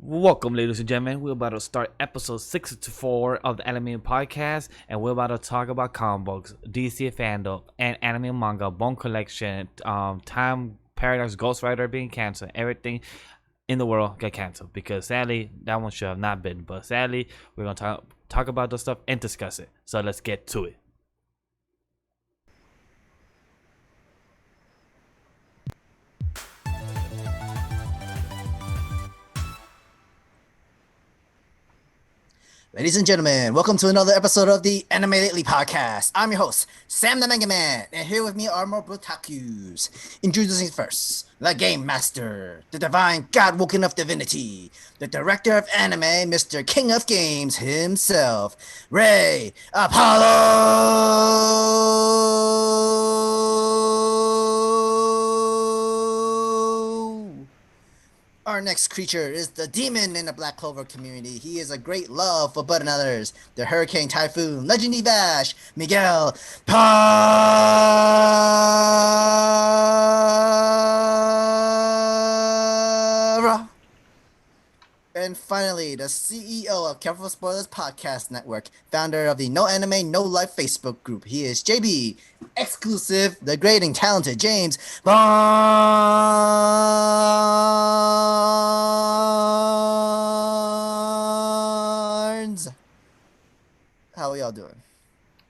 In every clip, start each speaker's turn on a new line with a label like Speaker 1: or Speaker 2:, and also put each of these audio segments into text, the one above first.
Speaker 1: Welcome, ladies and gentlemen. We're about to start episode 64 of the Anime Podcast, and we're about to talk about comic books, DC Fandom, and anime manga, Bone Collection, Time Paradox, Ghostwriter being canceled. Everything in the world got canceled because sadly, that one should have not been. But sadly, we're going to talk about this stuff and discuss it. So let's get to it.
Speaker 2: Ladies and gentlemen, welcome to another episode of the Anime Lately podcast. I'm your host, Sam the Manga Man, and here with me are more Botakus. Introducing first, the Game Master, the divine God-woken of divinity, the director of anime, Mr. King of Games himself, Rayapollo. Our next creature is the demon in the Black Clover community. He is a great love for Bud and others. The Hurricane Typhoon, Legendy Bash, Miguel Para. And finally, the CEO of Careful Spoilers Podcast Network, founder of the No Anime, No Life Facebook group. He is JB, exclusive, the great and talented James Barnes. How are y'all doing?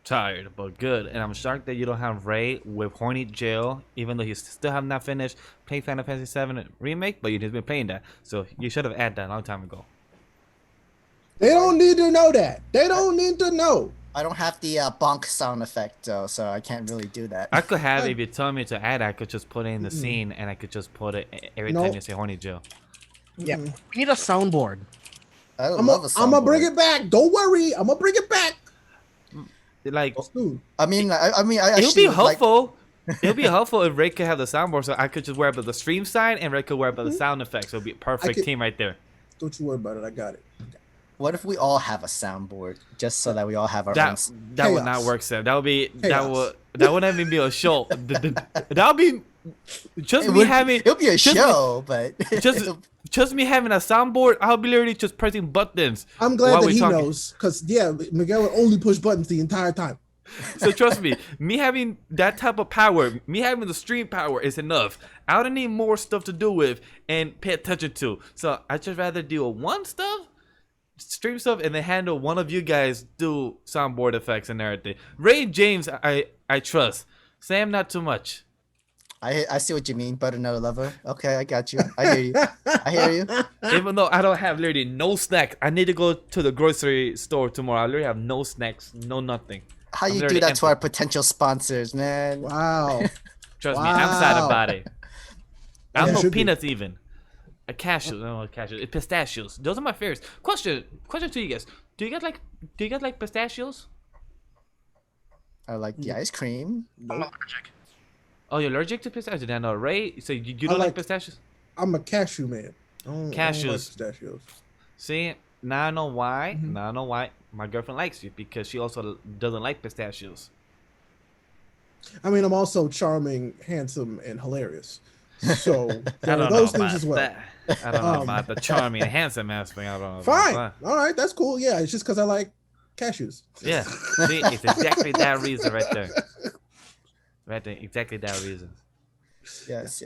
Speaker 1: Tired, but good. And I'm shocked that you don't have Ray with Horny Jail, even though you still have not finished playing Final Fantasy VII Remake, but you've been playing that. So you should have added that a long time ago.
Speaker 3: They don't need to know that. They don't need to know.
Speaker 2: I don't have the bonk sound effect, though, so I can't really do that.
Speaker 1: I could have, if you tell me to add, I could just put it in the scene, and I could just put it every time you say Horny Jail.
Speaker 4: Yeah, we need a soundboard.
Speaker 2: I would love a soundboard.
Speaker 3: I'm gonna bring it back. Don't worry. I'm gonna bring it back.
Speaker 1: Like,
Speaker 2: I mean, I
Speaker 1: it would be
Speaker 2: actually
Speaker 1: helpful. It would be helpful if Ray could have the soundboard, so I could just worry about the stream side, and Ray could worry about the sound effects. So it'd be a perfect team right there.
Speaker 3: Don't you worry about it. I got it.
Speaker 2: What if we all have a soundboard, just so that we all have our own?
Speaker 1: That would not work, Sam. That would be
Speaker 3: Chaos.
Speaker 1: that wouldn't even be a show. That would be just me having.
Speaker 2: It'll be a show, but
Speaker 1: just me having a soundboard. I'll be literally just pressing buttons.
Speaker 3: I'm glad
Speaker 1: while
Speaker 3: that
Speaker 1: we're
Speaker 3: he
Speaker 1: talking.
Speaker 3: knows, because Miguel would only push buttons the entire time.
Speaker 1: So trust me having that type of power, me having the stream power is enough. I don't need more stuff to do with and pay attention to. So I just rather deal with one stuff, stream stuff, and then handle one of you guys do soundboard effects and everything. Ray James, I trust. Sam, not too much.
Speaker 2: I see what you mean, but another lover. Okay, I got you. I hear you. I hear you.
Speaker 1: Even though I don't have literally no snacks, I need to go to the grocery store tomorrow. I literally have no snacks, no nothing.
Speaker 2: How you do that to our potential sponsors, man?
Speaker 3: Wow.
Speaker 1: Trust me, I'm sad about it. I don't know
Speaker 3: should be.
Speaker 1: peanuts even. A cashew, no cashews. It's pistachios. Those are my favorites. Question to you guys. Do you guys like pistachios?
Speaker 2: I like the ice cream.
Speaker 1: Oh, you're allergic to pistachios? Did I know, Ray? So you don't like pistachios?
Speaker 3: I'm a cashew man. I don't like
Speaker 1: Cashews.
Speaker 3: pistachios.
Speaker 1: See, now I know why. Now I know why my girlfriend likes you, because she also doesn't like pistachios.
Speaker 3: I mean, I'm also charming, handsome, and hilarious. So
Speaker 1: I
Speaker 3: there
Speaker 1: don't
Speaker 3: are those
Speaker 1: know
Speaker 3: things
Speaker 1: about
Speaker 3: as well.
Speaker 1: that. I don't know about the charming and handsome aspect. I don't know.
Speaker 3: Fine.
Speaker 1: About
Speaker 3: All right, that's cool. Yeah, it's just because I like cashews.
Speaker 1: that. Yeah. See, it's exactly that reason right there. Right there, exactly that reason.
Speaker 2: Yes.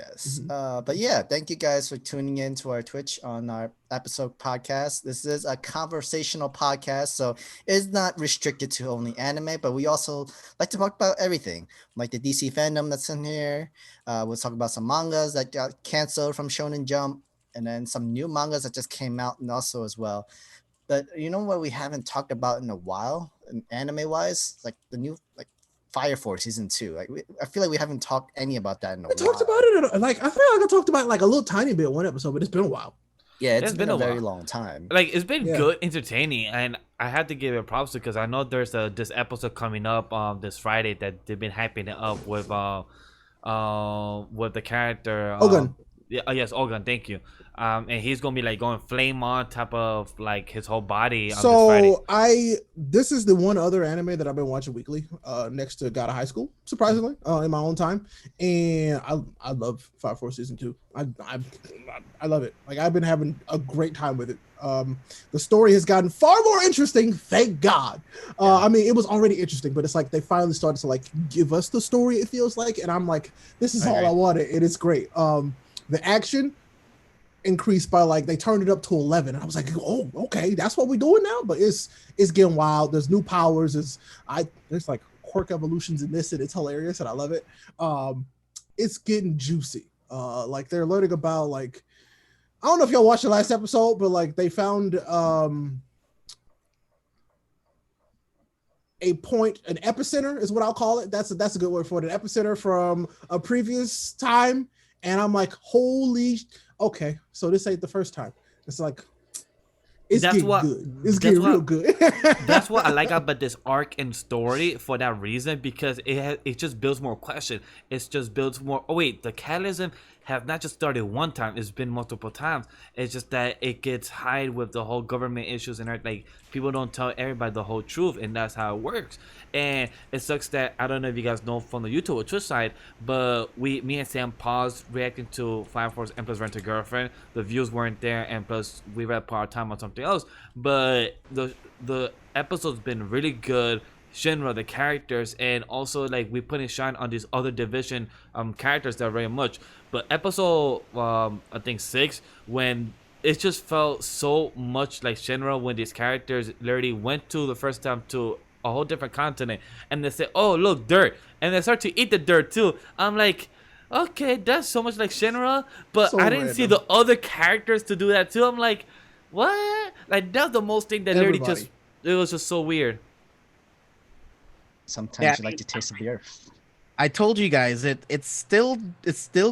Speaker 2: But yeah, thank you guys for tuning in to our Twitch on our episode podcast. This is a conversational podcast, so it's not restricted to only anime, but we also like to talk about everything, like the DC fandom that's in here. We'll talk about some mangas that got canceled from Shōnen Jump, and then some new mangas that just came out and also as well. But you know what we haven't talked about in a while, anime wise, like the new Fire Force season 2. I feel like we haven't talked any about that in a while.
Speaker 3: I talked about it. I feel like I talked about it like a little tiny bit one episode, but it's been a while.
Speaker 2: Yeah, it's been a very
Speaker 1: while.
Speaker 2: long time.
Speaker 1: Like, it's been good, entertaining, and I had to give it props because I know there's this episode coming up this Friday that they've been hyping it up with the character
Speaker 3: Ogun.
Speaker 1: Yeah, yes, Ogun. Thank you. And he's gonna be like going flame on top of like his whole body on this Friday.
Speaker 3: So this is the one other anime that I've been watching weekly, next to God of High School, surprisingly, in my own time. And I love Fire Force season 2. I love it. Like, I've been having a great time with it. The story has gotten far more interesting, thank God. I mean, it was already interesting, but it's like they finally started to like give us the story, it feels like, and I'm like, this is all I wanted, and it's great. The action increased by like, they turned it up to 11, and I was like, oh, okay, that's what we're doing now. But it's getting wild. There's new powers. There's like quirk evolutions in this, and it's hilarious, and I love it. It's getting juicy. Like, they're learning about, like, I don't know if y'all watched the last episode, but like they found a point, an epicenter is what I'll call it. That's a good word for it. An epicenter from a previous time. And I'm like, holy, okay, so this ain't the first time. It's like, it's getting good. It's getting real good.
Speaker 1: That's what I like about this arc and story for that reason, because it just builds more questions. It just builds more. Oh wait, the catalysm have not just started one time; it's been multiple times. It's just that it gets hide with the whole government issues and everything. Like, people don't tell everybody the whole truth, and that's how it works. And it sucks that, I don't know if you guys know from the YouTube or Twitch side, but me and Sam paused reacting to Fire Force and plus Rent a Girlfriend. The views weren't there, and plus we read part time on something else. But the episode's been really good. Shinra, the characters, and also like we putting shine on these other division characters that very much. But episode I think 6, when it just felt so much like Shinra, when these characters literally went to the first time to a whole different continent, and they say, oh look, dirt, and they start to eat the dirt too. I'm like, okay, that's so much like Shinra, but
Speaker 3: So
Speaker 1: I didn't see the other characters to do that too. I'm like, what? Like, that's the most thing that literally just, it was just so weird.
Speaker 2: Sometimes you like to taste of the earth.
Speaker 4: I told you guys it's still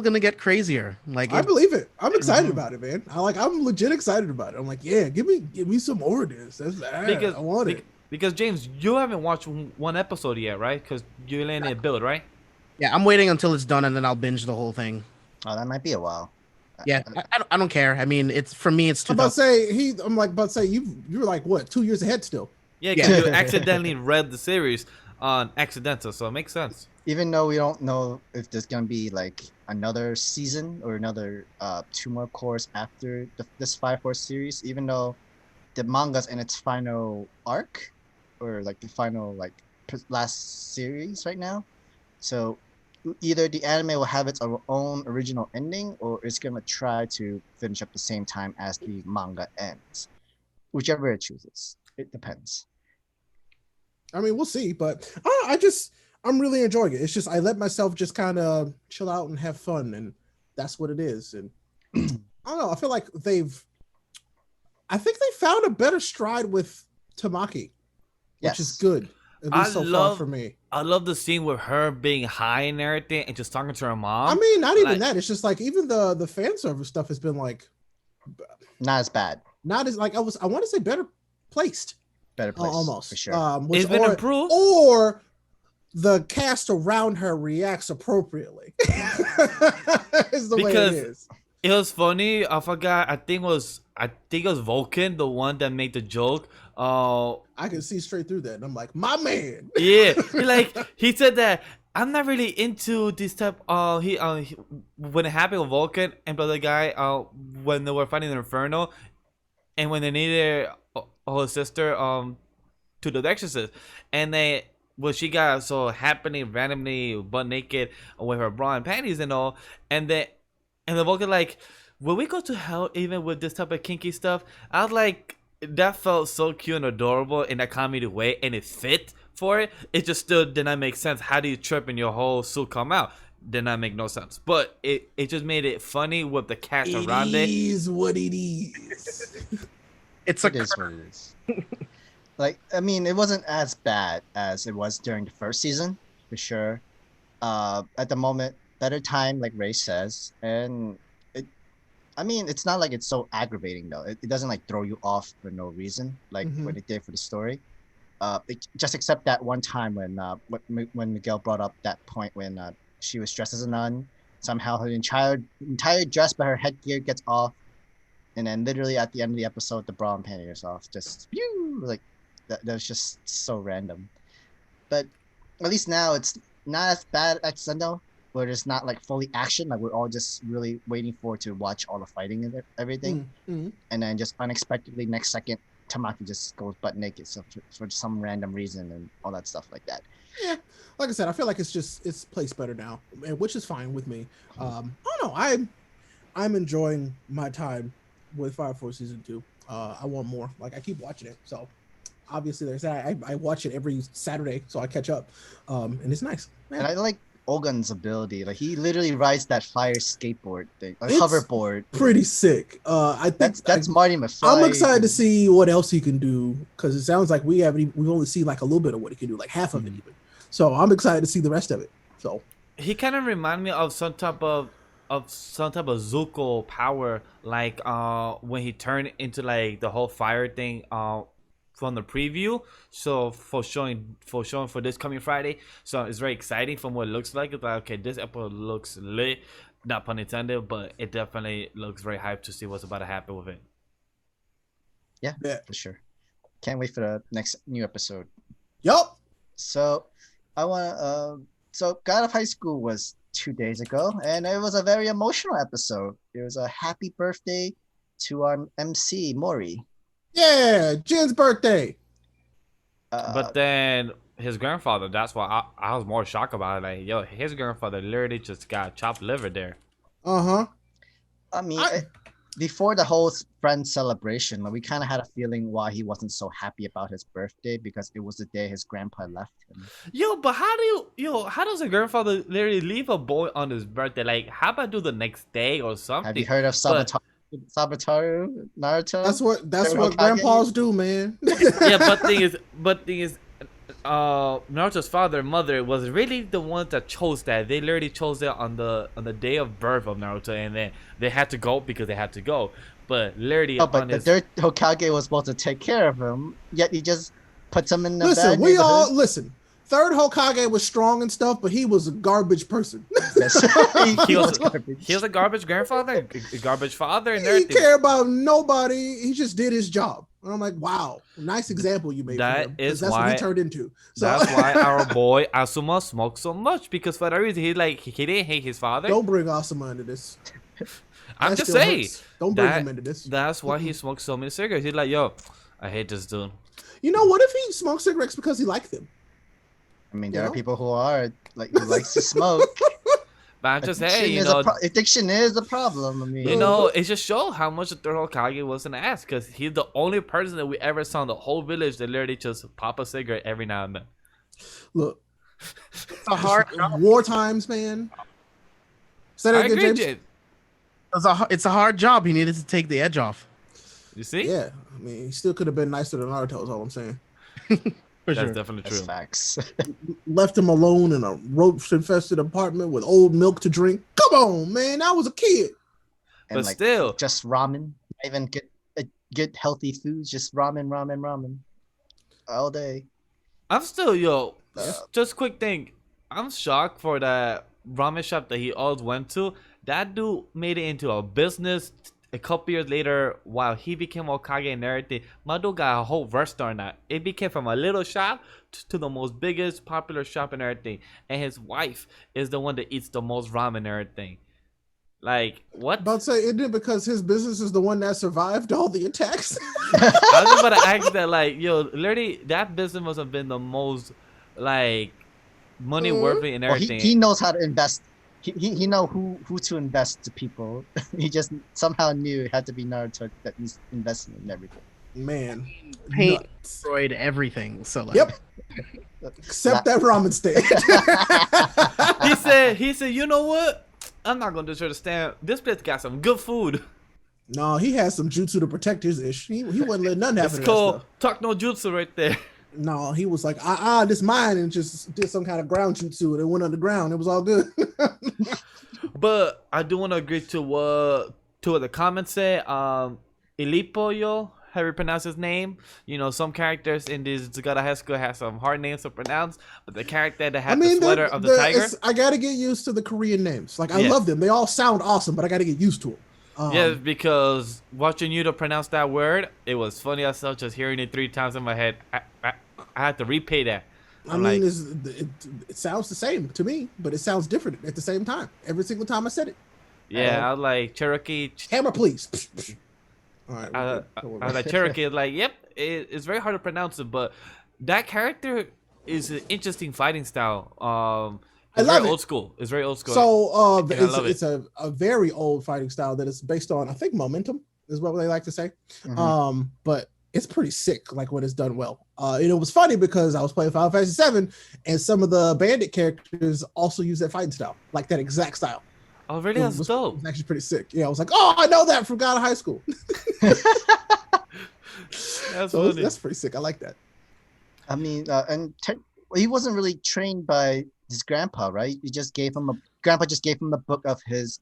Speaker 4: gonna get crazier. Like,
Speaker 3: I believe it. I'm excited about it, man. I'm legit excited about it. I'm like, yeah, give me some more of this. I want it.
Speaker 1: Because James, you haven't watched one episode yet, right? Because you're letting it build, right?
Speaker 4: Yeah, I'm waiting until it's done, and then I'll binge the whole thing.
Speaker 2: Oh, that might be a while.
Speaker 4: Yeah, I don't care. I mean, it's, for me, it's too.
Speaker 3: I'm about to say you're like, what, 2 years ahead still?
Speaker 1: Yeah, because you accidentally read the series on accidental, so it makes sense.
Speaker 2: Even though we don't know if there's gonna be like another season or another 2 more course after this 5-4 series, even though the manga's in its final arc, or like the final like last series right now, so either the anime will have its own original ending, or it's gonna try to finish up the same time as the manga ends. Whichever it chooses, it depends.
Speaker 3: I mean, we'll see, but I'm really enjoying it. It's just, I let myself just kind of chill out and have fun, and that's what it is. And I don't know, I feel like I think they found a better stride with Tamaki, which is good. At least so far for me.
Speaker 1: I love the scene with her being high and everything and just talking to her mom.
Speaker 3: I mean, not even that. It's just like, even the fan service stuff has been like,
Speaker 2: not as bad.
Speaker 3: Not as like, I want to say better placed.
Speaker 2: Better placed,
Speaker 3: almost
Speaker 2: for sure.
Speaker 1: It's been improved.
Speaker 3: Or the cast around her reacts appropriately. Is the way it is.
Speaker 1: It was funny. I forgot. I think it was Vulcan, the one that made the joke.
Speaker 3: I can see straight through that, and I'm like, my man.
Speaker 1: Yeah, he said that I'm not really into this type. When it happened with Vulcan and the other guy, when they were fighting the Inferno, and when they needed her sister, to the exorcist, and she got so happily randomly butt naked with her bra and panties and all, and the Vulcan like, will we go to hell even with this type of kinky stuff? I was like, that felt so cute and adorable in that comedy way, and it fit for it. It just still did not make sense. How do you trip and your whole suit come out? Did not make no sense. But it just made it funny with the cast around it. It
Speaker 3: is what it is.
Speaker 2: It is what it is. Like, I mean, it wasn't as bad as it was during the first season, for sure. At the moment, better time, like Ray says, and it's not like it's so aggravating though. It doesn't like throw you off for no reason, like what it did for the story. Just except that one time when Miguel brought up that point when she was dressed as a nun somehow her entire dress, but her headgear gets off, and then literally at the end of the episode, the bra and panties off. Just like that was just so random. But at least now it's not as bad as Syndar, where it's not like fully action. Like we're all just really waiting to watch all the fighting and everything, and then just unexpectedly next second, Tamaki just goes butt naked for some random reason and all that stuff like that.
Speaker 3: Yeah, like I said, I feel like it's placed better now, which is fine with me. I don't know. I'm enjoying my time with Fire Force season 2. I want more. Like I keep watching it, so obviously there's that. I watch it every Saturday, so I catch up, and it's nice. Man.
Speaker 2: And I like Ogun's ability. Like he literally rides that fire skateboard thing, a
Speaker 3: It's
Speaker 2: hoverboard.
Speaker 3: Pretty sick. I think
Speaker 2: that's Marty McFly.
Speaker 3: I'm excited to see what else he can do because it sounds like we've only seen like a little bit of what he can do, like half of it even. So I'm excited to see the rest of it. So
Speaker 1: he kind of reminded me of some type of Zuko power, like when he turned into like the whole fire thing from the preview. So for showing for this coming Friday, so it's very exciting from what it looks like. It's like, okay, this episode looks lit, not pun intended, but it definitely looks very hyped to see what's about to happen with it.
Speaker 2: Yeah, for sure. Can't wait for the next new episode.
Speaker 3: Yup.
Speaker 2: So I want so God of High School was 2 days ago, and it was a very emotional episode. It was a happy birthday to our MC Mori.
Speaker 3: Yeah, Jin's birthday.
Speaker 1: But then his grandfather, that's why I was more shocked about it. Like, yo, his grandfather literally just got chopped liver there.
Speaker 3: Uh-huh.
Speaker 2: I mean, before the whole friend celebration, like, we kind of had a feeling why he wasn't so happy about his birthday, because it was the day his grandpa left him.
Speaker 1: Yo, but how does a grandfather literally leave a boy on his birthday? Like, how about do the next day or something?
Speaker 2: Have you heard of Sabotaru Naruto?
Speaker 3: That's what grandpas do, man.
Speaker 1: Yeah, but thing is, Naruto's father and mother was really the ones that chose that. They literally chose it on the day of birth of Naruto, and then they had to go because they had to go. But literally,
Speaker 2: but the third Hokage was supposed to take care of him, yet he just puts him in the
Speaker 3: listen.
Speaker 2: bad
Speaker 3: We
Speaker 2: neighborhood.
Speaker 3: all listen. Third Hokage was strong and stuff, but he was a garbage person.
Speaker 2: Yes.
Speaker 1: he was a garbage grandfather, a garbage father, and
Speaker 3: He didn't
Speaker 1: everything.
Speaker 3: care about nobody. He just did his job. And I'm like, wow, nice example you made.
Speaker 1: That
Speaker 3: for him, 'cause
Speaker 1: is
Speaker 3: that's
Speaker 1: why-
Speaker 3: what he turned into. So
Speaker 1: That's why our boy Asuma smoked so much, because for that reason he didn't hate his father.
Speaker 3: don't bring Asuma into this.
Speaker 1: I'm
Speaker 3: That
Speaker 1: just
Speaker 3: still
Speaker 1: saying.
Speaker 3: hurts. Don't bring him into this.
Speaker 1: That's why he smoked so many cigarettes. He's like, yo, I hate this dude.
Speaker 3: You know, what if he smoked cigarettes because he liked them?
Speaker 2: I mean, there
Speaker 3: You
Speaker 2: are
Speaker 3: know?
Speaker 2: people who likes to smoke.
Speaker 1: But I'm just saying, you know,
Speaker 2: addiction is a problem. I mean,
Speaker 1: you know, it just shows how much the third Hokage was an ass, because he's the only person that we ever saw in the whole village that literally just pop a cigarette every now and then.
Speaker 3: Look,
Speaker 4: It's a hard
Speaker 3: war times, man. Say that
Speaker 1: I
Speaker 3: again,
Speaker 1: agree,
Speaker 3: James.
Speaker 1: Jay.
Speaker 4: it's a hard job. He needed to take the edge off.
Speaker 1: You see?
Speaker 3: Yeah, I mean, he still could have been nicer than Naruto. Is all I'm saying.
Speaker 4: For
Speaker 1: That's
Speaker 4: sure.
Speaker 1: definitely
Speaker 2: that's
Speaker 1: true.
Speaker 2: facts.
Speaker 3: Left him alone in a roach-infested apartment with old milk to drink. Come on, man, I was a kid.
Speaker 2: And
Speaker 1: But still,
Speaker 2: just ramen, not even good healthy foods, just ramen all day.
Speaker 1: I'm still, yo,
Speaker 2: Uh,
Speaker 1: just quick thing. I'm shocked for that ramen shop that he always went to. That dude made it into a business a couple years later while he became Hokage and everything. My dude got a whole restaurant now. It became from a little shop to the most biggest popular shop and everything. And his wife is the one that eats the most ramen and everything. Like, what?
Speaker 3: About to say, isn't it because his business is the one that survived all the attacks?
Speaker 1: I was about to ask that, like, yo, literally, that business must have been the most, like, money worthy and
Speaker 2: well,
Speaker 1: everything.
Speaker 2: he knows how to invest. He know who to invest to people. He just somehow knew it had to be Naruto that he's investing in everything.
Speaker 3: Man,
Speaker 4: Paint
Speaker 3: nuts.
Speaker 4: destroyed everything. So like,
Speaker 3: Yep, except that ramen stand.
Speaker 1: He said, you know what? I'm not gonna destroy the stand. This place got some good food.
Speaker 3: No, he had some jutsu to protect his ish. He wouldn't let nothing happen
Speaker 1: It's
Speaker 3: to that
Speaker 1: called
Speaker 3: stuff.
Speaker 1: Talk No Jutsu right there.
Speaker 3: No, he was like, this mine, and just did some kind of ground jutsu and it went underground. It was all good.
Speaker 1: But I do want to agree to what the comments say. Ilipollo how you pronounce his name. You know, some characters in this Zagata High School have some hard names to pronounce, but the character that had the sweater of the tiger.
Speaker 3: I gotta get used to the Korean names. Like I
Speaker 1: Yes.
Speaker 3: love them; they all sound awesome, but I gotta get used to them.
Speaker 1: Yes, because watching you to pronounce that word, it was funny as hell. Just hearing it 3 times in my head, I had to replay that.
Speaker 3: I mean, it sounds the same to me, but it sounds different at the same time. Every single time I said it.
Speaker 1: Yeah, I was like Cherokee.
Speaker 3: Camera, please. All right.
Speaker 1: I was like Cherokee. Like, yep, it's very hard to pronounce it, but that character is an interesting fighting style.
Speaker 3: I
Speaker 1: It's
Speaker 3: love
Speaker 1: very
Speaker 3: it.
Speaker 1: old school. It's very old school.
Speaker 3: So
Speaker 1: And I love
Speaker 3: it's a very old fighting style that is based on, I think, momentum is what they like to say.
Speaker 2: Mhm.
Speaker 3: But it's pretty sick, like when it's done well. And it was funny because I was playing Final Fantasy VII, and some of the bandit characters also use that fighting style, like that exact style.
Speaker 1: Oh, really?
Speaker 3: It
Speaker 1: That's
Speaker 3: was
Speaker 1: dope.
Speaker 3: actually pretty sick. Yeah, I was like, oh, I know that from God of High School.
Speaker 1: That's
Speaker 3: So
Speaker 1: funny.
Speaker 3: that's pretty sick. I like that.
Speaker 2: I mean, he wasn't really trained by his grandpa, right? Grandpa just gave him a book of his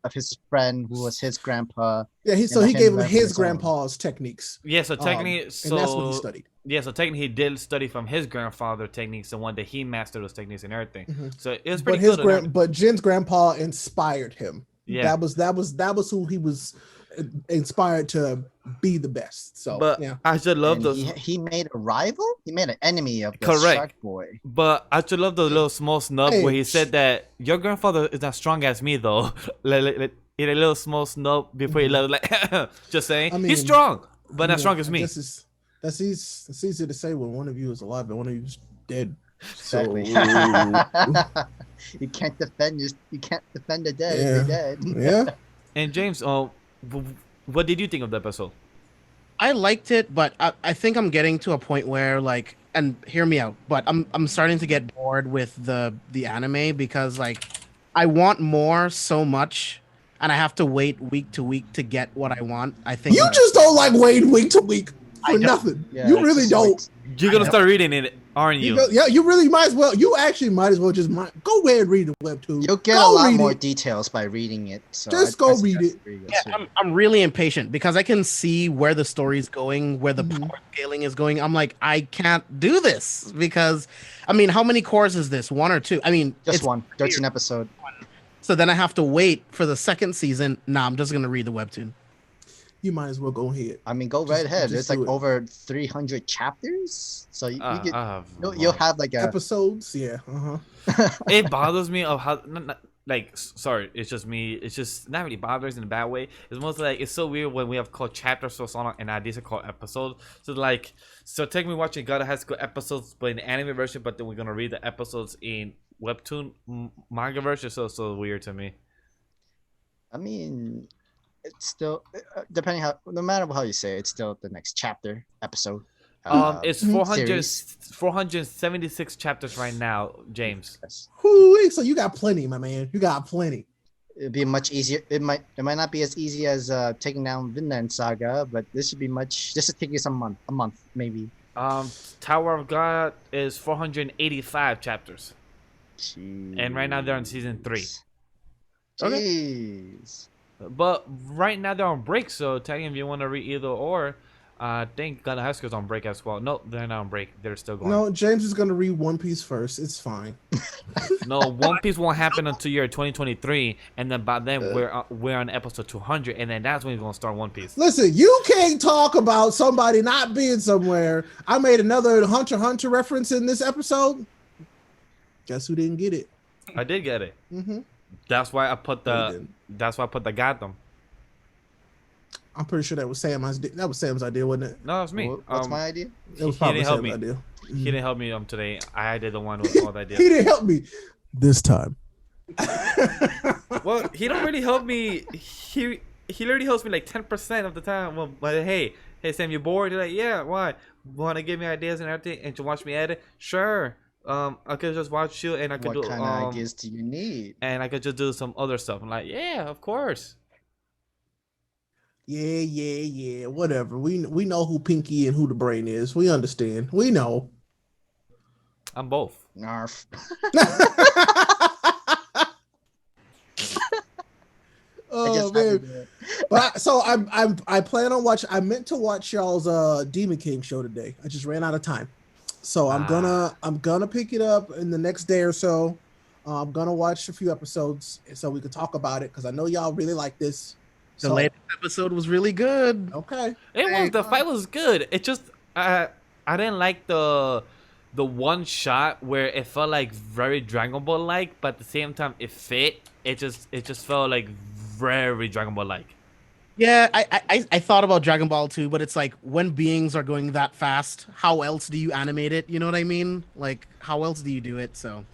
Speaker 2: friend who was his grandpa.
Speaker 3: Yeah, he
Speaker 2: let
Speaker 3: gave him
Speaker 2: learn from
Speaker 3: his
Speaker 2: his own.
Speaker 3: grandpa's techniques.
Speaker 1: Yeah, so technically,
Speaker 3: and that's what he studied.
Speaker 1: Yeah, so technically, he did study from his grandfather techniques, the one that he mastered those techniques and everything.
Speaker 3: Mhm.
Speaker 1: So it was
Speaker 3: But
Speaker 1: pretty good.
Speaker 3: but Jin's grandpa inspired him.
Speaker 1: Yeah.
Speaker 3: That was who he was inspired to be the best. So
Speaker 1: But
Speaker 3: yeah.
Speaker 1: I should love
Speaker 2: And
Speaker 1: those.
Speaker 2: he made a rival. He made an enemy of the
Speaker 1: Correct.
Speaker 2: Shark Boy.
Speaker 1: But I should love the little small snub where he
Speaker 3: Hey.
Speaker 1: said that your grandfather is not strong as me though. In a little small snub before he left, like just saying
Speaker 3: I mean,
Speaker 1: he's strong, but not
Speaker 3: Yeah,
Speaker 1: strong as me.
Speaker 3: That's easy to say when one of you is alive and one of you is dead. So
Speaker 2: Exactly. You can't defend the dead.
Speaker 3: Yeah.
Speaker 2: You're dead.
Speaker 3: yeah.
Speaker 1: And James, what did you think of the episode?
Speaker 4: I liked it, but I think I'm getting to a point where like, and hear me out, but I'm starting to get bored with the anime because like I want more so much, and I have to wait week to week to get what I want. I think
Speaker 3: You just don't like waiting week to week
Speaker 4: I
Speaker 3: for
Speaker 4: don't.
Speaker 3: nothing.
Speaker 2: Yeah,
Speaker 3: You
Speaker 2: it's
Speaker 3: really
Speaker 2: just
Speaker 3: don't.
Speaker 2: like-
Speaker 1: You're gonna start reading it, aren't you?
Speaker 3: You really might as well. You actually might as well just go ahead and read the webtoon.
Speaker 2: You'll get
Speaker 3: Go
Speaker 2: a lot
Speaker 3: read
Speaker 2: more
Speaker 3: it.
Speaker 2: details by reading it. So
Speaker 3: Just go read
Speaker 2: suggest
Speaker 3: it.
Speaker 2: reading
Speaker 4: yeah, I'm really impatient because I can see where the story's going, where the
Speaker 3: Mhm.
Speaker 4: power scaling is going. I'm like, I can't do this because, I mean, how many cores is this? 1 or 2? I mean,
Speaker 2: Just
Speaker 4: it's
Speaker 2: one 13 episode.
Speaker 4: So then I have to wait for the second season. Nah, I'm just gonna read the webtoon.
Speaker 3: You might as well go ahead.
Speaker 2: I mean, go right ahead.
Speaker 3: just
Speaker 2: There's like
Speaker 3: do it.
Speaker 2: over 300 chapters, so you get,
Speaker 1: I have
Speaker 2: you'll have like a
Speaker 3: Episodes, yeah. Uh-huh.
Speaker 1: It bothers me of how sorry, it's just me. It's just not really bothers in a bad way. It's mostly like it's so weird when we have called chapters for so long and these are called episodes. So technically watching God of High School episodes, but in the anime version, but then we're gonna read the episodes in webtoon manga version. So weird to me.
Speaker 2: I mean, it's still depending no matter how you say it, it's still the next chapter episode.
Speaker 1: It's
Speaker 3: Mhm.
Speaker 1: 476 chapters right now, James.
Speaker 2: Yes.
Speaker 3: Whoo-wee, so you got plenty, my man. You got plenty.
Speaker 2: It'd be much easier. It might not be as easy as taking down Vinland Saga, but this should be much. This should take you a month maybe.
Speaker 1: Tower of God is 485 chapters,
Speaker 2: Jeez.
Speaker 1: and right now they're on season 3.
Speaker 2: Jeez.
Speaker 1: But right now they're on break, so tell you if you want to read either or. I think God of High School's on break as well. No, they're not on break. They're still going.
Speaker 3: No, James is gonna read One Piece first. It's fine.
Speaker 1: No, One Piece won't happen until year 2023, and then by then we're on episode 200, and then that's when he's gonna start One Piece.
Speaker 3: Listen, you can't talk about somebody not being somewhere. I made another Hunter x Hunter reference in this episode. Guess who didn't get it?
Speaker 1: I did get it.
Speaker 3: Mm-hmm.
Speaker 1: That's why I put
Speaker 3: No, you
Speaker 1: the.
Speaker 3: didn't.
Speaker 1: That's why I put the Gotham.
Speaker 3: I'm pretty sure that was Sam's idea, wasn't it?
Speaker 1: No, that was me.
Speaker 2: What's my idea?
Speaker 3: It was
Speaker 1: He
Speaker 3: probably
Speaker 1: didn't help
Speaker 3: Sam's
Speaker 1: me.
Speaker 3: idea.
Speaker 1: He didn't help me today. I did the one with all the
Speaker 3: He
Speaker 1: ideas.
Speaker 3: didn't help me this time.
Speaker 1: Well, he don't really help me. He literally helps me like 10% of the time. Well, but hey Sam, you bored? You're like, yeah. Why? Want to give me ideas and everything, and to watch me edit? Sure. I could just watch you, and I could
Speaker 2: What
Speaker 1: do
Speaker 2: kind of ideas do you need?
Speaker 1: and I could just do some other stuff. I'm like, yeah, of course.
Speaker 3: Yeah. Whatever. We know who Pinky and who the brain is. We understand. We know.
Speaker 1: I'm both.
Speaker 2: Narf.
Speaker 3: Oh,
Speaker 2: is how to do it.
Speaker 3: But I plan on watch. I meant to watch y'all's Demon King show today. I just ran out of time, so I'm gonna pick it up in the next day or so. I'm gonna watch a few episodes so we can talk about it because I know y'all really like this.
Speaker 4: The latest episode was really good.
Speaker 3: Okay.
Speaker 1: The fight was good. It just I didn't like the one shot where it felt like very Dragon Ball like, but at the same time it fit. It just felt like very Dragon Ball like.
Speaker 4: Yeah, I thought about Dragon Ball too, but it's like when beings are going that fast, how else do you animate it? You know what I mean? Like how else do you do it? So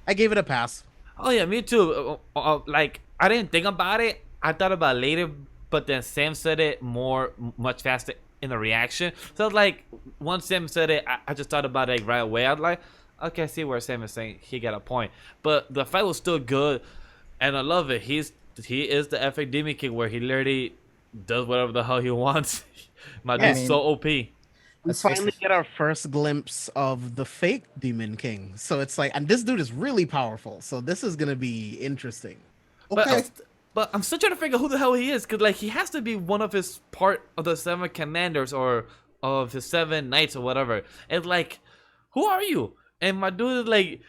Speaker 4: I gave it a pass.
Speaker 1: Oh yeah, me too. Like I didn't think about it. I thought about it later, but then Sam said it much faster in the reaction. So like once Sam said it, I just thought about it right away. I was like, okay, I see where Sam is saying he got a point. But the fight was still good, and I love it. He is the epic Demon King where he literally does whatever the hell he wants. My dude's so OP.
Speaker 4: We finally get our first glimpse of the fake Demon King. So it's like, and this dude is really powerful. So this is gonna be interesting.
Speaker 3: Okay.
Speaker 1: But I'm still trying to figure out who the hell he is, because like he has to be one of his part of the 7 commanders or of his 7 knights or whatever. It's like, who are you? And my dude is like,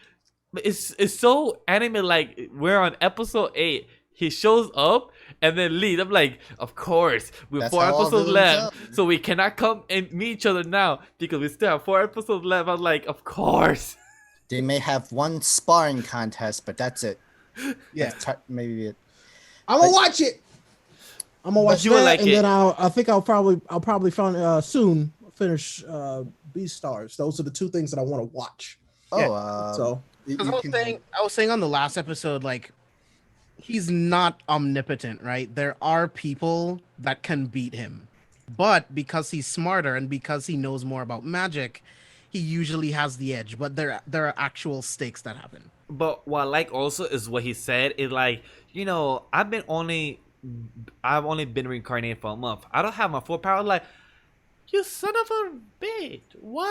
Speaker 1: it's so anime. Like we're on episode 8. He shows up and then leaves. I'm like, of course, we have 4 episodes left, so we cannot come and meet each other now because we still have 4 episodes left. I'm like, of course.
Speaker 2: They may have one sparring contest, but that's it.
Speaker 4: Yeah,
Speaker 2: maybe it.
Speaker 3: I'm gonna watch it. I'm gonna watch that, and then I'll probably soon finish Beastars. Those are the 2 things that I want to watch.
Speaker 2: Oh,
Speaker 4: I was saying on the last episode, like he's not omnipotent, right? There are people that can beat him, but because he's smarter and because he knows more about magic, he usually has the edge. But there are actual stakes that happen.
Speaker 1: But what I like also is what he said is like, you know, I've only been reincarnated for a month. I don't have my full power. Like, you son of a bitch. What?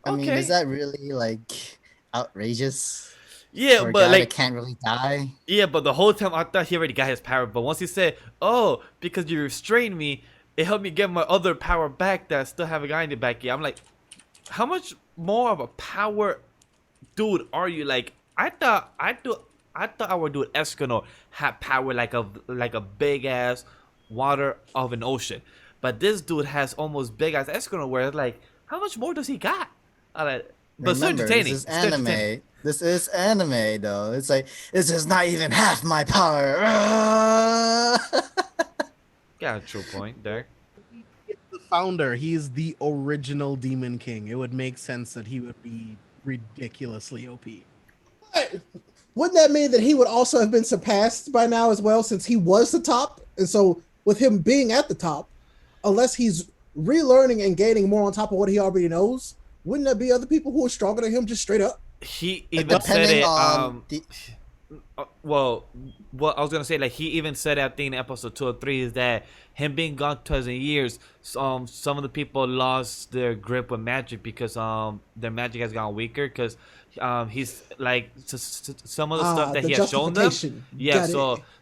Speaker 2: I mean, is that really like outrageous?
Speaker 1: Yeah,
Speaker 2: for a
Speaker 1: but
Speaker 2: guy
Speaker 1: like
Speaker 2: that can't really die.
Speaker 1: Yeah, but the whole time I thought he already got his power. But once he said, "Oh, because you restrained me, it helped me get my other power back that I still haven't gotten it back yet," I'm like, how much more of a power dude are you? Like, I thought our dude Escanor had power like a big ass water of an ocean, but this dude has almost big ass Escanor where it's like, how much more does he got? But it's entertaining.
Speaker 2: This is anime. This is anime, though. It's like, this is not even half my power.
Speaker 1: Got a true point there.
Speaker 4: It's the founder. He's the original Demon King. It would make sense that he would be ridiculously OP.
Speaker 3: But wouldn't that mean that he would also have been surpassed by now as well, since he was the top? And so with him being at the top, unless he's relearning and gaining more on top of what he already knows, wouldn't there be other people who are stronger than him just straight up?
Speaker 1: He even said it. Well, what I was gonna say, like he even said, I think in episode 2 or 3, is that him being gone 2,000 years, some of the people lost their grip with magic because their magic has gotten weaker because he's like some of the stuff that he has shown them. Yeah,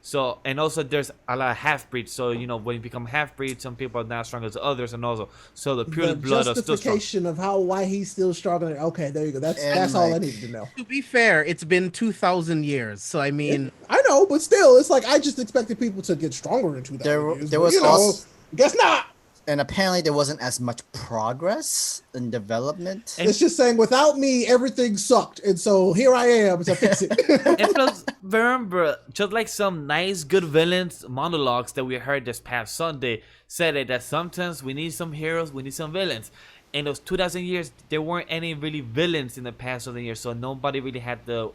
Speaker 1: so and also there's a lot of half breeds. So you know when you become half breed, some people are not strong as others, and also so the pure blood are still strong.
Speaker 3: Justification of why he's still stronger. Okay, there you go. That's all I needed to know.
Speaker 4: To be fair, it's been 2,000 years, so I mean,
Speaker 3: I know, but still, it's like I just expected people to get stronger in 2,000 years.
Speaker 2: There was also,
Speaker 3: guess not.
Speaker 2: And apparently there wasn't as much progress in development.
Speaker 3: It's just saying, without me, everything sucked, and so here I am to fix it.
Speaker 1: And plus, remember, just like some nice, good villains monologues that we heard this past Sunday, said it, that sometimes we need some heroes, we need some villains. In those 2,000 years, there weren't any really villains in the past 2,000 years, so nobody really had to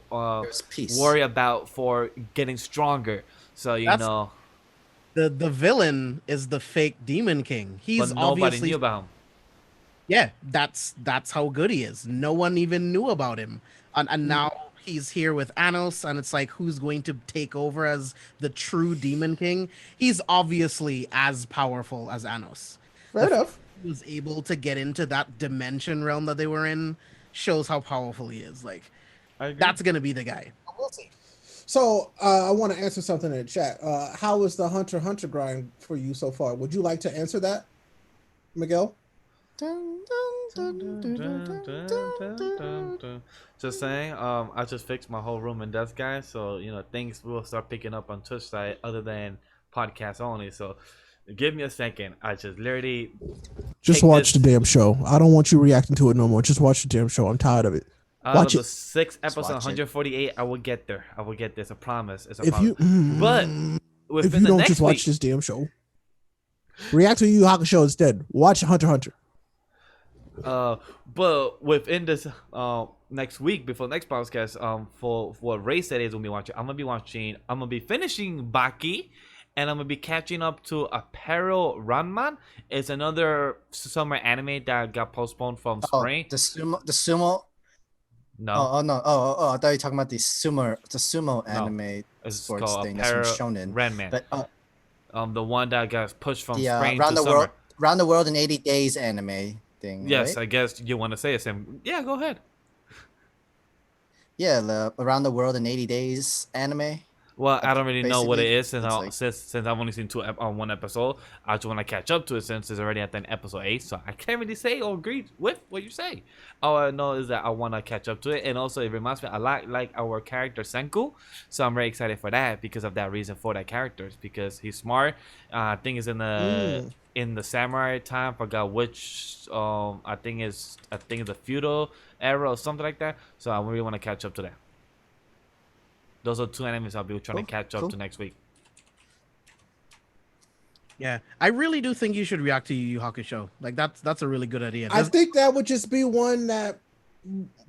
Speaker 1: worry about for getting stronger. So you know.
Speaker 4: The villain is the fake Demon King.
Speaker 1: But nobody knew about him.
Speaker 4: Yeah, that's how good he is. No one even knew about him, and now he's here with Anos, and it's like, who's going to take over as the true Demon King? He's obviously as powerful as Anos.
Speaker 3: Fair enough.
Speaker 4: He was able to get into that dimension realm that they were in. Shows how powerful he is. Like, that's gonna be the guy. We'll see.
Speaker 3: So I want to answer something in the chat. How is the Hunter x Hunter grind for you so far? Would you like to answer that, Miguel?
Speaker 1: Just saying, I just fixed my whole room and desk, guys. So things will start picking up on Twitch side other than podcast only. So give me a second. I just literally
Speaker 3: just watch the damn show. I don't want you reacting to it no more. Just watch the damn show. I'm tired of it.
Speaker 1: Watch it. The 6th episode, 148. I will get there. I will get this. I promise. It's a promise. But
Speaker 3: if you don't just watch this damn show, react to Yu Yu Hakusho instead. Watch Hunter x
Speaker 1: Hunter. But within this next week, before next podcast, for what Ray said is gonna be watching. I'm gonna be finishing Baki, and I'm gonna be catching up to Apparel Ranman. It's another summer anime that got postponed from spring.
Speaker 2: The sumo.
Speaker 1: No.
Speaker 2: I thought you were talking about the sumo anime sports thing. That's from Shōnen.
Speaker 1: Ranman.
Speaker 2: But
Speaker 1: the one that got pushed from spring to summer.
Speaker 2: World, around the world in 80 days anime thing.
Speaker 1: Yes,
Speaker 2: right?
Speaker 1: I guess you want to say it, Sam. Yeah, go ahead.
Speaker 2: Yeah, the around the world in 80 days anime.
Speaker 1: Well, I don't really know what it is since I've only seen one episode. I just want to catch up to it since it's already at the episode 8, so I can't really say or agree with what you say. All I know is that I want to catch up to it, and also it reminds me I like our character Senku, so I'm very excited for that because of that reason for that character, because he's smart. I think it's in the samurai time. Forgot which. I think it's the feudal era or something like that. So I really want to catch up to that. Those are 2 animes I'll be trying to catch up to next week.
Speaker 4: Yeah, I really do think you should react to Yu Yu Hakusho. Like that's a really good idea.
Speaker 3: I think that would just be one that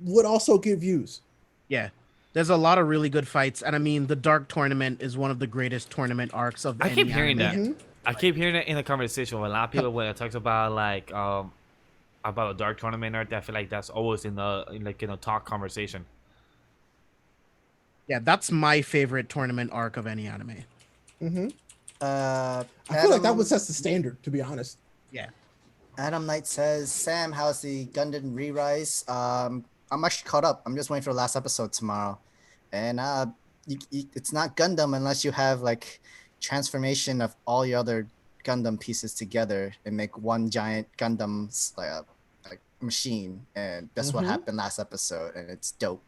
Speaker 3: would also get views.
Speaker 4: Yeah, there's a lot of really good fights, and I mean, the Dark Tournament is one of the greatest tournament arcs of.
Speaker 1: I keep hearing that.
Speaker 3: Mm-hmm.
Speaker 1: I keep hearing it in a conversation with a lot of people when it talks about about a Dark Tournament art. I feel like that's always in the talk conversation.
Speaker 4: Yeah, that's my favorite tournament arc of any anime.
Speaker 3: Mm-hmm. I feel like that would set the standard, to be honest.
Speaker 4: Yeah.
Speaker 2: Adam Knight says, Sam, how's the Gundam Re-Rise? I'm actually caught up. I'm just waiting for the last episode tomorrow. And it's not Gundam unless you have like transformation of all your other Gundam pieces together and make one giant Gundam like machine. And that's what happened last episode, and it's dope.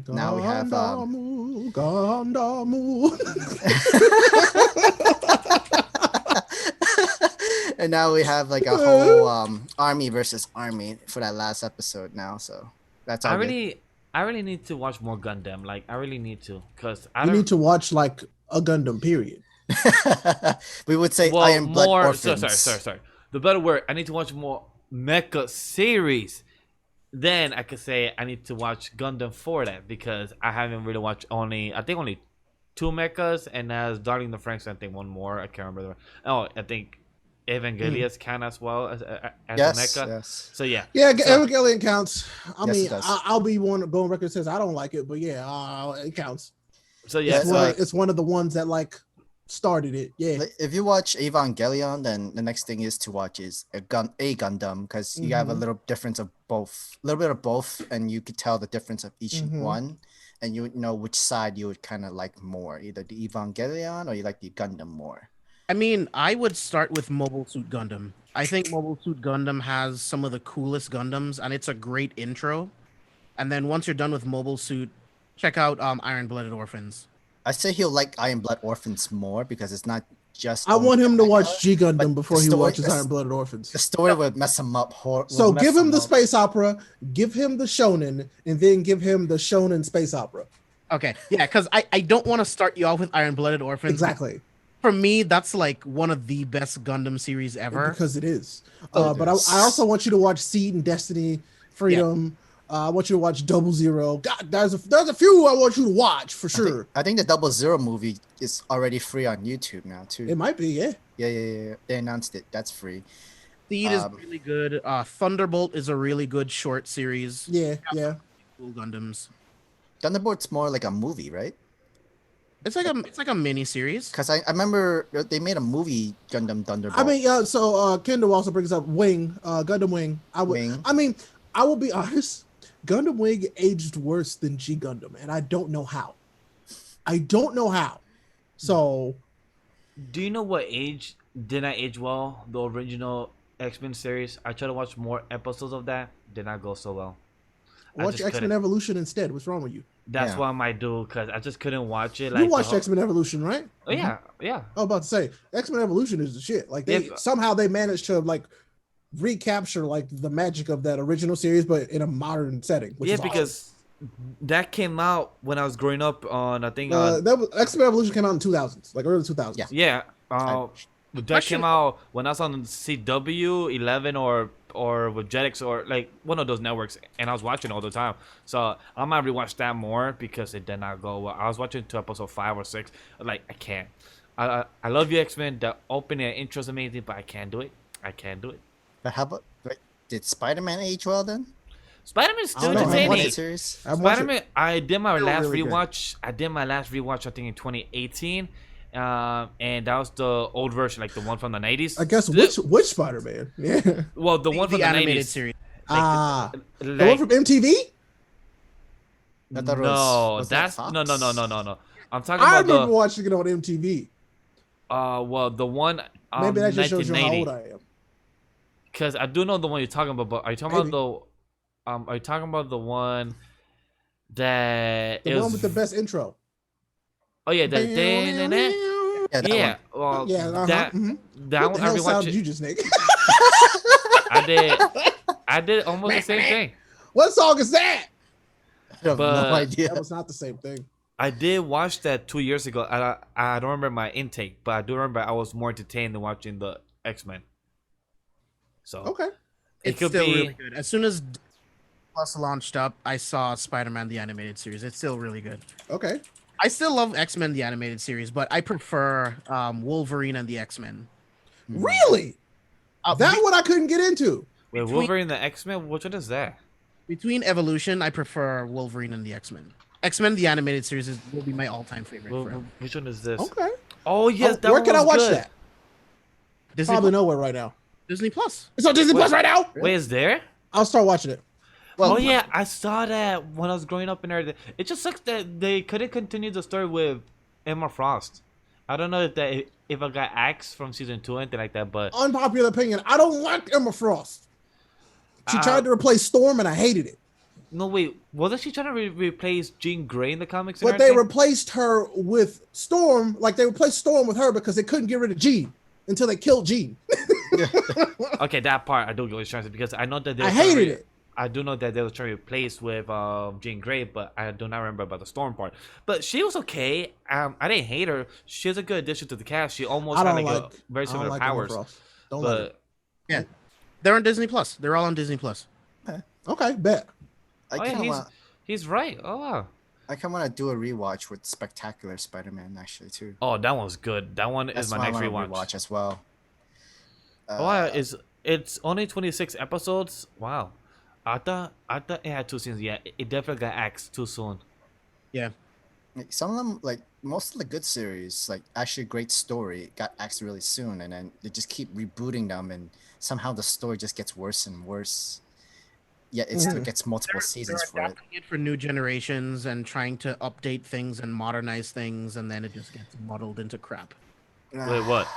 Speaker 2: Now we have and now we have like a whole army versus army for that last episode now. So that's all.
Speaker 1: I really need to watch more Gundam. Like I really need to, because
Speaker 3: you need to watch like a Gundam period.
Speaker 2: We would say Iron Blood Orphans.
Speaker 1: Sorry. The better word. I need to watch more mecha series. Then I could say I need to watch Gundam for that, because I haven't really watched only 2 mechas, and as Darling the Franxx, I think one more. I can't remember. I think Evangelion's count as well as a mecha. Yes. So yeah.
Speaker 3: Yeah, Evangelion counts. I mean, I'll be one going record that says I don't like it, but yeah, it counts.
Speaker 1: So yeah,
Speaker 3: it's one of the ones that like started it. Yeah.
Speaker 2: If you watch Evangelion, then the next thing is to watch is a Gundam, because you have a little difference of both, a little bit of both, and you could tell the difference of each one, and you would know which side you would kind of like more, either the Evangelion or you like the Gundam more.
Speaker 4: I mean, I would start with Mobile Suit Gundam. I think Mobile Suit Gundam has some of the coolest Gundams, and it's a great intro. And then once you're done with Mobile Suit, check out Iron Blooded Orphans.
Speaker 2: I say he'll like Iron Blood Orphans more because it's not just.
Speaker 3: I want him to watch G Gundam before he watches Iron Blooded Orphans.
Speaker 2: The story would mess him up.
Speaker 3: So give him the space opera, give him the shonen, and then give him the shonen space opera.
Speaker 4: Okay, yeah, because I don't want to start you off with Iron Blooded Orphans.
Speaker 3: Exactly.
Speaker 4: For me, that's like one of the best Gundam series ever.
Speaker 3: Because it is. But I also want you to watch Seed and Destiny, Freedom. Yeah. I want you to watch 00. God, there's a few I want you to watch for sure.
Speaker 2: I think the 00 movie is already free on YouTube now too.
Speaker 3: It might be, yeah.
Speaker 2: Yeah. They announced it. That's free.
Speaker 4: Seed is really good. Thunderbolt is a really good short series.
Speaker 3: Yeah.
Speaker 4: Cool Gundams.
Speaker 2: Thunderbolt's more like a movie, right?
Speaker 4: It's like a mini series.
Speaker 2: Because I remember they made a movie, Gundam Thunderbolt.
Speaker 3: I mean, so Kendall also brings up Wing, Gundam Wing. I will be honest. Gundam Wing aged worse than G Gundam, and I don't know how. I don't know how. So
Speaker 1: Do you know what age did not age well? The original X-Men series. I tried to watch more episodes of that. Did not go so well. I
Speaker 3: watch
Speaker 1: just
Speaker 3: X-Men
Speaker 1: couldn't.
Speaker 3: Evolution instead. What's wrong with you?
Speaker 1: That's
Speaker 2: Yeah.
Speaker 1: what I might do because I just couldn't watch it.
Speaker 3: You
Speaker 1: Like the
Speaker 3: watched
Speaker 1: whole.
Speaker 3: X-Men Evolution, right?
Speaker 1: Oh yeah, yeah.
Speaker 3: I was about to say X-Men Evolution is the shit. Like they
Speaker 1: If-
Speaker 3: somehow they managed to like recapture like the magic of that original series, but in a modern setting. Which
Speaker 1: Yeah,
Speaker 3: is awesome.
Speaker 1: because that came out when I was growing up on I think
Speaker 3: that was, X-Men Evolution came out in 2000s, like early 2000s.
Speaker 2: Yeah.
Speaker 1: yeah. That
Speaker 4: Question-
Speaker 1: came out when I was on CW 11 or with Jetix or like one of those networks, and I was watching all the time. So I might rewatch that more because it did not go well. I was watching to episode 5 or 6. Like I can't. I love you X-Men. The opening and intro is amazing, but I can't do it. I can't do it.
Speaker 2: But how about did Spider-Man age well then?
Speaker 1: Spider-Man is
Speaker 3: I
Speaker 1: still
Speaker 3: don't know, man.
Speaker 1: entertaining.
Speaker 2: Animated series.
Speaker 3: I've watched
Speaker 1: Spider-Man.
Speaker 3: it.
Speaker 1: I did my
Speaker 3: Still
Speaker 1: last
Speaker 3: really good.
Speaker 1: rewatch. I did my last rewatch. I think in 2018, and that was the old version, like the one from the 90s.
Speaker 3: I guess which Spider-Man? Yeah.
Speaker 1: Well, the one from the
Speaker 4: animated
Speaker 1: 90s.
Speaker 4: series.
Speaker 3: The one
Speaker 1: Like,
Speaker 3: from MTV.
Speaker 2: I thought it
Speaker 1: no,
Speaker 2: was that
Speaker 1: that's
Speaker 2: Fox?
Speaker 1: no. I'm talking
Speaker 3: I
Speaker 1: about
Speaker 3: remember
Speaker 1: the
Speaker 3: watching it on MTV.
Speaker 1: well, the one
Speaker 3: Maybe that just shows you how old
Speaker 1: 1990.
Speaker 3: I am.
Speaker 1: Because I do know the one you're talking about, but are you talking
Speaker 3: Maybe.
Speaker 1: about the are you talking about the one that
Speaker 3: The
Speaker 1: it
Speaker 3: one
Speaker 1: was
Speaker 3: with the best intro.
Speaker 1: oh yeah, that
Speaker 2: Yeah, that
Speaker 1: yeah,
Speaker 2: one.
Speaker 1: well,
Speaker 3: Yeah, uh-huh,
Speaker 1: that
Speaker 3: mhm.
Speaker 1: that
Speaker 3: What
Speaker 1: one
Speaker 3: the
Speaker 1: I
Speaker 3: hell sound
Speaker 1: rewatched
Speaker 3: did
Speaker 1: it.
Speaker 3: you just make?
Speaker 1: I did almost the same thing.
Speaker 3: What song is that?
Speaker 2: I have
Speaker 1: But-
Speaker 2: no idea.
Speaker 3: That was not the same thing.
Speaker 1: I did watch that 2 years ago. I don't remember my intake, but I do remember I was more entertained than watching the X-Men. So
Speaker 3: Okay.
Speaker 1: it
Speaker 4: It's
Speaker 1: could
Speaker 4: still
Speaker 1: be
Speaker 4: really good. As soon as Plus launched up, I saw Spider-Man the animated series. It's still really good.
Speaker 3: Okay.
Speaker 4: I still love X-Men the animated series, but I prefer Wolverine and the X-Men.
Speaker 3: Really? That one I couldn't get into.
Speaker 1: wait,
Speaker 4: between-
Speaker 1: Wolverine and the X-Men. Which one is that?
Speaker 4: Between Evolution, I prefer Wolverine and the X-Men. X-Men the animated series will be my all-time favorite. forever.
Speaker 1: Which one is this?
Speaker 3: Okay.
Speaker 1: Oh yes, that
Speaker 3: Where
Speaker 1: one
Speaker 3: can I
Speaker 1: was
Speaker 3: watch
Speaker 1: good.
Speaker 3: that?
Speaker 4: Disney,
Speaker 3: Probably
Speaker 4: Plus.
Speaker 3: nowhere right now.
Speaker 4: Disney Plus.
Speaker 3: It's on Disney
Speaker 1: Wait.
Speaker 3: Plus right now.
Speaker 1: Wait, is there?
Speaker 3: I'll start watching it.
Speaker 2: Well,
Speaker 1: Oh yeah, I saw that when I was growing up and everything. It just sucks that they couldn't continue the story with Emma Frost. I don't know if I got axed from season 2 or anything like that, but
Speaker 3: Unpopular opinion. I don't like Emma Frost. She
Speaker 1: Uh,
Speaker 3: tried to replace Storm and I hated it.
Speaker 1: no wait, wasn't she trying to replace Jean Grey in the comics? And
Speaker 3: But they
Speaker 1: everything?
Speaker 3: replaced her with Storm, like they replaced Storm with her because they couldn't get rid of Jean until they killed Jean.
Speaker 1: Okay, that part I do get what you're trying to say because I know that they
Speaker 3: I
Speaker 1: were trying to
Speaker 3: hated it.
Speaker 1: I do know that they were trying to replace with Jean Grey, but I do not remember about the Storm part. But she was okay. I didn't hate her. She was a good addition to the cast. She almost
Speaker 3: I
Speaker 1: had
Speaker 3: don't
Speaker 1: like
Speaker 3: like
Speaker 1: a very
Speaker 3: I don't
Speaker 1: similar
Speaker 3: like Emma
Speaker 1: powers.
Speaker 3: Frost. Don't like
Speaker 1: But
Speaker 4: Yeah, they're on Disney Plus. They're all on Disney Plus.
Speaker 3: it. Okay, bet.
Speaker 2: I
Speaker 1: oh,
Speaker 2: kind
Speaker 1: yeah,
Speaker 2: of want.
Speaker 1: he's right. Oh wow.
Speaker 2: I kind of want to do a rewatch with Spectacular Spider-Man actually too.
Speaker 1: Oh, that one's good. That one
Speaker 2: That's
Speaker 1: is my
Speaker 2: why I
Speaker 1: next
Speaker 2: wanna
Speaker 1: rewatch.
Speaker 2: rewatch as well.
Speaker 1: Oh, wow, it's only 26 episodes. Wow. I thought it had 2 seasons. Yeah, it definitely got axed too soon.
Speaker 4: Yeah.
Speaker 2: Like, some of them, like most of the good series, like actually great story, got axed really soon, and then they just keep rebooting them, and somehow the story just gets worse and worse. Yet it still gets multiple seasons for it.
Speaker 4: adapting it for new generations and trying to update things and modernize things, and then it just gets muddled into crap.
Speaker 1: Wait, what?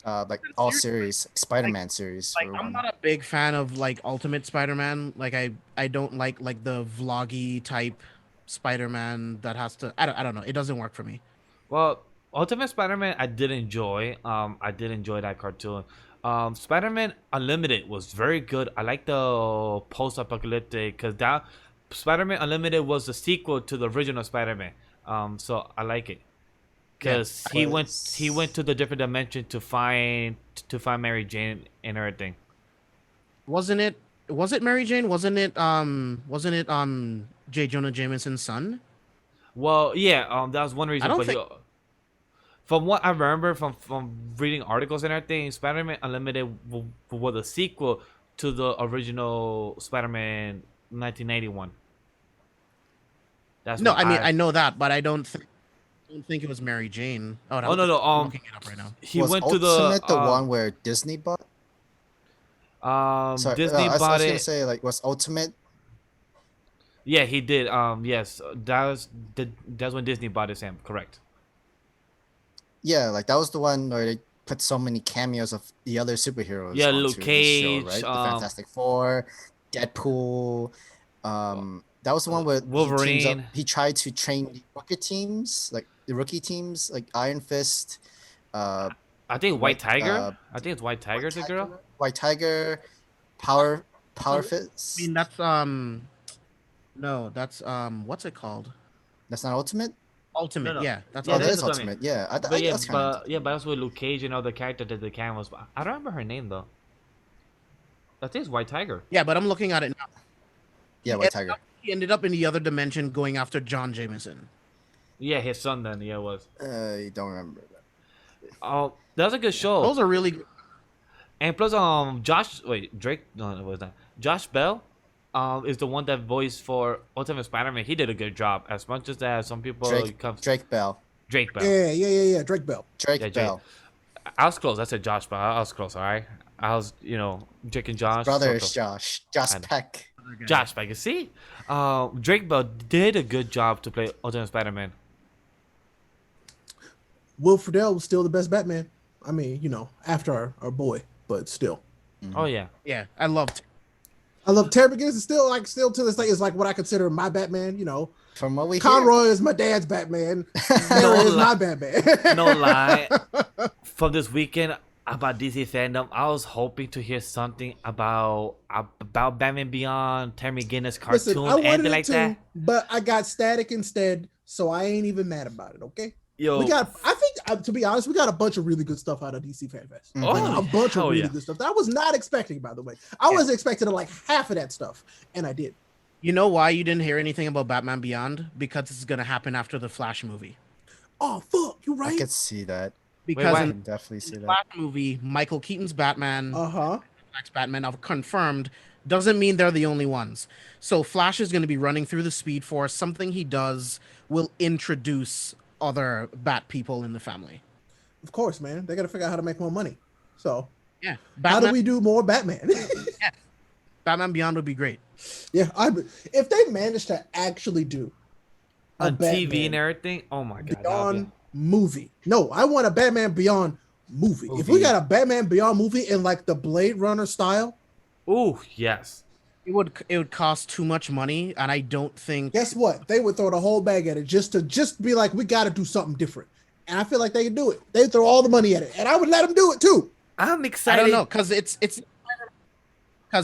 Speaker 2: Like all series, Spider-Man series.
Speaker 4: Like
Speaker 2: were
Speaker 4: I'm
Speaker 2: one.
Speaker 4: not a big fan of like Ultimate Spider-Man. Like I don't like the vloggy type Spider-Man that has to. I don't know. It doesn't work for me.
Speaker 1: Well, Ultimate Spider-Man, I did enjoy. I did enjoy that cartoon. Spider-Man Unlimited was very good. I like the post-apocalyptic because that Spider-Man Unlimited was the sequel to the original Spider-Man. So I like it because he went to the different dimension to find Mary Jane and everything.
Speaker 4: Wasn't it? Was it Mary Jane? Wasn't it? J. Jonah Jameson's son?
Speaker 1: Well, yeah. That was one reason.
Speaker 4: I don't
Speaker 1: but
Speaker 4: think-
Speaker 1: from what I remember from reading articles and everything, Spider-Man Unlimited was a sequel to the original Spider-Man 1981. That's
Speaker 4: No,
Speaker 1: what
Speaker 4: I mean I know that, but I don't think it was Mary Jane.
Speaker 1: Oh no,
Speaker 4: I'm looking it up right now.
Speaker 1: he
Speaker 2: was
Speaker 1: went to
Speaker 2: Ultimate
Speaker 1: the
Speaker 2: one where Disney bought? Sorry,
Speaker 1: Disney
Speaker 2: I was
Speaker 1: bought
Speaker 2: gonna
Speaker 1: it.
Speaker 2: say like was Ultimate
Speaker 1: Yeah, he did. Yes, that's when Disney bought him. Correct.
Speaker 2: Yeah, like that was the one where they put so many cameos of the other superheroes
Speaker 1: Yeah,
Speaker 2: onto
Speaker 1: Luke
Speaker 2: the show,
Speaker 1: Cage,
Speaker 2: right? The Fantastic Four, Deadpool. That was the one where he teams up.
Speaker 1: Wolverine.
Speaker 2: He tried to train the rookie teams, like Iron Fist.
Speaker 1: I think White
Speaker 2: White
Speaker 1: Tiger. I think it's White Tiger's a girl.
Speaker 2: White Tiger, Power
Speaker 4: I
Speaker 2: Fist.
Speaker 4: mean, that's no, that's what's it called?
Speaker 2: That's not Ultimate.
Speaker 4: Ultimate.
Speaker 1: No.
Speaker 4: Yeah, that's
Speaker 1: Yeah,
Speaker 2: Oh,
Speaker 1: that
Speaker 2: that
Speaker 1: is
Speaker 2: is
Speaker 1: Ultimate.
Speaker 2: Ultimate. Yeah,
Speaker 1: But yeah,
Speaker 2: that's kind of.
Speaker 1: but that's with Luke Cage and other character did the cameos. But I don't remember her name though. I think it's White Tiger.
Speaker 4: Yeah, but I'm looking at it now.
Speaker 2: Yeah, White Tiger.
Speaker 4: He ended up in the other dimension going after John Jameson.
Speaker 1: Yeah, his son then. Yeah, it was.
Speaker 2: You don't remember that.
Speaker 1: Oh, that was a good show.
Speaker 4: Those are really good.
Speaker 1: And plus, Drake. No, it was not. Josh Bell, is the one that voiced for Ultimate Spider-Man. He did a good job. As much as that, some people
Speaker 2: Drake Bell.
Speaker 1: Drake Bell.
Speaker 3: Yeah. Drake Bell.
Speaker 2: Drake Bell.
Speaker 1: I was close. I said Josh Bell. I was close. All right. I was, Drake and Josh.
Speaker 2: Brother
Speaker 1: so
Speaker 2: is
Speaker 1: close.
Speaker 2: Josh Peck.
Speaker 1: Josh Bell. You see, Drake Bell did a good job to play Ultimate Spider-Man.
Speaker 3: Will Friedle was still the best Batman. I mean, after our boy, but still.
Speaker 2: Mm-hmm.
Speaker 1: Oh yeah.
Speaker 4: Yeah, I loved.
Speaker 3: I love Terry McGinnis. Is still to this day is like what I consider my Batman.
Speaker 2: From what we
Speaker 3: Conroy is my dad's Batman. Terry is my Batman.
Speaker 1: No lie. From this weekend about DC fandom, I was hoping to hear something about Batman Beyond, Terry McGinnis cartoon,
Speaker 3: Listen, I wanted
Speaker 1: anything
Speaker 3: it
Speaker 1: like
Speaker 3: too,
Speaker 1: that.
Speaker 3: but I got Static instead, so I ain't even mad about it. Okay.
Speaker 1: Yo,
Speaker 3: I think, to be honest, we got a bunch of really good stuff out of DC Fan Fest.
Speaker 2: Mhm.
Speaker 1: Oh,
Speaker 3: A bunch of
Speaker 1: hell
Speaker 3: really
Speaker 1: yeah.
Speaker 3: good stuff that I was not expecting, by the way. I was expecting like half of that stuff, and I did.
Speaker 4: You know why you didn't hear anything about Batman Beyond? Because it's gonna happen after the Flash movie.
Speaker 3: Oh, fuck, you
Speaker 2: I
Speaker 3: right.
Speaker 2: could see that.
Speaker 4: Because
Speaker 1: why?
Speaker 2: I
Speaker 4: in
Speaker 2: can definitely see
Speaker 4: the
Speaker 2: that.
Speaker 4: Flash movie, Michael Keaton's Batman,
Speaker 3: Uh-huh.
Speaker 4: Flash Batman, are confirmed. Doesn't mean they're the only ones. So Flash is going to be running through the Speed Force. Something he does will introduce other Bat people in the family.
Speaker 3: Of course, man. They got to figure out how to make more money. So,
Speaker 4: Yeah,
Speaker 3: how do we do more Batman?
Speaker 4: Batman Beyond would be great.
Speaker 3: Yeah, if they manage to actually do a
Speaker 1: on TV
Speaker 3: Batman
Speaker 1: and everything. Oh my god.
Speaker 3: Beyond movie. No, I want a Batman Beyond movie. If we
Speaker 1: Movie.
Speaker 3: got a Batman Beyond movie in like the Blade Runner style,
Speaker 1: Ooh, yes.
Speaker 4: It would cost too much money, and I don't think.
Speaker 3: guess what? They would throw the whole bag at it just to be like, we got to do something different. And I feel like they could do it. They throw all the money at it, and I would let them do it too.
Speaker 1: I'm
Speaker 4: I
Speaker 1: excited.
Speaker 4: don't know, because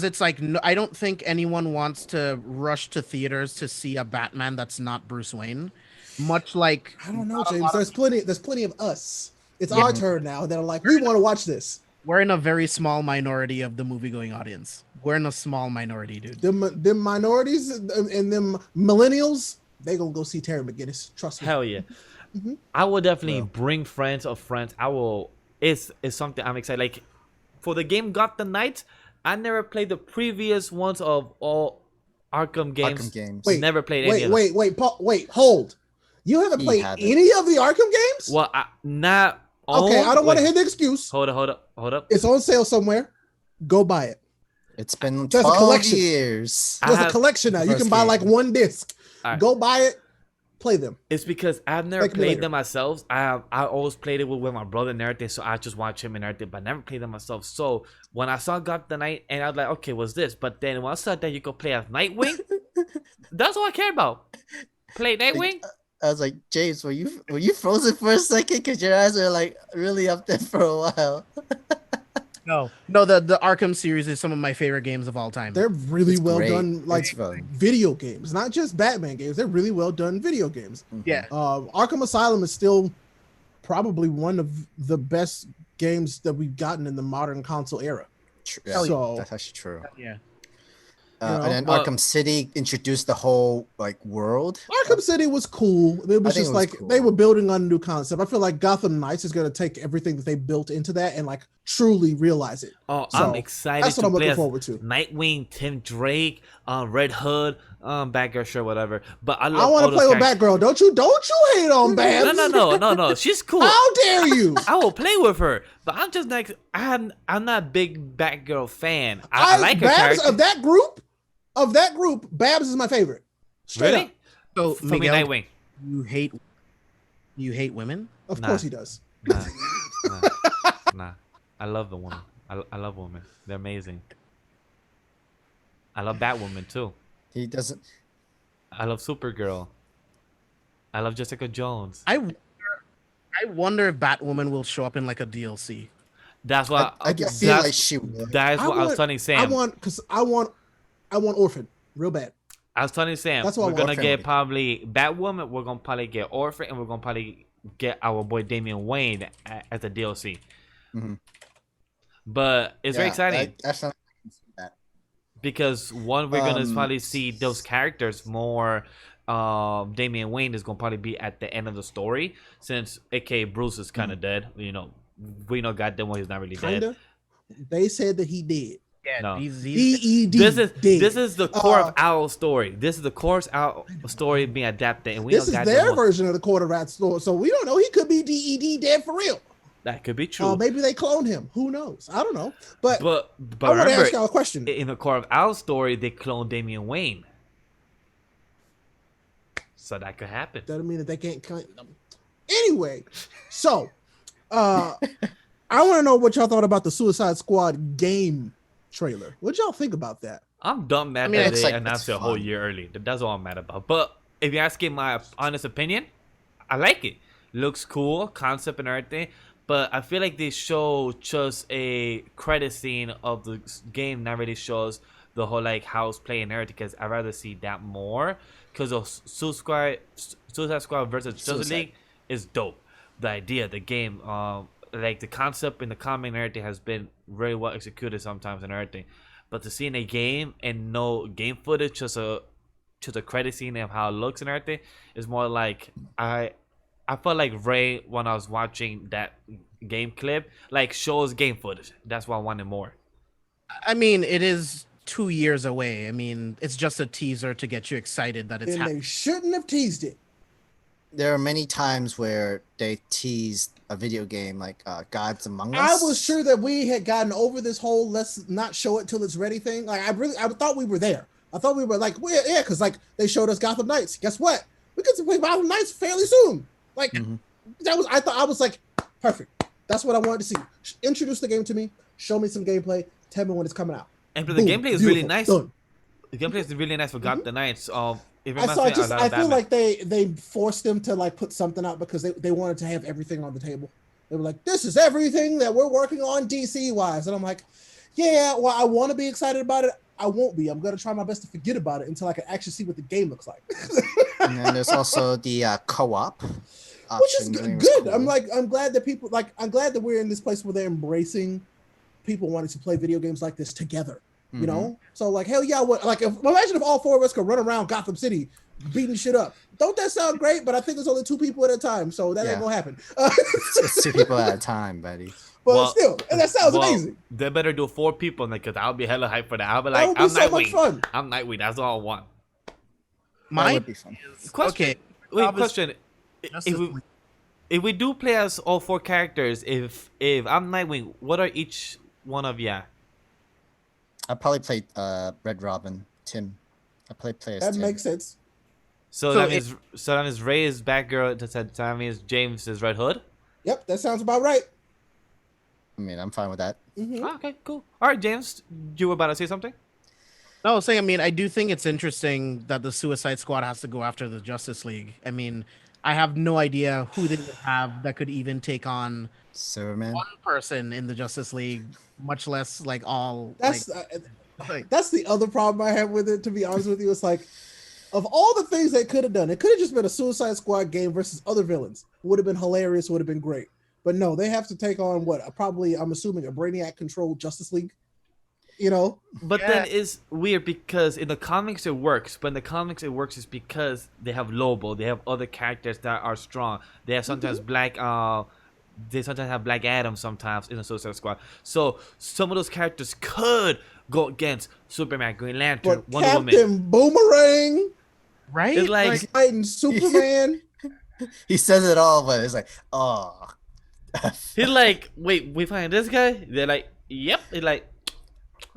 Speaker 4: it's like no, I don't think anyone wants to rush to theaters to see a Batman that's not Bruce Wayne. Much like
Speaker 3: I don't know,
Speaker 4: not a
Speaker 3: James.
Speaker 4: lot of-
Speaker 3: There's plenty of us. It's our turn now that are like, we want to watch this.
Speaker 4: we're in a very small minority of the movie-going audience. We're in a small minority, dude.
Speaker 3: Them minorities and them millennials, they gonna go see Terry McGinnis. Trust me.
Speaker 1: Hell yeah. I will definitely bring friends of friends. I will. It's something I'm excited. Like for the game Gotham Knights, I never played the previous ones of all Arkham games.
Speaker 2: Arkham games.
Speaker 3: Wait,
Speaker 1: Never played any of them.
Speaker 3: wait, hold. You haven't
Speaker 2: He
Speaker 3: played
Speaker 2: haven't.
Speaker 3: any of the Arkham games?
Speaker 1: Well, not.
Speaker 3: Okay, I don't want to
Speaker 1: wait.
Speaker 3: hear the excuse.
Speaker 1: Hold up.
Speaker 3: It's on sale somewhere. Go buy it.
Speaker 2: It's been
Speaker 3: There's a
Speaker 2: 12
Speaker 3: collection.
Speaker 2: years.
Speaker 1: I
Speaker 3: There's a
Speaker 1: have-
Speaker 3: collection now. You
Speaker 2: First
Speaker 3: can buy
Speaker 2: game.
Speaker 3: like one disc.
Speaker 1: All right.
Speaker 3: Go buy it. Play them.
Speaker 1: It's because I've never
Speaker 3: Thank me
Speaker 1: played
Speaker 3: later.
Speaker 1: them myself. I always played it with my brother and everything, so I just watch him and everything, but I never played them myself. So when I saw Gotham Knight, and I was like, okay, what's this? But then when I saw that you could play as Nightwing, that's all I care about. Play Nightwing.
Speaker 2: I was like, James, were you frozen for a second? Because your eyes are like really up there for a while.
Speaker 4: No, the Arkham series is some of my favorite games of all time.
Speaker 3: They're really
Speaker 2: It's
Speaker 3: well
Speaker 2: great.
Speaker 3: done, like
Speaker 2: It's fun.
Speaker 3: video games, not just Batman games. They're really well done video games.
Speaker 4: Yeah,
Speaker 3: Arkham Asylum is still probably one of the best games that we've gotten in the modern console era.
Speaker 2: Yeah,
Speaker 3: So-
Speaker 2: that's actually true.
Speaker 4: yeah.
Speaker 3: know,
Speaker 2: And then
Speaker 1: well-
Speaker 2: Arkham City introduced the whole like world.
Speaker 3: Arkham City was cool. It was
Speaker 2: think
Speaker 3: just
Speaker 2: it was
Speaker 3: like
Speaker 2: cool.
Speaker 3: they were building on a new concept. I feel like Gotham Knights is going to take everything that they built into that and like truly realize it.
Speaker 1: Oh,
Speaker 3: So,
Speaker 1: I'm excited
Speaker 3: that's what
Speaker 1: to
Speaker 3: I'm
Speaker 1: play
Speaker 3: looking
Speaker 1: as
Speaker 3: forward to.
Speaker 1: Nightwing, Tim Drake, Red Hood, Batgirl, sure, whatever. But I
Speaker 3: I
Speaker 1: love
Speaker 3: want
Speaker 1: all
Speaker 3: to play
Speaker 1: those
Speaker 3: with
Speaker 1: characters.
Speaker 3: Batgirl. Don't you hate on Babs?
Speaker 1: No. She's cool.
Speaker 3: How dare you?
Speaker 1: I will play with her, but I'm just like I'm not a big Batgirl fan. I like her
Speaker 3: Babs
Speaker 1: character.
Speaker 3: of that group, Babs is my favorite. Straight
Speaker 1: Really?
Speaker 3: up.
Speaker 4: So
Speaker 1: For me,
Speaker 4: Miguel,
Speaker 1: Nightwing.
Speaker 4: you hate women?
Speaker 3: Of
Speaker 1: Nah.
Speaker 3: course he does.
Speaker 1: Nah, nah, nah. I love the woman. I love women. They're amazing. I love Batwoman too.
Speaker 2: He doesn't.
Speaker 1: I love Supergirl. I love Jessica Jones.
Speaker 4: I wonder if Batwoman will show up in like a DLC.
Speaker 1: That's why.
Speaker 2: I feel like she would.
Speaker 1: That's what I was telling Sam.
Speaker 3: I want Orphan real bad.
Speaker 1: I was telling Sam.
Speaker 3: That's what I
Speaker 1: We're
Speaker 3: want.
Speaker 1: gonna
Speaker 2: Orphan
Speaker 1: get
Speaker 2: would be
Speaker 1: probably Batwoman. We're gonna probably get Orphan, and we're gonna probably get our boy Damian Wayne as a DLC.
Speaker 2: Mhm.
Speaker 1: But it's very exciting.
Speaker 2: That's not that.
Speaker 1: Because one, we're gonna
Speaker 2: Um,
Speaker 1: probably see those characters more. Damian Wayne is gonna probably be at the end of the story, since AKA Bruce is kind of dead. You know, we know goddamn well he's not really dead.
Speaker 3: Kinda. They said that he did.
Speaker 4: Yeah,
Speaker 1: No.
Speaker 4: he's
Speaker 3: DED.
Speaker 1: This is the core of Owl's story. This is the core of Owl story being adapted, and we
Speaker 3: This
Speaker 1: know
Speaker 3: is
Speaker 1: goddamn
Speaker 3: their
Speaker 1: well
Speaker 3: version of the quarter rat store, so we don't know. He could be DED dead for real.
Speaker 1: that could be true.
Speaker 3: Maybe they cloned him. Who knows? I don't know. But
Speaker 1: but
Speaker 3: I want to
Speaker 1: remember,
Speaker 3: ask y'all a question.
Speaker 1: in the core of Owl's story, they cloned Damian Wayne, so that could happen.
Speaker 3: Doesn't mean that they can't claim them. Anyway, so I want to know what y'all thought about the Suicide Squad game trailer. What y'all think about that?
Speaker 1: I'm dumb mad
Speaker 4: I mean,
Speaker 1: that
Speaker 2: it's
Speaker 1: they
Speaker 2: like-
Speaker 1: announced
Speaker 2: it's
Speaker 1: it a whole
Speaker 2: fun.
Speaker 1: year early. That's all I'm mad about. But if you're asking my honest opinion, I like it. Looks cool, concept and everything. But I feel like they show just a credit scene of the game, not really shows the whole like house play and everything. Because I'd rather see that more. Because of Suicide Squad versus Justice
Speaker 2: Suicide.
Speaker 1: League is dope. The idea, the game, like the concept in the comic and everything has been very well executed sometimes and everything. But to see in a game and no game footage, just a credit scene of how it looks and everything, is more like I felt like Ray when I was watching that game clip, like shows game footage. That's why I wanted more.
Speaker 4: I mean, it is 2 years away. I mean, it's just a teaser to get you excited that it's
Speaker 3: And
Speaker 4: happening.
Speaker 3: they shouldn't have teased it.
Speaker 2: There are many times where they teased a video game like Gods Among
Speaker 3: I
Speaker 2: Us.
Speaker 3: was sure that we had gotten over this whole let's not show it till it's ready thing. Like I thought we were there. I thought we were like, well, yeah, because like they showed us Gotham Knights. Guess what? We get to play Gotham Knights fairly soon. Like that was I was like, perfect. That's what I wanted to see. Introduce the game to me. Show me some gameplay. Tell me when it's coming out.
Speaker 1: And the
Speaker 3: Boom,
Speaker 1: gameplay is really
Speaker 3: beautiful,
Speaker 1: nice.
Speaker 3: done.
Speaker 1: The gameplay is really nice for Gotham Knights. It
Speaker 3: I
Speaker 1: reminds
Speaker 3: saw
Speaker 1: me a
Speaker 3: just
Speaker 1: lot
Speaker 3: I
Speaker 1: of
Speaker 3: feel
Speaker 1: Batman.
Speaker 3: like they forced them to like put something out because they wanted to have everything on the table. They were like, this is everything that we're working on DC wise. And I'm like, yeah, well, I want to be excited about it. I won't be. I'm gonna try my best to forget about it until I can actually see what the game looks like.
Speaker 2: And then there's also the co-op option.
Speaker 3: Which is
Speaker 2: which was
Speaker 3: good.
Speaker 2: cool.
Speaker 3: I'm glad that I'm glad that we're in this place where they're embracing people wanting to play video games like this together. You know, so like hell yeah, imagine if all four of us could run around Gotham City beating shit up. Don't that sound great? But I think there's only 2 people at a time, so that ain't gonna happen.
Speaker 2: It's 2 people at a time, buddy.
Speaker 3: But still, and that sounds amazing.
Speaker 1: They better do 4 people, because I'll be hella hyped for that. I'll be
Speaker 3: That
Speaker 1: like,
Speaker 3: would be
Speaker 1: I'm
Speaker 3: so much
Speaker 1: Nightwing.
Speaker 3: fun.
Speaker 1: I'm Nightwing. That's all I want.
Speaker 2: That
Speaker 4: Mine
Speaker 2: would be fun.
Speaker 1: Question.
Speaker 4: okay.
Speaker 1: Wait,
Speaker 4: Obviously,
Speaker 1: question. If we do play as all 4 characters, if I'm Nightwing, what are each one of ya?
Speaker 2: I probably played Red Robin, Tim. I play as
Speaker 3: That
Speaker 2: Tim.
Speaker 3: makes sense.
Speaker 1: So,
Speaker 4: So
Speaker 1: that means Ray is Batgirl. That means James is Red Hood.
Speaker 3: Yep, that sounds about right.
Speaker 2: I mean, I'm fine with that.
Speaker 1: Oh, okay, cool. All right, James, you were about to say something?
Speaker 4: No, I was saying, I mean, I do think it's interesting that the Suicide Squad has to go after the Justice League. I mean, I have no idea who they would have that could even take on
Speaker 2: Superman.
Speaker 4: one person in the Justice League, much less like all.
Speaker 3: That's
Speaker 4: like,
Speaker 3: that's the other problem I have with it. To be honest with you, it's like of all the things they could have done, it could have just been a Suicide Squad game versus other villains. Would have been hilarious. Would have been great. But no, they have to take on I'm assuming a Brainiac-controlled Justice League. You know,
Speaker 1: But then it's weird because in the comics it works. But in the comics it works is because they have Lobo. They have other characters that are strong. They have sometimes Black. They sometimes have Black Adam. Sometimes in the Suicide Squad. So some of those characters could go against Superman, Green Lantern,
Speaker 3: but
Speaker 1: Wonder Woman.
Speaker 3: Captain Boomerang
Speaker 4: right?
Speaker 1: It's like
Speaker 3: fighting Superman.
Speaker 2: He says it all, but it's like, oh.
Speaker 1: he's like, wait, we find this guy? They're like, yep. He's like,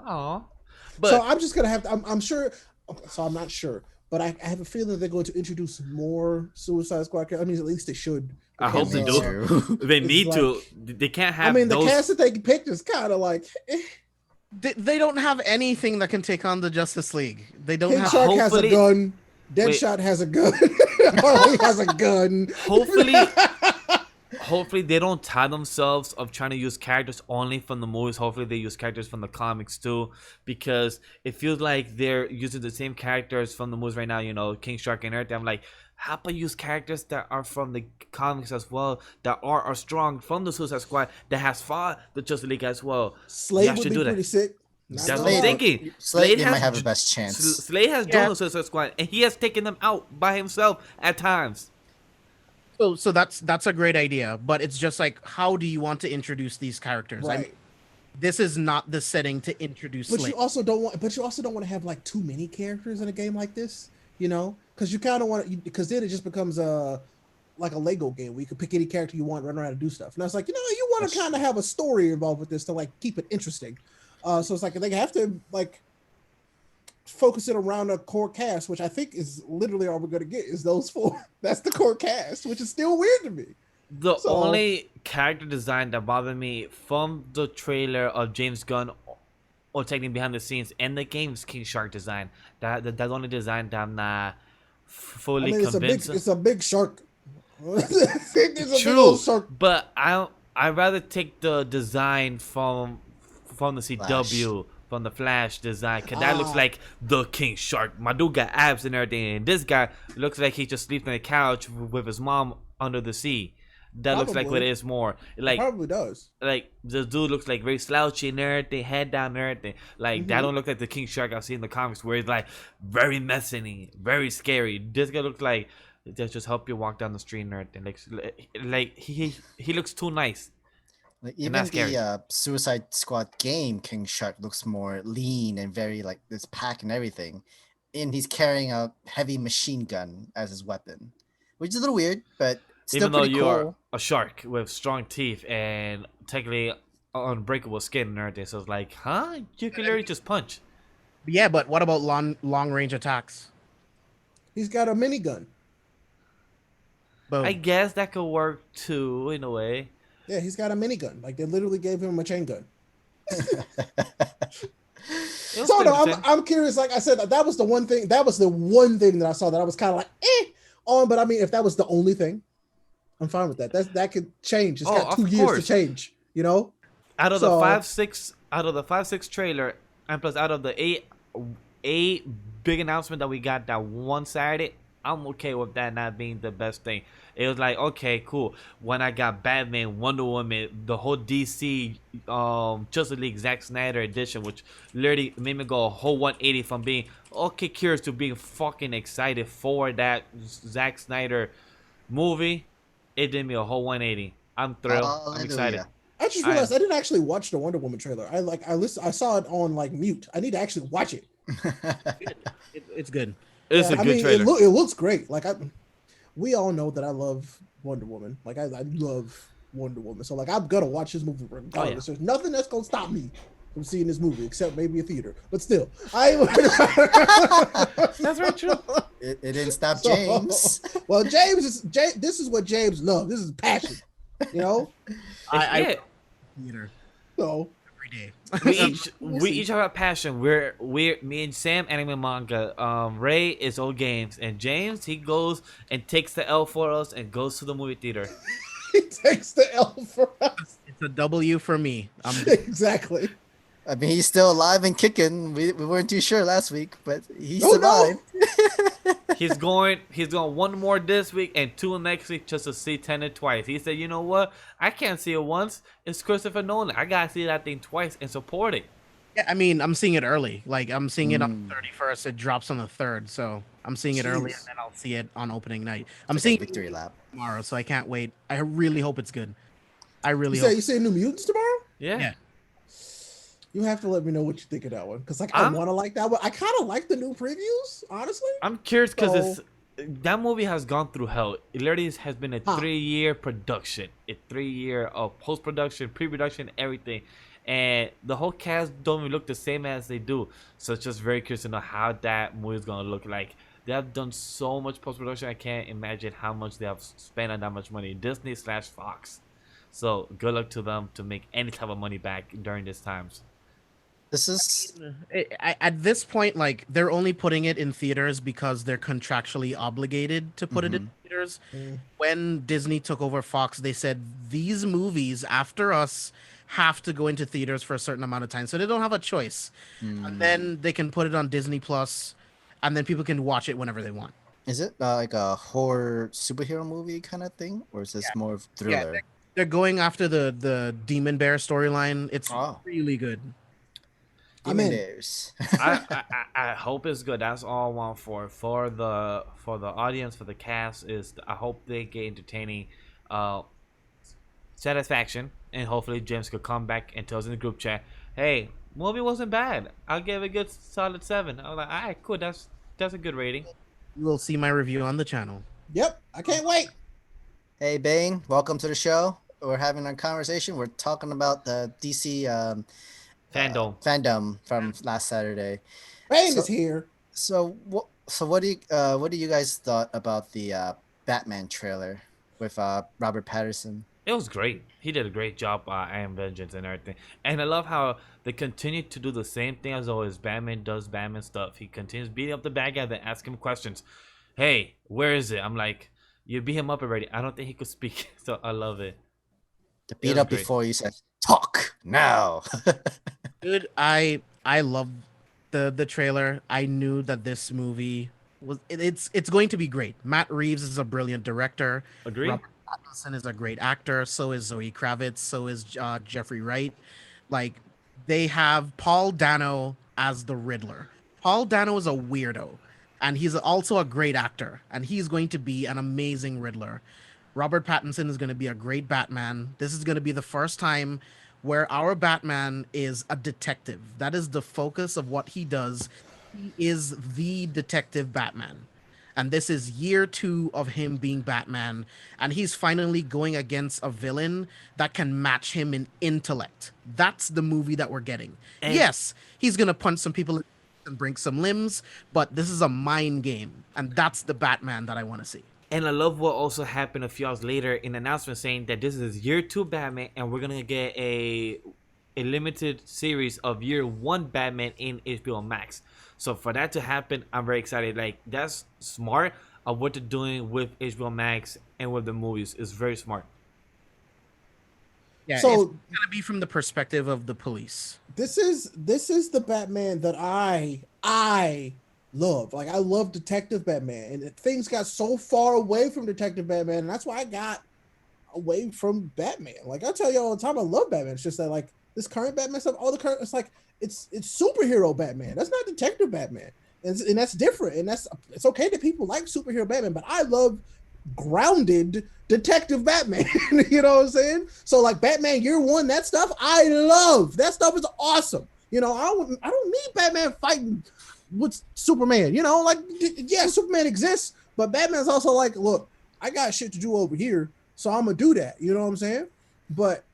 Speaker 1: oh. But
Speaker 3: So I'm just gonna have to. I'm sure. So I'm not sure, but I have a feeling they're going to introduce more Suicide Squad characters. I mean, at least they should.
Speaker 1: I hope they
Speaker 2: need
Speaker 1: do.
Speaker 2: to.
Speaker 1: They
Speaker 3: It's
Speaker 1: need
Speaker 3: like-
Speaker 1: to. They can't have
Speaker 3: I mean, the
Speaker 1: those.
Speaker 3: cast that they picked is kind of like
Speaker 4: They don't have anything that can take on the Justice League. They don't
Speaker 3: King
Speaker 4: have.
Speaker 3: Shark has a
Speaker 1: hopefully-
Speaker 3: gun. Deadshot has a gun. Harley has a gun.
Speaker 1: Hopefully they don't tie themselves of trying to use characters only from the movies. Hopefully they use characters from the comics too, because it feels like they're using the same characters from the movies right now. You know, King Shark and everything. I'm like, how about use characters that are from the comics as well, that are strong from the Suicide Squad, that has fought the Justice League as well.
Speaker 3: Slade
Speaker 1: Y'all
Speaker 3: would
Speaker 1: should
Speaker 3: be
Speaker 1: do that.
Speaker 3: pretty sick.
Speaker 1: That's what I'm
Speaker 2: Slade-
Speaker 1: thinking.
Speaker 2: Slade might
Speaker 1: has
Speaker 2: have the
Speaker 1: j-
Speaker 2: best chance.
Speaker 1: Slade has joined the Suicide Squad, and he has taken them out by himself at times.
Speaker 4: So that's a great idea, but it's just like, how do you want to introduce these characters? I mean,
Speaker 3: Right.
Speaker 4: this is not the setting to introduce
Speaker 3: But
Speaker 4: Slade.
Speaker 3: you also don't want. But you also don't want to have like too many characters in a game like this. You know, because you kind of want. Because then it just becomes like a Lego game where you can pick any character you want, run around and do stuff. And I was like, you want to kind of have a story involved with this to like keep it interesting. So it's like they have to like focus it around a core cast, which I think is literally all we're gonna get is those four. That's the core cast, which is still weird to me.
Speaker 1: The
Speaker 3: So-
Speaker 1: only character design that bothered me from the trailer of James Gunn, or taking behind the scenes in the game, is King Shark design. That's the only design that I'm not fully
Speaker 3: I mean,
Speaker 1: convinced.
Speaker 3: it's a big shark. It's a big
Speaker 1: True,
Speaker 3: old shark.
Speaker 1: but I'd rather take the design from the CW, from the Flash design, because that looks
Speaker 3: Ah.
Speaker 1: like the King Shark. My dude got abs and everything, and this guy looks like he just sleeps on the couch with his mom under the sea. That looks like what
Speaker 3: Probably.
Speaker 1: it is more like.
Speaker 3: Probably does.
Speaker 1: Like the dude looks like very slouchy and everything, head down and everything. Like that
Speaker 3: Mhm.
Speaker 1: don't look like the King Shark I've seen in the comics, where it's like very menacing, very scary. This guy looks like they just help you walk down the street and everything. Like he looks too nice.
Speaker 2: Like,
Speaker 1: And
Speaker 2: even
Speaker 1: that's scary.
Speaker 2: the Suicide Squad game, King Shark looks more lean and very like this pack and everything, and he's carrying a heavy machine gun as his weapon, which is a little weird, but still
Speaker 1: Even though
Speaker 2: pretty
Speaker 1: you
Speaker 2: cool.
Speaker 1: are a shark with strong teeth and technically unbreakable skin and everything, so it's like, huh? You can literally just punch.
Speaker 4: Yeah, but what about long range attacks?
Speaker 3: He's got a minigun.
Speaker 4: Boom.
Speaker 1: I guess that could work too, in a way.
Speaker 3: Yeah, he's got a minigun. Like they literally gave him a chain gun.
Speaker 1: It was
Speaker 3: So no,
Speaker 1: interesting.
Speaker 3: I'm curious. Like I said, that was the one thing. That was the one thing that I saw that I was kind of like, on. But I mean, if that was the only thing, I'm fine with that. That could change. It's
Speaker 1: Oh,
Speaker 3: got 2
Speaker 1: of
Speaker 3: years to
Speaker 1: course.
Speaker 3: change. You know.
Speaker 1: Out of
Speaker 3: So-
Speaker 1: the 5-6 trailer, and plus out of the eight big announcement that we got that one Saturday, I'm okay with that not being the best thing. It was like, okay, cool. When I got Batman, Wonder Woman, the whole DC Justice League Zack Snyder edition, which literally made me go a whole 180 from being okay curious to being fucking excited for that Zack Snyder movie. It did me a whole 180. I'm thrilled. I'm excited.
Speaker 2: Hallelujah.
Speaker 3: I just realized I didn't actually watch the Wonder Woman trailer. I saw it on like mute. I need to actually watch it.
Speaker 4: It's good.
Speaker 1: It's
Speaker 3: Yeah,
Speaker 1: a good trailer.
Speaker 3: It looks great. Like we all know that I love Wonder Woman. Like I love Wonder Woman. So like I'm gonna watch this movie regardless. There's nothing that's gonna stop me from seeing this movie except maybe a theater. But still,
Speaker 1: That's very true.
Speaker 2: It didn't stop
Speaker 3: So-
Speaker 2: James.
Speaker 3: Well, this is what James loves. This is passion. You know.
Speaker 1: Yeah.
Speaker 4: Theater
Speaker 3: So
Speaker 4: every day.
Speaker 1: we each have a passion. We're me and Sam anime manga. Ray is old games, and James he goes and takes the L for us and goes to the movie theater.
Speaker 3: he takes the L for us.
Speaker 4: It's a W for me.
Speaker 3: Exactly.
Speaker 2: I mean, he's still alive and kicking. We weren't too sure last week, but he
Speaker 3: Oh, no.
Speaker 2: survived.
Speaker 1: He's going one more this week and two next week just to see Tenet twice. He said, you know what? I can't see it once. It's Christopher Nolan. I gotta see that thing twice and support it.
Speaker 4: Yeah, I mean, I'm seeing it early. Like I'm seeing it on the 31st. It drops on the 3rd, so I'm seeing it early,
Speaker 2: Jeez.
Speaker 4: and then I'll see it on opening night. I'm
Speaker 2: Like a
Speaker 4: seeing
Speaker 2: victory lap.
Speaker 4: tomorrow, so I can't wait. I really hope it's good. I really
Speaker 3: You
Speaker 4: hope.
Speaker 3: say New Mutants tomorrow?
Speaker 1: Yeah.
Speaker 4: Yeah.
Speaker 3: You have to let me know what you think of that one, because like I
Speaker 1: I'm-
Speaker 3: want to like that one. I kind of like the new previews, honestly.
Speaker 1: I'm curious because
Speaker 3: So-
Speaker 1: that movie has gone through hell. It literally has been a
Speaker 3: Huh.
Speaker 1: 3-year production, a 3-year of post production, pre production, everything, and the whole cast don't even look the same as they do. So it's just very curious to know how that movie is gonna look like. They have done so much post production. I can't imagine how much they have spent on that much money. Disney/Fox. So good luck to them to make any type of money back during these times.
Speaker 2: This is
Speaker 4: At this point, like they're only putting it in theaters because they're contractually obligated to put it in theaters. When Disney took over Fox, they said these movies after us have to go into theaters for a certain amount of time, so they don't have a choice. And then they can put it on Disney Plus, and then people can watch it whenever they want.
Speaker 2: Is it like a horror superhero movie kind of thing, or is this more of thriller?
Speaker 4: They're going after the Demon Bear storyline. It's really good.
Speaker 2: Demon Bears.
Speaker 1: I hope it's good. That's all I want for the audience, for the cast. Is I hope they get entertaining satisfaction, and hopefully James could come back and tell us in the group chat, hey, movie wasn't bad. I'll give it a good solid 7. I was like, all right, cool. That's a good rating.
Speaker 4: You will see my review on the channel.
Speaker 3: Yep, I can't wait.
Speaker 2: Hey Bane, welcome to the show. We're having a conversation. We're talking about the DC fandom from last Saturday.
Speaker 3: Bane is here.
Speaker 2: So what do you guys thought about the Batman trailer with Robert Pattinson?
Speaker 1: It was great. He did a great job. I Am Vengeance and everything. And I love how they continue to do the same thing as always. Batman does Batman stuff. He continues beating up the bad guy, then ask him questions. Hey, where is it? I'm like, you beat him up already. I don't think he could speak. So I love it.
Speaker 2: The beat up great. Before you said, talk now.
Speaker 4: Dude, I love the trailer. I knew that this movie it's going to be great. Matt Reeves is a brilliant director.
Speaker 1: Agree.
Speaker 4: Robert Pattinson is a great actor. So is Zoe Kravitz. So is Jeffrey Wright. Like, they have Paul Dano as the Riddler. Paul Dano is a weirdo, and he's also a great actor, and he's going to be an amazing Riddler. Robert Pattinson is going to be a great Batman. This is going to be the first time where our Batman is a detective. That is the focus of what he does. He is the detective Batman. And this is year 2 of him being Batman. And he's finally going against a villain that can match him in intellect. That's the movie that we're getting. And yes, he's going to punch some people and break some limbs, but this is a mind game. And that's the Batman that I want to see.
Speaker 1: And I love what also happened a few hours later in an announcement saying that this is year 2 Batman, and we're gonna get a limited series of year 1 Batman in HBO Max. So for that to happen, I'm very excited. Like, that's smart of what they're doing with HBO Max and with the movies. Is very smart.
Speaker 4: Yeah, so it's gonna be from the perspective of the police.
Speaker 3: This is the Batman that I love. Like, I love Detective Batman, and things got so far away from Detective Batman, and that's why I got away from Batman. Like, I tell you all the time, I love Batman. It's just that, like, this current Batman stuff, all the current, it's like it's superhero Batman. That's not Detective Batman, and that's different. And it's okay that people like superhero Batman, but I love grounded Detective Batman. You know what I'm saying? So, like, Batman Year 1, that stuff I love. That stuff is awesome. You know, I don't need Batman fighting with Superman. You know, like, yeah, Superman exists, but Batman's also like, look, I got shit to do over here, so I'm gonna do that. You know what I'm saying? But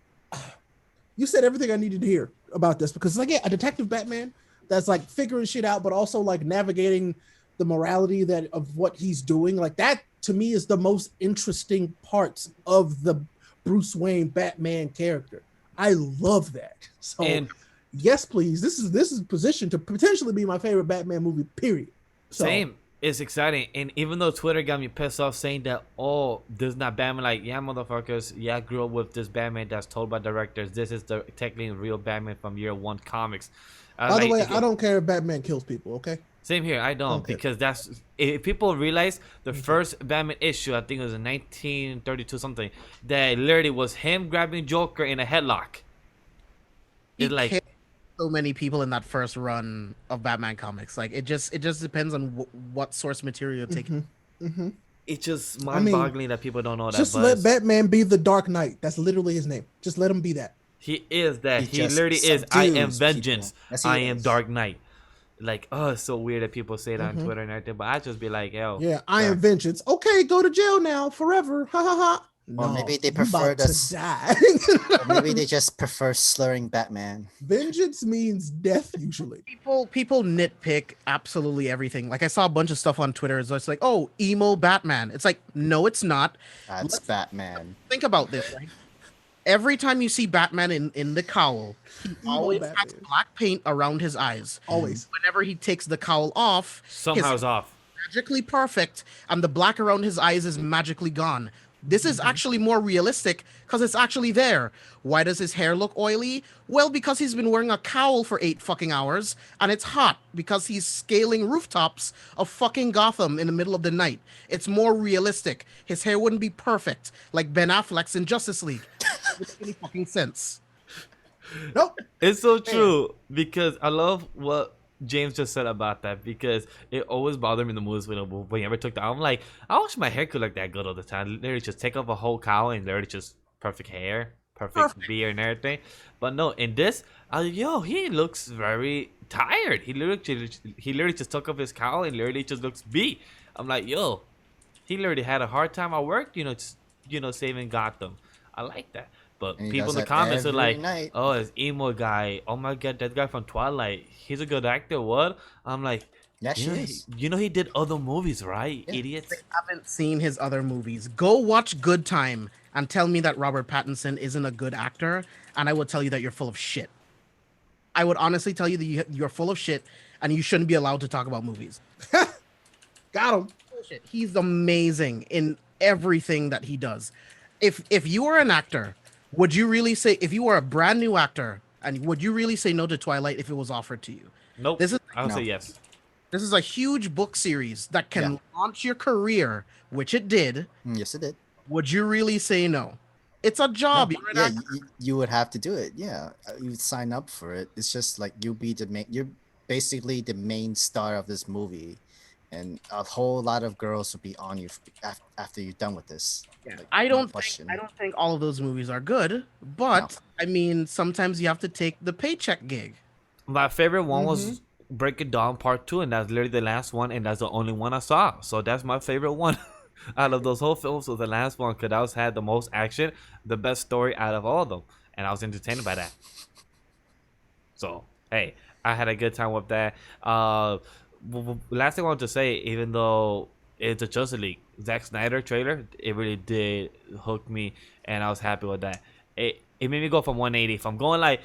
Speaker 3: you said everything I needed to hear about this, because, like, yeah, a Detective Batman that's like figuring shit out, but also like navigating the morality of what he's doing. Like, that to me is the most interesting parts of the Bruce Wayne Batman character. I love that. So yes, please. This is positioned to potentially be my favorite Batman movie, period. So,
Speaker 1: same. It's exciting. And even though Twitter got me pissed off saying that, oh, this is not Batman, like, yeah, motherfuckers, yeah, I grew up with this Batman that's told by directors. This is the technically real Batman from Year 1 comics.
Speaker 3: By the way, I don't care if Batman kills people, okay?
Speaker 1: Same here. I don't, because that's, if people realize the first Batman issue, I think it was in 1932 something, that literally was him grabbing Joker in a headlock. It's like
Speaker 4: so many people in that first run of Batman comics. Like, it just depends on what source material you're taking.
Speaker 1: It's just mind-boggling that people don't know that.
Speaker 3: Just let Batman be the Dark Knight. That's literally his name. Just let him be that.
Speaker 1: He is that. He literally is. I am vengeance. Yes, I am Dark Knight. Like, oh, it's so weird that people say that on Twitter and everything. But I just be like, yo.
Speaker 3: Yeah, I am vengeance. Okay, go to jail now forever. Ha ha ha.
Speaker 2: Or
Speaker 3: No,
Speaker 2: maybe they
Speaker 3: you
Speaker 2: prefer
Speaker 3: about to
Speaker 2: this.
Speaker 3: die.
Speaker 2: Or maybe they just prefer slurring Batman.
Speaker 3: Vengeance means death usually.
Speaker 4: People nitpick absolutely everything. Like I saw a bunch of stuff on Twitter. So it's like, oh, emo Batman. It's like, no, it's not.
Speaker 2: That's
Speaker 4: Let's
Speaker 2: Batman.
Speaker 4: think about this, right? Every time you see Batman in the cowl, he
Speaker 3: Emo
Speaker 4: always has
Speaker 3: Batman.
Speaker 4: black paint around his eyes.
Speaker 3: Always.
Speaker 4: Whenever he takes the cowl off,
Speaker 1: Somehow it's off.
Speaker 4: magically perfect, and the black around his eyes is magically gone. This is actually more realistic because it's actually there. Why does his hair look oily? Well, because he's been wearing a cowl for 8 fucking hours, and it's hot because he's scaling rooftops of fucking Gotham in the middle of the night. It's more realistic. His hair wouldn't be perfect like Ben Affleck's in Justice League. It doesn't make any fucking sense.
Speaker 3: Nope.
Speaker 1: It's so true because I love what James just said about that because it always bothered me in the movies when you ever took the I'm like, I wish my hair could look that good all the time. Literally just take off a whole cowl and literally just perfect hair, perfect beard and everything. But no, in this, he looks very tired. He literally just took off his cowl and literally just looks beat. I'm like, yo, he literally had a hard time at work, saving Gotham. I like that. But
Speaker 2: And he
Speaker 1: people
Speaker 2: does
Speaker 1: in the
Speaker 2: that
Speaker 1: comments are
Speaker 2: every
Speaker 1: like,
Speaker 2: night.
Speaker 1: oh, it's emo guy. Oh my god, that guy from Twilight. He's a good actor. What? I'm like,
Speaker 2: Yeah,
Speaker 1: you
Speaker 2: she
Speaker 1: know,
Speaker 2: is.
Speaker 1: he did other movies, right?
Speaker 2: Yeah.
Speaker 1: Idiots.
Speaker 4: Haven't seen his other movies. Go watch Good Time and tell me that Robert Pattinson isn't a good actor, and I will tell you that you're full of shit. I would honestly tell you that you're full of shit, and you shouldn't be allowed to talk about movies.
Speaker 3: Got him.
Speaker 4: Bullshit. He's amazing in everything that he does. If you were an actor, would you really say if you were a brand new actor, and would you really say no to Twilight if it was offered to you?
Speaker 1: Nope.
Speaker 4: This is
Speaker 1: I would
Speaker 2: No.
Speaker 1: say yes.
Speaker 4: This is a huge book series that can
Speaker 2: Yeah.
Speaker 4: launch your career, which it did.
Speaker 2: Yes, it did.
Speaker 4: Would you really say no? It's a job.
Speaker 2: No,
Speaker 4: You're an
Speaker 2: yeah,
Speaker 4: actor.
Speaker 2: you would have to do it. Yeah, you would sign up for it. It's just like you'll be the main. You're basically the main star of this movie, and a whole lot of girls will be on you after you're done with this.
Speaker 4: Yeah.
Speaker 2: Like,
Speaker 4: I
Speaker 2: no
Speaker 4: don't
Speaker 2: question.
Speaker 4: think all of those movies are good, but I mean sometimes you have to take the paycheck gig.
Speaker 1: My favorite one was Break It Down Part 2, and that's literally the last one, and that's the only one I saw. So that's my favorite one. Out of those whole films was the last one because that was had the most action, the best story out of all of them, and I was entertained by that. So hey, I had a good time with that. Last thing I want to say, even though it's a Justice League Zack Snyder trailer, it really did hook me, and I was happy with that. It made me go from 180. If I'm going like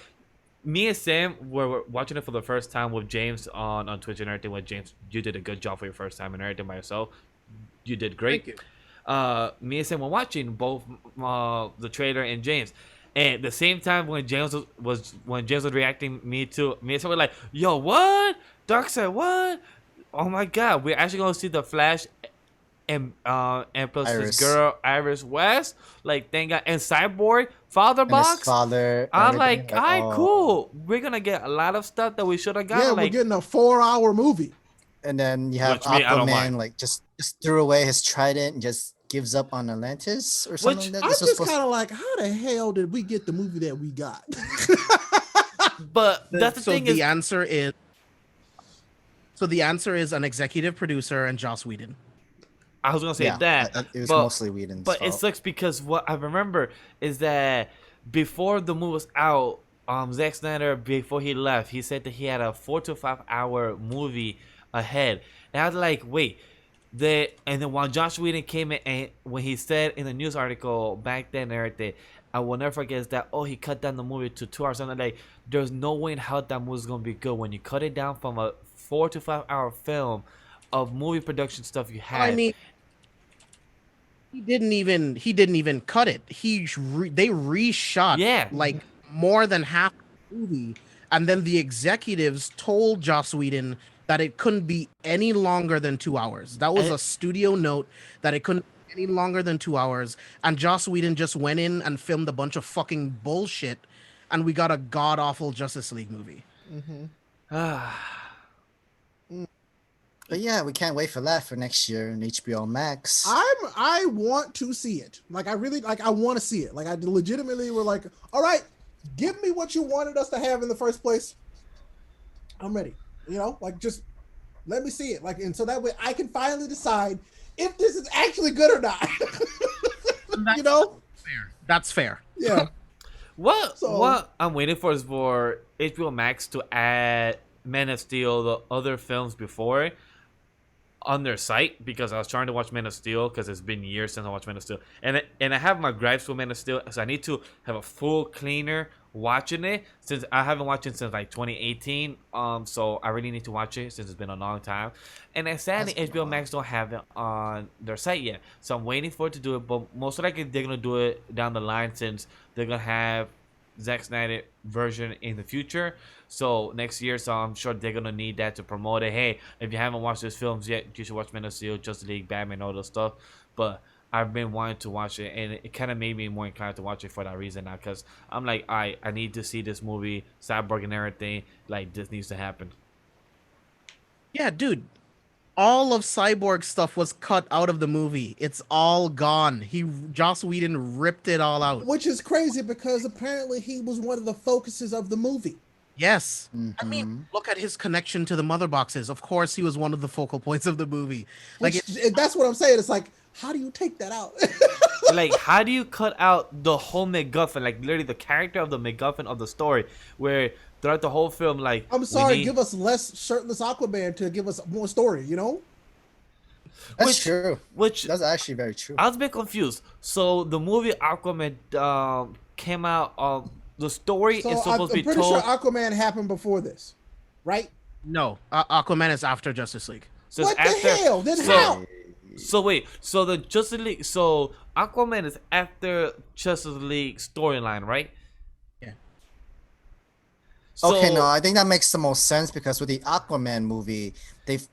Speaker 1: me and Sam were watching it for the first time with James on Twitch and everything. With James, you did a good job for your first time and everything by yourself. You did great.
Speaker 4: Thank you.
Speaker 1: Me and Sam were watching both the trailer and James. And at the same time when James was reacting, me and Sam were like, yo, what? Darkseid, what? Oh my god, we're actually gonna see the Flash and plus
Speaker 2: Iris.
Speaker 1: this girl Iris West, like thank God, and Cyborg, Father
Speaker 2: And his
Speaker 1: Box.
Speaker 2: father.
Speaker 1: I'm
Speaker 2: everything,
Speaker 1: like, alright,
Speaker 2: oh.
Speaker 1: cool. We're gonna get a lot of stuff that we should have gotten.
Speaker 3: Yeah,
Speaker 1: like,
Speaker 3: we're getting a 4-hour movie.
Speaker 2: And then you have
Speaker 1: Which me, I don't mind.
Speaker 2: Aquaman, like just threw away his trident and just gives up on Atlantis or something.
Speaker 1: Which-
Speaker 2: like that.
Speaker 3: I'm
Speaker 2: This was
Speaker 3: just
Speaker 2: supposed
Speaker 3: kind of like, how the hell did we get the movie that we got?
Speaker 1: but that's the
Speaker 4: So
Speaker 1: thing
Speaker 4: the
Speaker 1: is,
Speaker 4: answer is. So the answer is an executive producer and Joss Whedon.
Speaker 1: I was gonna say
Speaker 2: yeah,
Speaker 1: that.
Speaker 2: it was
Speaker 1: but-
Speaker 2: mostly Whedon's
Speaker 1: But it
Speaker 2: fault.
Speaker 1: sucks because what I remember is that before the movie was out, Zack Snyder, before he left, he said that he had a 4 to 5 hour movie ahead. And I was like, wait, and then when Josh Whedon came in and when he said in the news article back then and everything, I will never forget is that he cut down the movie to 2 hours. Something like there's no way in hell that movie's gonna be good when you cut it down from a 4 to 5 hour film of movie production stuff you had.
Speaker 4: I mean, he didn't even cut it. They reshot
Speaker 1: Yeah.
Speaker 4: like more than half the movie, and then the executives told Joss Whedon that it couldn't be any longer than 2 hours. That was
Speaker 1: And-
Speaker 4: a studio note that it couldn't be any longer than 2 hours, and Joss Whedon just went in and filmed a bunch of fucking bullshit, and we got a god awful Justice League movie.
Speaker 2: But yeah, we can't wait for that for next year on HBO Max.
Speaker 3: I want to see it. Like I really I want to see it. Like I legitimately were like, all right, give me what you wanted us to have in the first place. I'm ready. You know, like just let me see it. Like, and so that way I can finally decide if this is actually good or not. You know?
Speaker 4: Fair. That's fair.
Speaker 3: Yeah. So-
Speaker 1: What I'm waiting for is for HBO Max to add Man of Steel, the other films before, on their site, because I was trying to watch Man of Steel because it's been years since I watched Man of Steel, and I have my gripes with Man of Steel, so I need to have a full cleaner watching it since I haven't watched it since like 2018. So I really need to watch it since it's been a long time, and sadly
Speaker 2: That's
Speaker 1: HBO
Speaker 2: long.
Speaker 1: Max don't have it on their site yet, so I'm waiting for it to do it. But most likely they're gonna do it down the line since they're gonna have Zack Snyder version in the future. So next year, so I'm sure they're gonna need that to promote it. Hey, if you haven't watched those films yet, you should watch Man of Steel, Justice League, Batman, all those stuff. But I've been wanting to watch it, and it kind of made me more inclined to watch it for that reason now, because I'm like, I need to see this movie, Cyborg and everything. Like, this needs to happen.
Speaker 4: Yeah, dude. All of Cyborg stuff was cut out of the movie. It's all gone. Joss Whedon ripped it all out.
Speaker 3: Which is crazy because apparently he was one of the focuses of the movie.
Speaker 4: Yes. I
Speaker 2: Mhm.
Speaker 4: mean, look at his connection to the mother boxes. Of course, he was one of the focal points of the movie. Like,
Speaker 3: Which, that's what I'm saying. It's like, how do you take that out?
Speaker 1: Like, how do you cut out the whole MacGuffin, like literally the character of the MacGuffin of the story, where throughout the whole film, like,
Speaker 3: I'm sorry,
Speaker 1: we need-
Speaker 3: give us less shirtless Aquaman to give us more story, you know?
Speaker 2: That's
Speaker 1: which-
Speaker 2: true.
Speaker 1: which
Speaker 2: That's actually very true.
Speaker 1: I was a bit confused. So the movie Aquaman came out. The story
Speaker 3: So
Speaker 1: is
Speaker 3: I'm
Speaker 1: supposed to be
Speaker 3: pretty
Speaker 1: told.
Speaker 3: sure Aquaman happened before this, right?
Speaker 4: no, Aquaman is after Justice League.
Speaker 1: So it's
Speaker 3: What the hell? Then
Speaker 1: so,
Speaker 3: how?
Speaker 1: So wait. So the Justice League. So Aquaman is after Justice League storyline, right?
Speaker 4: Yeah.
Speaker 1: So,
Speaker 2: Okay, no, I think that makes the most sense because with the Aquaman movie,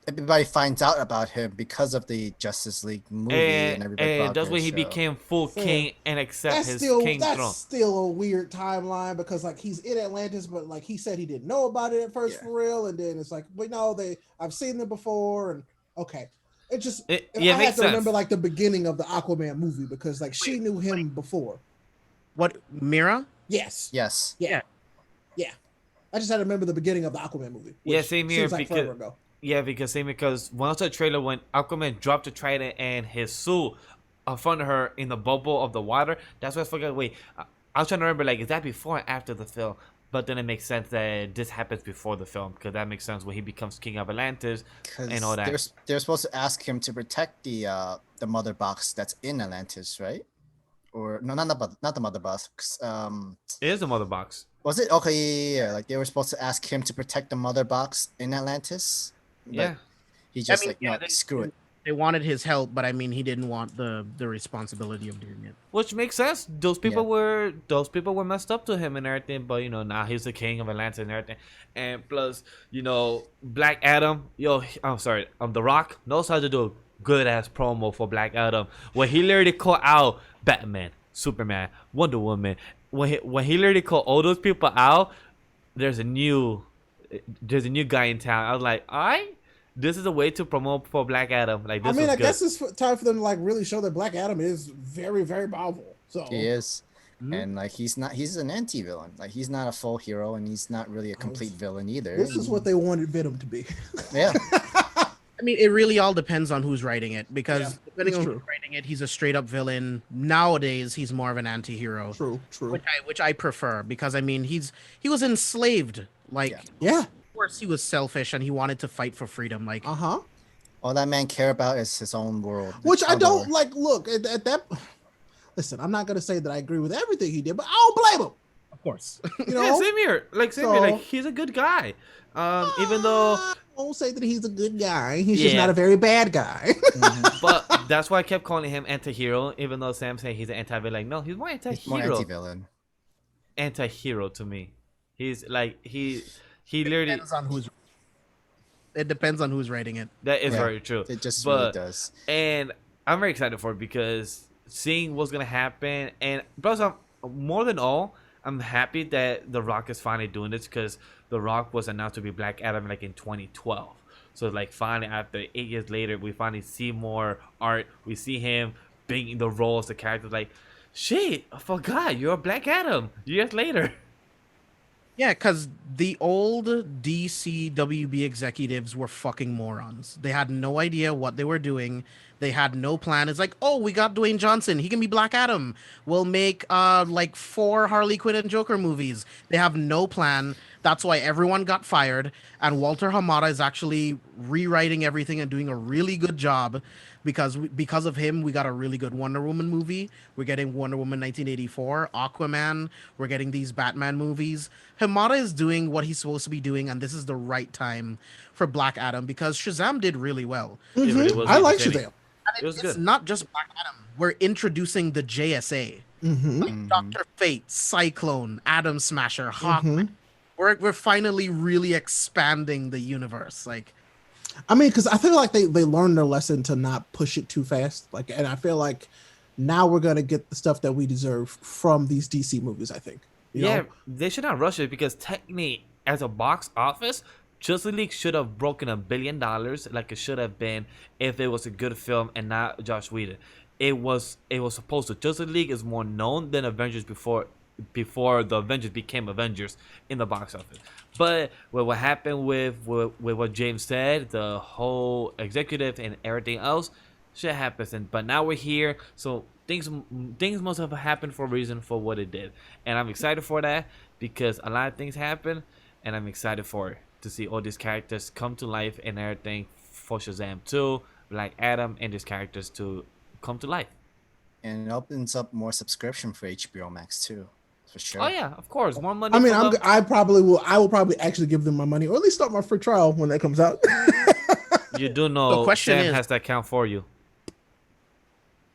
Speaker 2: everybody finds out about him because of the Justice League movie, and everybody.
Speaker 1: and
Speaker 2: brought
Speaker 1: that's
Speaker 2: their
Speaker 1: when he
Speaker 2: show.
Speaker 1: became full
Speaker 3: Fair.
Speaker 1: king and accept
Speaker 3: That's
Speaker 1: his
Speaker 3: still
Speaker 1: king throne.
Speaker 3: that's still a weird timeline because like he's in Atlantis, but like he said he didn't know about it at first
Speaker 2: Yeah.
Speaker 3: for real, and then it's like, but no, I've seen them before, and okay. It just
Speaker 1: It
Speaker 3: I
Speaker 1: makes
Speaker 3: have to remember
Speaker 1: sense.
Speaker 3: like the beginning of the Aquaman movie because like she knew him before.
Speaker 4: What, Mira?
Speaker 3: Yes.
Speaker 2: Yes.
Speaker 3: Yeah. I just had to remember the beginning of the Aquaman movie.
Speaker 1: Yeah,
Speaker 3: which
Speaker 1: same here,
Speaker 3: seems like
Speaker 1: because-
Speaker 3: forever ago.
Speaker 1: Yeah, because when I saw the trailer, when Aquaman dropped the trident and his suit in front of her in the bubble of the water, that's why I forgot. Wait, I was trying to remember, like, is that before or after the film? But then it makes sense that this happens before the film, because that makes sense when he becomes king of Atlantis and all that.
Speaker 2: They're supposed to ask him to protect the mother box that's in Atlantis, right? Or no, not the mother box.
Speaker 1: It is the mother box.
Speaker 2: Was it okay? Yeah. Like they were supposed to ask him to protect the mother box in Atlantis. But
Speaker 1: Yeah.
Speaker 2: he just
Speaker 4: mean,
Speaker 2: like
Speaker 4: yeah,
Speaker 2: no, screw it.
Speaker 4: They wanted his help, but I mean, he didn't want the responsibility of doing it.
Speaker 1: Which makes sense. Those people were messed up to him and everything, but now he's the king of Atlantis and everything. And plus, Black Adam, I'm sorry, The Rock knows how to do a good ass promo for Black Adam. When he literally called out Batman, Superman, Wonder Woman, when he literally called all those people out, there's a new guy in town. I was like, alright. This is a way to promote for Black Adam. Like, this
Speaker 3: I mean, I
Speaker 1: was good.
Speaker 3: guess it's time for them to like really show that Black Adam is very, very powerful. So
Speaker 2: He is.
Speaker 1: Mm-hmm.
Speaker 2: And like he's an anti-villain. Like he's not a full hero and he's not really a complete villain either.
Speaker 3: this is what they wanted Venom to be.
Speaker 2: Yeah.
Speaker 4: I mean, it really all depends on who's writing it, because
Speaker 3: Yeah,
Speaker 4: depending
Speaker 3: it's
Speaker 4: on
Speaker 3: true.
Speaker 4: who's writing it, he's a straight up villain. Nowadays, he's more of an anti-hero,
Speaker 3: True.
Speaker 4: which I prefer, because I mean, he was enslaved. Like,
Speaker 2: Yeah.
Speaker 3: Yeah.
Speaker 4: of course, he was selfish and he wanted to fight for freedom. Like,
Speaker 3: Uh-huh.
Speaker 2: All that man care about is his own world.
Speaker 3: Which I
Speaker 2: Outdoor.
Speaker 3: don't like. Look at that. Listen, I'm not gonna say that I agree with everything he did, but I don't blame him.
Speaker 4: of course.
Speaker 3: You know,
Speaker 1: Yeah, same here. Like,
Speaker 3: So-
Speaker 1: he's a good guy. Even though,
Speaker 3: I won't say that he's a good guy. He's just
Speaker 1: Yeah.
Speaker 3: not a very bad guy.
Speaker 1: but that's why I kept calling him anti-hero. Even though Sam said he's an anti-villain, like, no, he's more
Speaker 2: He's more
Speaker 1: anti-hero.
Speaker 2: anti-villain.
Speaker 1: Anti-hero to me. He's like he literally.
Speaker 4: It depends on who's writing it.
Speaker 1: That is
Speaker 2: Yeah,
Speaker 1: very true.
Speaker 2: It just really
Speaker 1: But
Speaker 2: does.
Speaker 1: and I'm very excited for it because seeing what's gonna happen, and plus, more than all, I'm happy that The Rock is finally doing this, because The Rock was announced to be Black Adam like in 2012. So like finally, after 8 years later, we finally see more art. We see him being the role as the character. Like, shit, I forgot you're Black Adam years later.
Speaker 4: Yeah, because the old DC WB executives were fucking morons. They had no idea what they were doing. They had no plan. It's like, oh, we got Dwayne Johnson. He can be Black Adam. We'll make like 4 Harley Quinn and Joker movies. They have no plan. That's why everyone got fired. And Walter Hamada is actually rewriting everything and doing a really good job because of him, we got a really good Wonder Woman movie. We're getting Wonder Woman 1984, Aquaman. We're getting these Batman movies. Hamada is doing what he's supposed to be doing, and this is the right time for Black Adam because Shazam did really well.
Speaker 1: It really was
Speaker 3: I like
Speaker 1: entertaining.
Speaker 3: Shazam.
Speaker 4: And
Speaker 1: It was
Speaker 4: it's
Speaker 1: good.
Speaker 4: not just Black Adam. We're introducing the JSA. Like Dr. Fate, Cyclone, Atom Smasher, Hawkman. We're finally really expanding the universe. Like,
Speaker 3: I mean, because I feel like they learned their lesson to not push it too fast. Like, and I feel like now we're gonna get the stuff that we deserve from these DC movies. I think. You
Speaker 1: Yeah,
Speaker 3: know?
Speaker 1: they should not rush it because technically, as a box office, Justice League should have broken $1 billion like it should have been if it was a good film and not Josh Whedon. It was supposed to. Justice League is more known than Avengers before the Avengers became Avengers in the box office. But with what happened with what James said, the whole executive and everything else, shit happens. But now we're here, so things must have happened for a reason for what it did, and I'm excited for that because a lot of things happen, and I'm excited for it to see all these characters come to life and everything for Shazam 2, Black Adam, and these characters to come to life.
Speaker 2: And it opens up more subscription for HBO Max too, for sure.
Speaker 1: Oh yeah, of course, more money.
Speaker 3: I mean,
Speaker 1: for them.
Speaker 3: I will probably actually give them my money, or at least start my free trial when that comes out.
Speaker 1: You do know
Speaker 4: The question
Speaker 1: Sam
Speaker 4: is-
Speaker 1: has that account for you.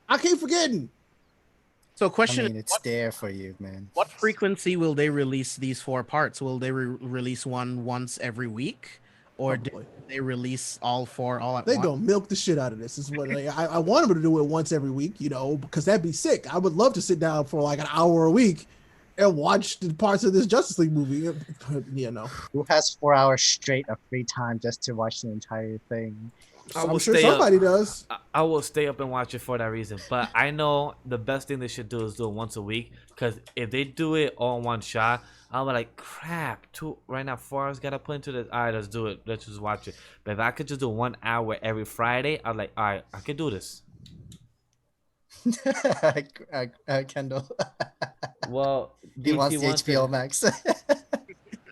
Speaker 3: I keep forgetting.
Speaker 4: so
Speaker 2: I
Speaker 4: question
Speaker 2: mean,
Speaker 4: is,
Speaker 2: it's there for you, man.
Speaker 4: what frequency will they release these 4 parts? Will they release one once every week? Or did
Speaker 3: Probably.
Speaker 4: they release all 4 all at
Speaker 3: They
Speaker 4: once?
Speaker 3: gonna milk the shit out of this. Is what I want them to do it once every week, you know, because that'd be sick. I would love to sit down for like an hour a week and watch the parts of this Justice League movie. But, you know,
Speaker 2: Who has 4 hours straight of free time just to watch the entire thing?
Speaker 3: I'm sure somebody does.
Speaker 1: I will stay up and watch it for that reason. But I know the best thing they should do is do it once a week. Because if they do it all in one shot, I'll be like, crap, right now 4 hours gotta put into this. All right, let's do it. Let's just watch it. But if I could just do 1 hour every Friday, I'm like, all right, I can do this.
Speaker 2: Kendall.
Speaker 1: Well,
Speaker 2: He wants the HBO
Speaker 1: it.
Speaker 2: Max.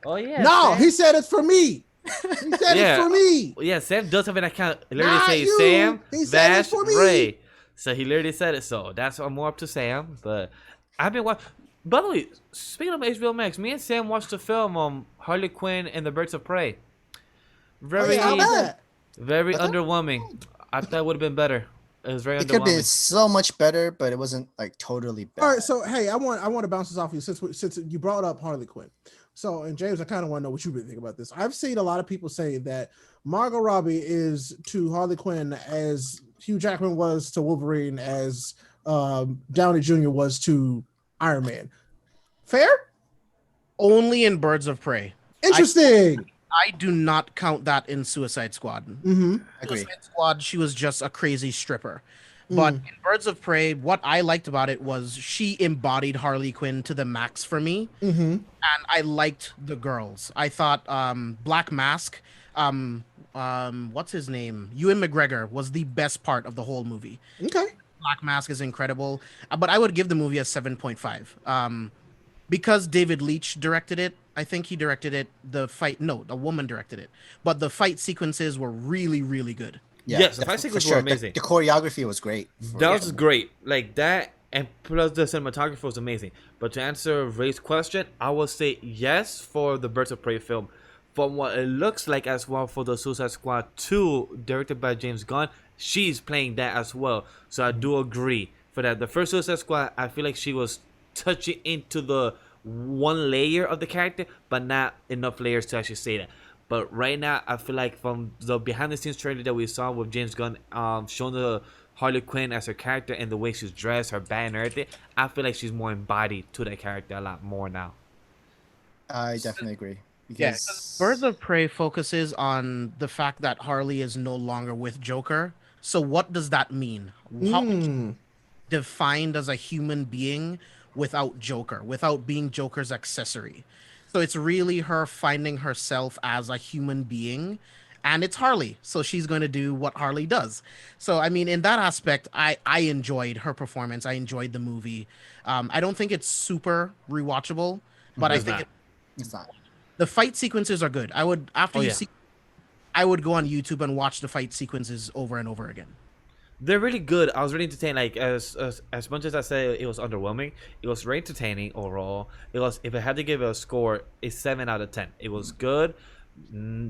Speaker 1: Oh yeah.
Speaker 3: No,
Speaker 1: Sam.
Speaker 3: he said it's for me. He said
Speaker 1: Yeah.
Speaker 3: it's for me.
Speaker 1: Yeah, Sam does have an account. It literally
Speaker 3: Not
Speaker 1: says
Speaker 3: you.
Speaker 1: Sam,
Speaker 3: He said
Speaker 1: Vash,
Speaker 3: it's for me.
Speaker 1: Ray. So he literally said it. So that's more up to Sam. But I've been watching. By the way, speaking of HBO Max, me and Sam watched the film Harley Quinn and the Birds of Prey. Very,
Speaker 3: How bad?
Speaker 1: very
Speaker 2: I thought-
Speaker 1: underwhelming. I thought it would have been better. It was very
Speaker 2: It could be
Speaker 1: underwhelming.
Speaker 2: so much better, but it wasn't like totally bad.
Speaker 3: All right, so hey, I want to bounce this off you since you brought up Harley Quinn. So, and James, I kind of want to know what you really think about this. I've seen a lot of people say that Margot Robbie is to Harley Quinn as Hugh Jackman was to Wolverine, as Downey Jr. was to Iron Man. Fair?
Speaker 4: Only in Birds of Prey.
Speaker 3: Interesting.
Speaker 4: I do not count that in Suicide Squad.
Speaker 3: Mm-hmm.
Speaker 2: Agree.
Speaker 4: Suicide Squad, she was just a crazy stripper. But in Birds of Prey, what I liked about it was she embodied Harley Quinn to the max for me.
Speaker 3: Mm-hmm.
Speaker 4: And I liked the girls. I thought Black Mask, what's his name? Ewan McGregor was the best part of the whole movie.
Speaker 3: Okay.
Speaker 4: Black Mask is incredible, but I would give the movie a 7.5. Because David Leitch directed it, I think he directed it, a woman directed it. But the fight sequences were really, really good.
Speaker 2: Yeah,
Speaker 1: Yes, the fight
Speaker 2: for
Speaker 1: sequences
Speaker 2: sure.
Speaker 1: were amazing.
Speaker 2: The choreography was great.
Speaker 1: That was great. Like that, and plus the cinematography was amazing. But to answer Ray's question, I will say yes for the Birds of Prey film. From what it looks like as well for the Suicide Squad 2, directed by James Gunn, she's playing that as well. So I do agree for that. The first Suicide Squad, I feel like she was touching into the one layer of the character, but not enough layers to actually say that. But right now, I feel like from the behind-the-scenes trailer that we saw with James Gunn showing the Harley Quinn as her character and the way she's dressed, her bat and everything, I feel like she's more embodied to that character a lot more now.
Speaker 2: I definitely agree.
Speaker 4: Yeah,
Speaker 2: Because
Speaker 4: Birds of Prey focuses on the fact that Harley is no longer with Joker. So what does that mean? How defined as a human being without Joker, without being Joker's accessory? So it's really her finding herself as a human being. And it's Harley. So she's going to do what Harley does. So, I mean, in that aspect, I enjoyed her performance. I enjoyed the movie. I don't think it's super rewatchable, but I
Speaker 1: It's
Speaker 4: think
Speaker 1: not.
Speaker 2: It's not.
Speaker 4: the fight sequences are good. I would, after
Speaker 1: Oh
Speaker 4: you
Speaker 1: yeah.
Speaker 4: see, I would go on YouTube and watch the fight sequences over and over again.
Speaker 1: They're really good. I was really entertained. Like as much as I say it was underwhelming, it was very entertaining overall. It was, if I had to give it a score, a 7 out of 10. It was good.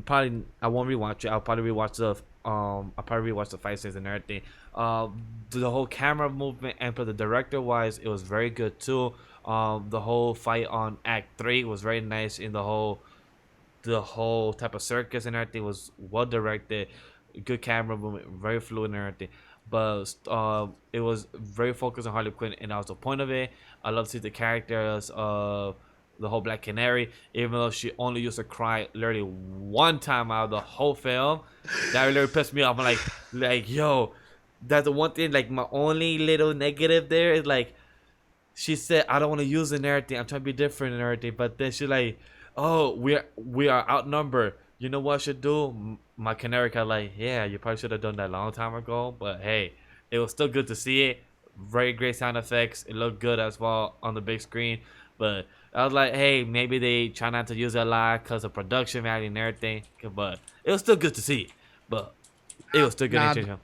Speaker 1: Probably I won't rewatch it. I'll probably rewatch the fight scenes and everything. The whole camera movement and for the director wise, it was very good too. The whole fight on Act 3 was very nice. In the whole type of circus and everything was well directed, good camera movement, very fluid and everything. But it was very focused on Harley Quinn, and that was the point of it. I love to see the characters of the whole Black Canary, even though she only used to cry literally one time out of the whole film. That really pissed me off. I'm like, yo, that's the one thing. Like my only little negative there is like she said I don't want to use it and everything. I'm trying to be different and everything. But then she like, oh, we are outnumbered. You know what I should do? My canary cat like, yeah, you probably should have done that a long time ago. But hey, it was still good to see it. Very great sound effects. It looked good as well on the big screen. But I was like, hey, maybe they try not to use it a lot because of production value and everything. But it was still good to see. But it was still good.
Speaker 4: Nah,
Speaker 1: Nah,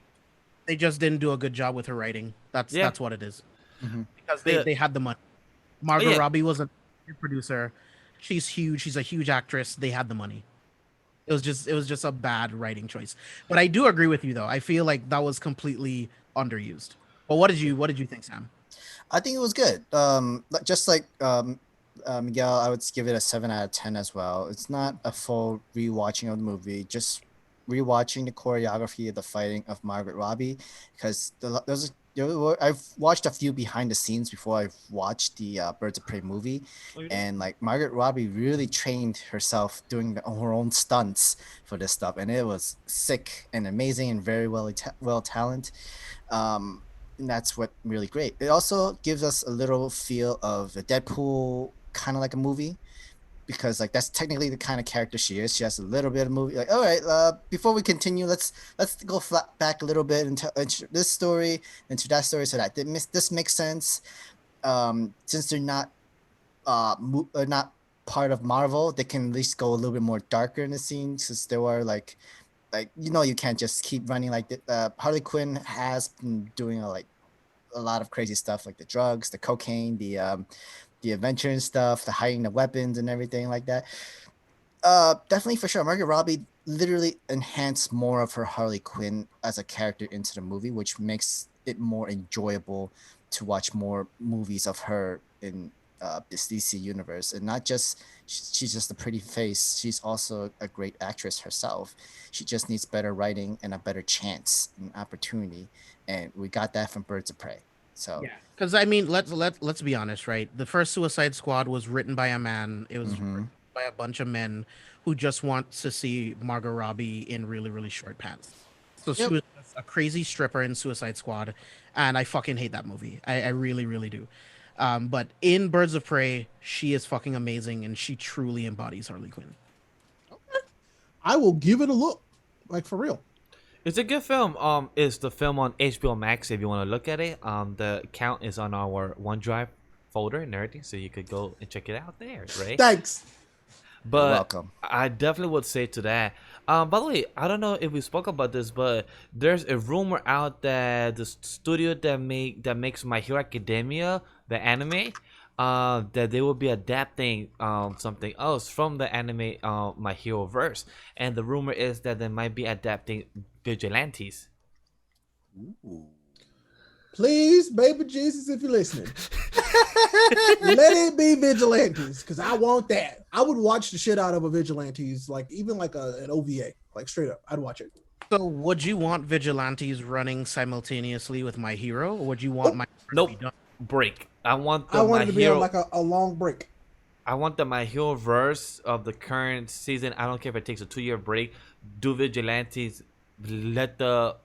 Speaker 4: they just didn't do a good job with her writing.
Speaker 1: yeah.
Speaker 4: That's what it is.
Speaker 2: Mhm.
Speaker 4: Because
Speaker 1: Yeah.
Speaker 4: they had the money. Margot
Speaker 1: Yeah.
Speaker 4: Robbie was a producer. She's huge. She's a huge actress. They had the money. It was just a bad writing choice. But I do agree with you though. I feel like that was completely underused. But what did you think, Sam?
Speaker 2: I think it was good. Just like Miguel, I would give it a 7 out of 10 as well. It's not a full rewatching of the movie, just rewatching the choreography of the fighting of Margaret Robbie, because I've watched a few behind the scenes before I've watched the Birds of Prey movie,
Speaker 1: Oh, you did?
Speaker 2: and like Margaret Robbie really trained herself doing her own stunts for this stuff, and it was sick and amazing and very well talented. And that's what really great. It also gives us a little feel of a Deadpool kind of like a movie, because like that's technically the kind of character she is. She has a little bit of movie. Like, all right, before we continue, let's go back a little bit and tell this story into that story, so that this makes sense. Since they're not not part of Marvel, they can at least go a little bit more darker in the scenes, since there were like you can't just keep running like Harley Quinn has been doing a lot of crazy stuff, like the drugs, the cocaine, the adventure and stuff, the hiding the weapons and everything like that. Definitely for sure, Margot Robbie literally enhanced more of her Harley Quinn as a character into the movie, which makes it more enjoyable to watch more movies of her in this DC universe. And not just she's just a pretty face, she's also a great actress herself. She just needs better writing and a better chance and opportunity, and we got that from Birds of Prey. So
Speaker 4: Yeah. Because I mean, let's be honest, right? The first Suicide Squad was written by a man. It was
Speaker 2: Mhm.
Speaker 4: written by a bunch of men who just want to see Margot Robbie in really, really short pants. So she
Speaker 2: Yep.
Speaker 4: was just a crazy stripper in Suicide Squad, and I fucking hate that movie. I really, really do. But in Birds of Prey, she is fucking amazing, and she truly embodies Harley Quinn.
Speaker 3: I will give it a look, like for real.
Speaker 1: It's a good film. It's the film on HBO Max if you want to look at it. The count is on our OneDrive folder and everything, so you could go and check it out there, right?
Speaker 3: Thanks.
Speaker 1: But
Speaker 2: welcome.
Speaker 1: I definitely would say to that. By the way, I don't know if we spoke about this, but there's a rumor out that the studio that makes My Hero Academia, the anime, that they will be adapting something else from the anime My Hero verse, and the rumor is that they might be adapting Vigilantes.
Speaker 3: Please, baby Jesus, if you're listening, let it be Vigilantes, because I want that. I would watch the shit out of a Vigilantes, like even like an OVA, like straight up. I'd watch it.
Speaker 4: So, would you want Vigilantes running simultaneously with My Hero, or would you want My Hero to
Speaker 1: Nope.
Speaker 4: be done?
Speaker 1: Break. I want
Speaker 3: I
Speaker 1: the
Speaker 3: wanted
Speaker 1: My
Speaker 3: to be
Speaker 1: Hero.
Speaker 3: on like a long break.
Speaker 1: I want the My Hero verse of the current season. I don't care if it takes a 2-year break. Do Vigilantes. Let the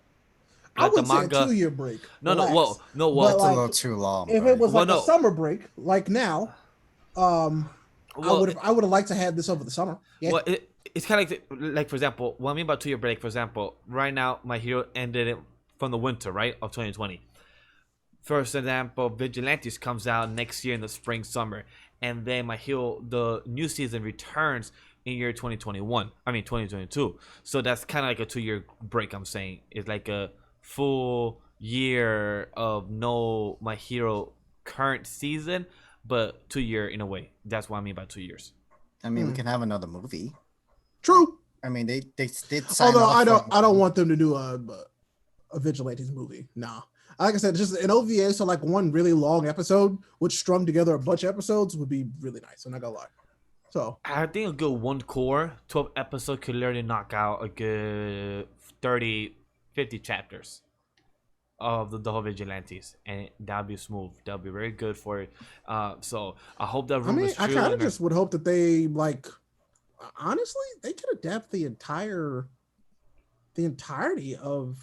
Speaker 3: I
Speaker 1: the
Speaker 3: would say a
Speaker 1: manga.
Speaker 3: 2-year break.
Speaker 1: No, no,
Speaker 3: Relax.
Speaker 1: well, no,
Speaker 3: But
Speaker 1: well.
Speaker 2: It's
Speaker 3: like,
Speaker 2: a little too long.
Speaker 3: If
Speaker 2: bro.
Speaker 3: it was
Speaker 1: Well,
Speaker 3: like
Speaker 1: no.
Speaker 3: a summer break, like now,
Speaker 1: Well,
Speaker 3: I would have liked to have this over the summer. Yeah.
Speaker 1: well, it's kind of like, for example, what I mean about 2 year break. For example, right now, My Hero ended it from the winter, right, of 2020. For example, Vigilantes comes out next year in the spring, summer, and then My Hero, the new season returns in year 2021. I mean 2022. So that's kind of like a 2 year break. I'm saying it's like a full year of no My Hero current season, but 2 year in a way. That's what I mean by 2 years.
Speaker 2: I mean, we can have another movie.
Speaker 3: True.
Speaker 2: I mean, they did sign
Speaker 3: Although
Speaker 2: off.
Speaker 3: I don't want them to do a Vigilantes movie. Nah. Like I said, just an OVA, so like one really long episode, which strung together a bunch of episodes, would be really nice. I'm not gonna lie. So
Speaker 1: I think a good one core 12 episode could literally knock out a good 30, 50 chapters of the whole Vigilantes, and that'd be smooth. That'd be very good for it. So I hope that room is true.
Speaker 3: I kind of just would hope that they like. Honestly, they could adapt the entirety of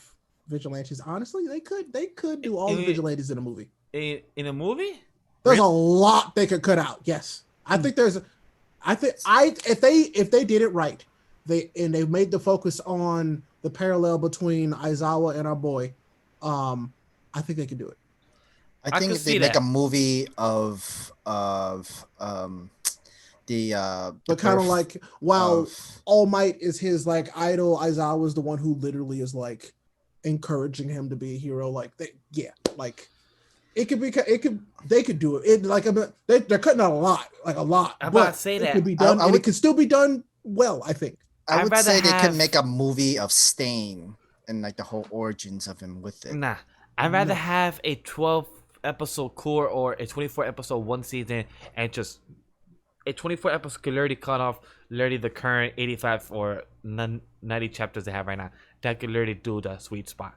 Speaker 3: Vigilantes. Honestly, they could do all the Vigilantes in a movie.
Speaker 1: In a movie,
Speaker 3: there's a lot they could cut out. Yes, I think if they did it right, they made the focus on the parallel between Aizawa and our boy. I think they could do it.
Speaker 2: I think if they make a movie of
Speaker 3: but kind of like while All Might is his like idol, Aizawa is the one who literally is like encouraging him to be a hero. Like they could do it. They're cutting out a lot.
Speaker 1: I'm about to say
Speaker 3: it
Speaker 1: that
Speaker 3: could be done, and it could still be done well. I think.
Speaker 2: I would say they could make a movie of Stain and like the whole origins of him with it.
Speaker 1: Nah, I'd rather have a 12 episode core or a 24 episode one season, and just a 24 episode could literally cut off literally the current 85 or 90 chapters they have right now. That could literally do the sweet spot.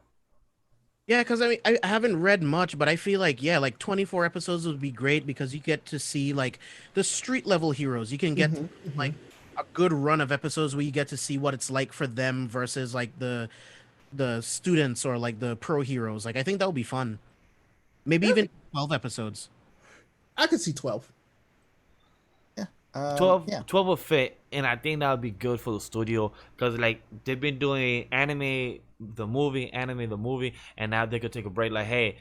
Speaker 4: Yeah, because I mean, I haven't read much, but I feel like, yeah, like 24 episodes would be great because you get to see like the street level heroes. You can get like a good run of episodes where you get to see what it's like for them versus like the students or like the pro heroes. Like, I think that would be fun. Maybe even 12 episodes.
Speaker 3: I could see 12.
Speaker 1: 12 will fit, and I think that would be good for the studio because like they've been doing anime the movie, and now they could take a break. Like, hey,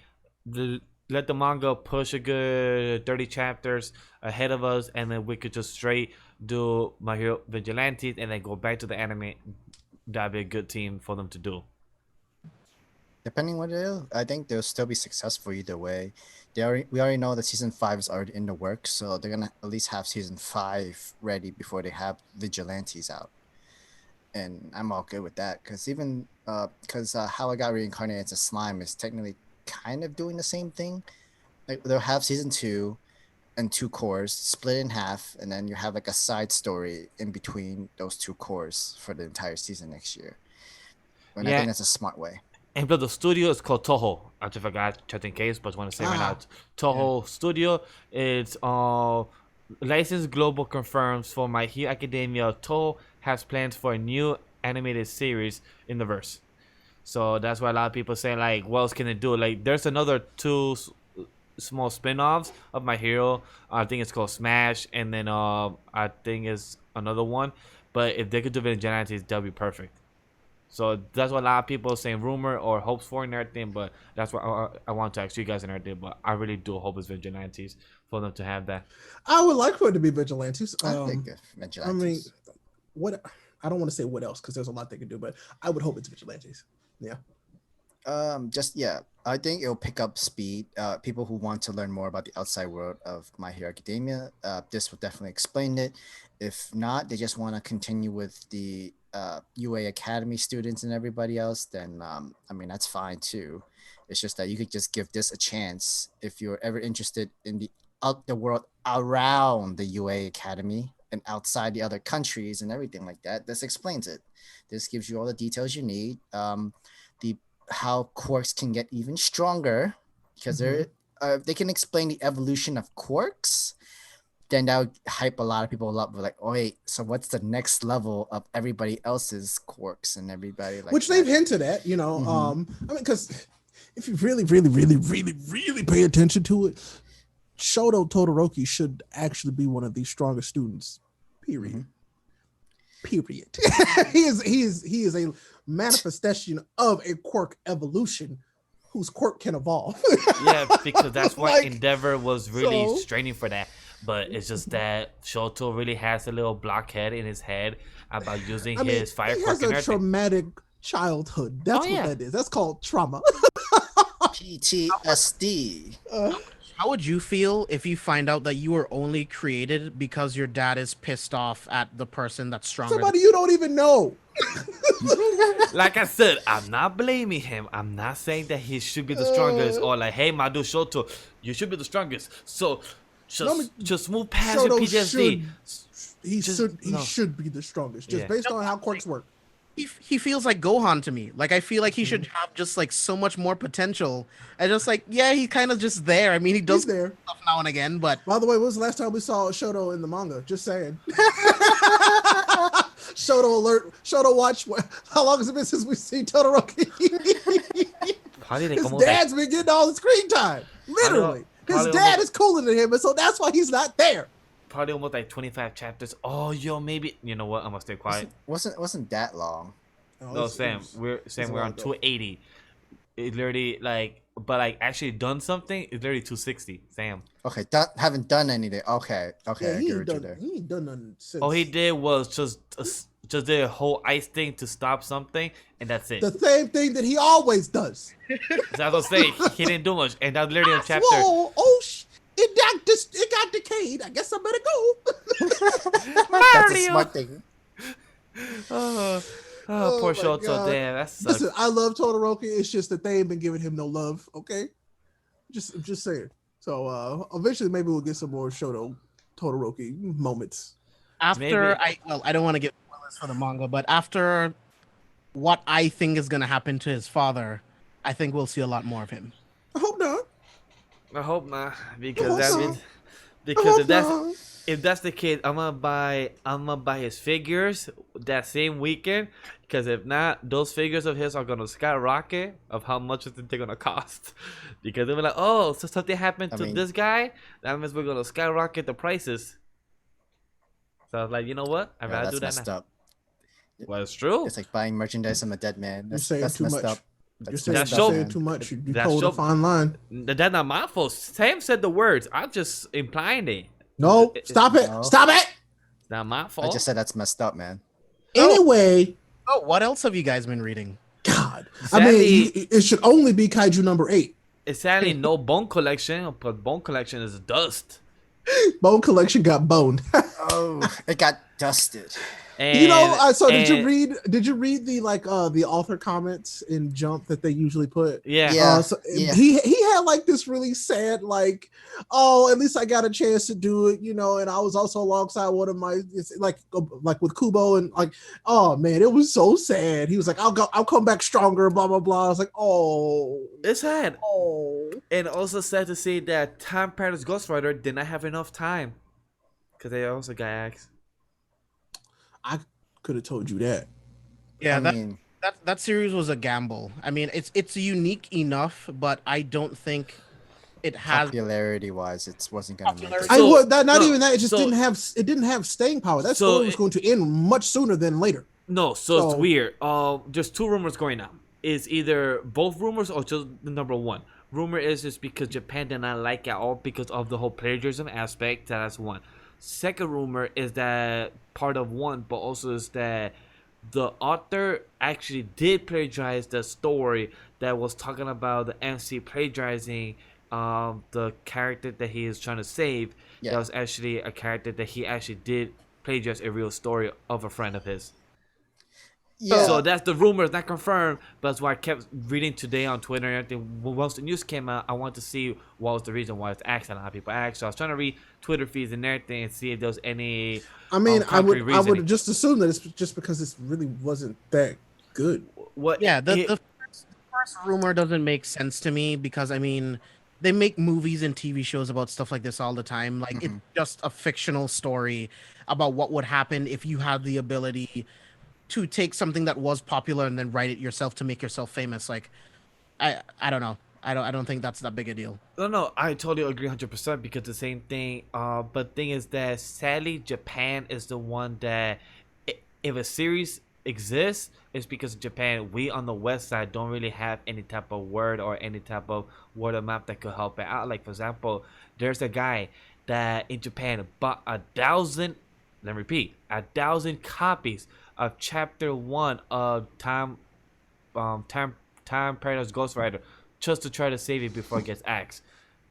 Speaker 1: let the manga push a good 30 chapters ahead of us, and then we could just straight do My Hero Vigilantes and then go back to the anime. That'd be a good team for them to do.
Speaker 2: Depending what it is, I think they'll still be successful either way. We already know that season 5 is already in the works, so they're gonna at least have season 5 ready before they have Vigilantes out. And I'm all good with that, because even How I Got Reincarnated as a Slime is technically kind of doing the same thing. Like they'll have season 2 and 2 cores split in half, and then you have like a side story in between those 2 cores for the entire season next year. And I think that's a smart way.
Speaker 1: And but the studio is called Toho. I just forgot, just in case, but I want to say right now, Toho Studio. It's licensed global confirms for My Hero Academia. Toho has plans for a new animated series in the verse. So that's why a lot of people say like, what else can it do? Like, there's another 2 small spin-offs of My Hero. I think it's called Smash, and then I think it's another one. But if they could do Vigilantes, that'd be perfect. So that's what a lot of people are saying, rumor or hopes for and everything. But that's what I want to ask you guys and everything. But I really do hope it's Vigilantes for them to have that.
Speaker 3: I would like for it to be Vigilantes.
Speaker 2: I think Vigilantes.
Speaker 3: I mean, I don't want to say what else because there's a lot they could do, but I would hope it's Vigilantes. Yeah.
Speaker 2: I think it'll pick up speed. People who want to learn more about the outside world of My Hero Academia, this will definitely explain it. If not, they just want to continue with the UA Academy students and everybody else, then I mean, that's fine too. It's just that you could just give this a chance if you're ever interested in the world around the UA Academy and outside the other countries and everything like that. This explains it. This gives you all the details you need. How quirks can get even stronger because they can explain the evolution of quirks. Then that would hype a lot of people up. We're like, oh wait, so what's the next level of everybody else's quirks and everybody like
Speaker 3: which they've hinted at, you know. I mean, because if you really, really, really, really, really pay attention to it, Shoto Todoroki should actually be one of the strongest students. Period. Period. he is a manifestation of a quirk evolution whose quirk can evolve.
Speaker 1: Yeah, because that's why
Speaker 3: Like,
Speaker 1: Endeavor was really
Speaker 3: so-
Speaker 1: straining for that. But it's just that Shoto really has a little blockhead in his head about using his fire
Speaker 3: he
Speaker 1: quirk
Speaker 3: has
Speaker 1: and
Speaker 3: a
Speaker 1: everything.
Speaker 3: traumatic childhood. That's
Speaker 1: Oh,
Speaker 3: what
Speaker 1: yeah.
Speaker 3: that is. That's called trauma.
Speaker 2: PTSD.
Speaker 4: How would you feel if you find out that you were only created because your dad is pissed off at the person that's stronger?
Speaker 3: Somebody you don't even know.
Speaker 1: Like I said, I'm not blaming him. I'm not saying that he should be the strongest or like, hey, my dude Shoto, you should be the strongest. So just move past your
Speaker 3: Shoto
Speaker 1: PTSD.
Speaker 3: He
Speaker 1: no.
Speaker 3: should be the strongest, just
Speaker 1: Yeah.
Speaker 3: based on how quirks work.
Speaker 4: He feels like Gohan to me. Like I feel like he should have just like so much more potential. And just like, yeah, he kind of just there. I mean, he does
Speaker 3: He's there.
Speaker 4: stuff now and again, but
Speaker 3: By the way, when was the last time we saw Shoto in the manga? Just saying. Shoto alert. Shoto watch. How long has it been since we've seen Todoroki?
Speaker 1: Probably like
Speaker 3: His
Speaker 1: almost
Speaker 3: dad's been getting all the screen time. Literally. His
Speaker 1: probably
Speaker 3: dad
Speaker 1: almost-
Speaker 3: is cooler than him, and so that's why he's not there.
Speaker 1: probably almost like 25 chapters. Oh, yo, maybe you know what? I'm gonna stay quiet.
Speaker 2: Wasn't that long?
Speaker 1: No, Sam, we're on 280. It literally like, but like actually done something. It's literally 260. Sam.
Speaker 2: Okay, haven't done anything. Okay,
Speaker 3: Yeah,
Speaker 2: I
Speaker 3: he
Speaker 2: get
Speaker 3: ain't
Speaker 2: what you're
Speaker 3: done.
Speaker 2: there.
Speaker 3: He ain't done nothing since.
Speaker 1: All he did was just did a whole ice thing to stop something, and that's it.
Speaker 3: The same thing that he always does.
Speaker 1: That's what I'm saying. He didn't do much, and that's literally a chapter.
Speaker 3: Whoa! It got decayed. I guess I better go.
Speaker 2: That's a smart thing.
Speaker 1: Oh,
Speaker 3: Oh
Speaker 1: poor
Speaker 3: my
Speaker 1: Shoto.
Speaker 3: God.
Speaker 1: Damn, that sucks.
Speaker 3: Listen, I love Todoroki. It's just that they ain't been giving him no love. Okay, just saying. So eventually, maybe we'll get some more Shoto Todoroki moments.
Speaker 4: after
Speaker 1: Maybe.
Speaker 4: I don't want to get spoilers for the manga, but after what I think is gonna happen to his father, I think we'll see a lot more of him.
Speaker 3: I hope not.
Speaker 1: I hope not, because
Speaker 3: hope
Speaker 1: that
Speaker 3: so.
Speaker 1: means
Speaker 3: I
Speaker 1: because
Speaker 3: hope
Speaker 1: if that's
Speaker 3: not.
Speaker 1: if that's the case, I'm gonna buy his figures that same weekend. Because if not, those figures of his are gonna skyrocket of how much they're gonna cost. Because they'll be like, oh, so something happened
Speaker 2: I
Speaker 1: to
Speaker 2: mean-
Speaker 1: this guy, that means we're gonna skyrocket the prices. So I was like, you know what? I'd
Speaker 2: Yeah,
Speaker 1: rather
Speaker 2: that's
Speaker 1: do that
Speaker 2: messed
Speaker 1: now.
Speaker 2: up.
Speaker 1: Well, it's true.
Speaker 2: It's like buying merchandise from a dead man.
Speaker 3: You're saying
Speaker 2: That's
Speaker 3: too
Speaker 2: messed
Speaker 3: much.
Speaker 2: up.
Speaker 3: You're
Speaker 2: That's
Speaker 3: saying,
Speaker 1: That's
Speaker 2: messed
Speaker 3: you're
Speaker 2: up,
Speaker 3: saying
Speaker 2: man.
Speaker 3: too much. You
Speaker 1: That's
Speaker 3: told a
Speaker 1: show-
Speaker 3: fine line.
Speaker 1: That's not my fault. Sam said the words. I'm just implying it.
Speaker 3: No,
Speaker 1: It-
Speaker 3: stop it.
Speaker 2: No.
Speaker 3: Stop it.
Speaker 1: It's not my fault.
Speaker 2: I just said that's messed up, man.
Speaker 3: Anyway,
Speaker 4: Oh, what else have you guys been reading?
Speaker 3: God. I
Speaker 1: Sadly-
Speaker 3: mean, it should only be Kaiju number 8.
Speaker 1: It's sadly no Bone Collection, but Bone Collection is dust.
Speaker 3: Bone Collection got boned.
Speaker 2: Oh, it got dusted.
Speaker 1: And,
Speaker 3: You know, so did you
Speaker 1: and-
Speaker 3: read? Did you read the the author comments in Jump that they usually put?
Speaker 1: Yeah.
Speaker 2: Yeah.
Speaker 3: So he had like this really sad like, oh, at least I got a chance to do it, and I was also alongside one of my it's like with Kubo and like, oh man, it was so sad. He was like, I'll come back stronger, blah blah blah. I was like, oh,
Speaker 1: It's sad.
Speaker 3: oh.
Speaker 1: And also sad to see that Time Paradox Ghostwriter did not have enough time. Because they also got axed.
Speaker 3: I could have told you that.
Speaker 4: Yeah,
Speaker 2: I mean,
Speaker 4: that series was a gamble. I mean, it's unique enough, but I don't think it has.
Speaker 2: popularity wise, it wasn't gonna make
Speaker 4: Popularity-
Speaker 2: it.
Speaker 3: I
Speaker 1: So-
Speaker 3: would not
Speaker 1: no,
Speaker 3: even that. It just
Speaker 1: so-
Speaker 3: didn't have staying power. That
Speaker 1: So
Speaker 3: story was
Speaker 1: it-
Speaker 3: going to end much sooner than later.
Speaker 1: No, so it's
Speaker 3: So-
Speaker 1: weird. There's two rumors going on. It's either both rumors or just the number one. Rumor is because Japan did not like it at all because of the whole plagiarism aspect. That's one. Second rumor is that part of one, but also is that the author actually did plagiarize the story that was talking about the MC plagiarizing the character that he is trying to save.
Speaker 2: Yeah.
Speaker 1: That was actually a character that he actually did plagiarize a real story of a friend of his.
Speaker 2: Yeah.
Speaker 1: So that's the rumor, it's not confirmed, but that's why I kept reading today on Twitter and everything. Once the news came out, I wanted to see what was the reason why it's axed and how people asked. So I was trying to read Twitter feeds and everything and see if there was any.
Speaker 3: I mean, I
Speaker 1: concrete
Speaker 3: would
Speaker 1: reasoning.
Speaker 3: just assume that it's just because this really wasn't that good.
Speaker 1: What?
Speaker 4: Yeah, the
Speaker 1: it-
Speaker 4: first rumor doesn't make sense to me because I mean, they make movies and TV shows about stuff like this all the time. Like it's just a fictional story about what would happen if you had the ability to take something that was popular and then write it yourself to make yourself famous. Like, I don't know. I don't think that's that big a deal.
Speaker 1: No, I totally agree 100% because the same thing. But thing is that sadly, Japan is the one that if a series exists, it's because in Japan, we on the west side don't really have any type of word or any type of word of mouth that could help it out. Like for example, there's a guy that in Japan bought 1,000. Let me repeat, 1,000 copies of Chapter 1 of Time Paradise Ghostwriter just to try to save it before it gets axed.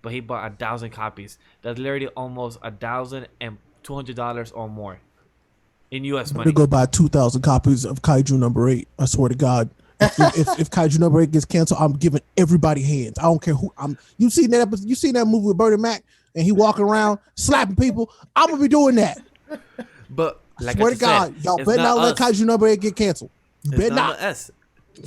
Speaker 1: But he bought 1,000 copies. That's literally almost $1,200 or more in U.S.
Speaker 3: I'm
Speaker 1: money.
Speaker 3: gonna go buy 2,000 copies of Kaiju number 8. I swear to God. If Kaiju number 8 gets canceled, I'm giving everybody hands. I don't care who. You seen that episode? You seen that movie with Bertie Mac and he walking around slapping people? I'm gonna be doing that.
Speaker 1: But like
Speaker 3: swear
Speaker 1: I
Speaker 3: to God,
Speaker 1: said,
Speaker 3: y'all
Speaker 1: it's
Speaker 3: better not let
Speaker 1: us.
Speaker 3: Kaiju number 8 get canceled. You
Speaker 1: It's
Speaker 3: better
Speaker 1: not
Speaker 3: not.
Speaker 1: us.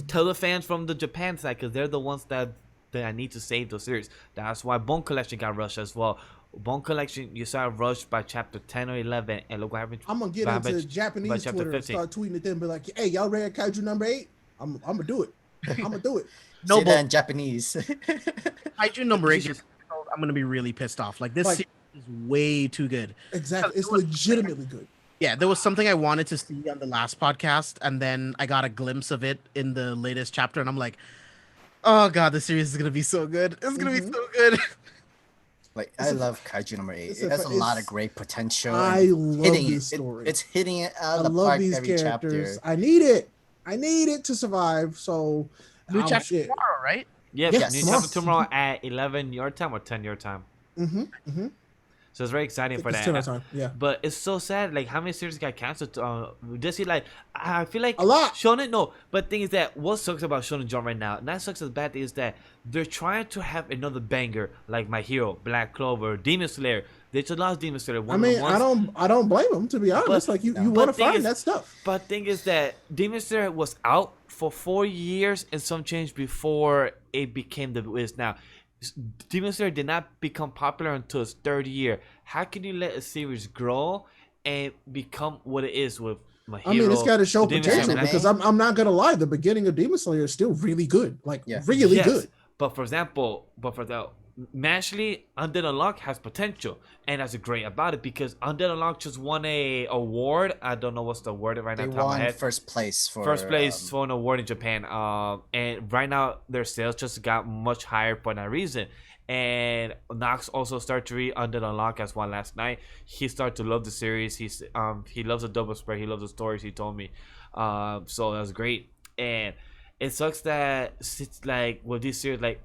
Speaker 1: Tell the fans from the Japan side because they're the ones that I need to save the series. That's why Bone Collection got rushed as well. Bone Collection, you saw rushed by chapter 10 or 11, and look what happened.
Speaker 3: I'm gonna get
Speaker 1: by
Speaker 3: into
Speaker 1: by
Speaker 3: Japanese
Speaker 1: chapter
Speaker 3: Twitter
Speaker 1: 15.
Speaker 3: and start tweeting at them, be like, "Hey, y'all read Kaiju number 8? I'm gonna do it. I'm gonna do it."
Speaker 4: No,
Speaker 2: Say that in Japanese.
Speaker 4: Kaiju number 8 gets canceled, I'm gonna be really pissed off. Like this
Speaker 3: Like-
Speaker 4: series is way too good.
Speaker 3: Exactly, it's legitimately good.
Speaker 4: Yeah, there was something I wanted to see on the last podcast, and then I got a glimpse of it in the latest chapter, and I'm like, oh god, this series is gonna be so good. It's gonna be so good.
Speaker 2: Like I love Kaiju number 8.
Speaker 3: it's
Speaker 2: It has a lot of
Speaker 3: it's-
Speaker 2: great potential.
Speaker 3: I
Speaker 2: and
Speaker 3: love
Speaker 2: hitting
Speaker 3: this story.
Speaker 2: It's hitting it
Speaker 3: I
Speaker 2: out of the
Speaker 3: love
Speaker 2: park
Speaker 3: these
Speaker 2: every
Speaker 3: characters.
Speaker 2: chapter.
Speaker 3: I need it. I need it to survive. So,
Speaker 4: New
Speaker 3: oh,
Speaker 4: chapter
Speaker 3: shit.
Speaker 4: tomorrow, right?
Speaker 1: Yeah,
Speaker 2: Yes.
Speaker 1: new
Speaker 3: Tomorrow.
Speaker 1: chapter tomorrow at 11 your time or 10 your time.
Speaker 3: Mm-hmm.
Speaker 1: So it's very exciting for
Speaker 3: It's
Speaker 1: that.
Speaker 3: 10 our time. Yeah.
Speaker 1: But it's so sad. Like how many series got canceled? Just see, like I feel like
Speaker 3: A lot.
Speaker 1: Shonen. No, but thing is that what sucks about Shonen Jump right now, and that sucks as bad thing is that they're trying to have another banger like My Hero, Black Clover, Demon Slayer. They just lost Demon Slayer.
Speaker 3: I mean, I don't blame them, to be honest.
Speaker 1: But-
Speaker 3: like you
Speaker 2: No.
Speaker 3: want to
Speaker 1: But thing
Speaker 3: find
Speaker 1: is-
Speaker 3: that stuff.
Speaker 1: But thing is that Demon Slayer was out for 4 years and some change before it became the it is now. Demon Slayer did not become popular until its third year. How can you let a series grow and become what it is with My Hero?
Speaker 3: I mean, it's got to show
Speaker 1: Demon
Speaker 3: potential
Speaker 1: Slayer?
Speaker 3: because I'm not gonna lie. The beginning of Demon Slayer is still really good. Like
Speaker 2: Yeah.
Speaker 3: really
Speaker 1: Yes,
Speaker 3: good.
Speaker 1: But for example, Mashley Undead Unlock has potential, and that's great about it because Undead Unlock just won a award. I don't know what's the word right now.
Speaker 2: They
Speaker 1: top of my
Speaker 2: won
Speaker 1: head.
Speaker 2: first place for
Speaker 1: First place for an award in Japan. And right now their sales just got much higher for that reason. And Knox also started to read Undead Unlock as well last night. He started to love the series. He loves the double spread. He loves the stories. He told me. So that's great. And it sucks that it's like with this series, like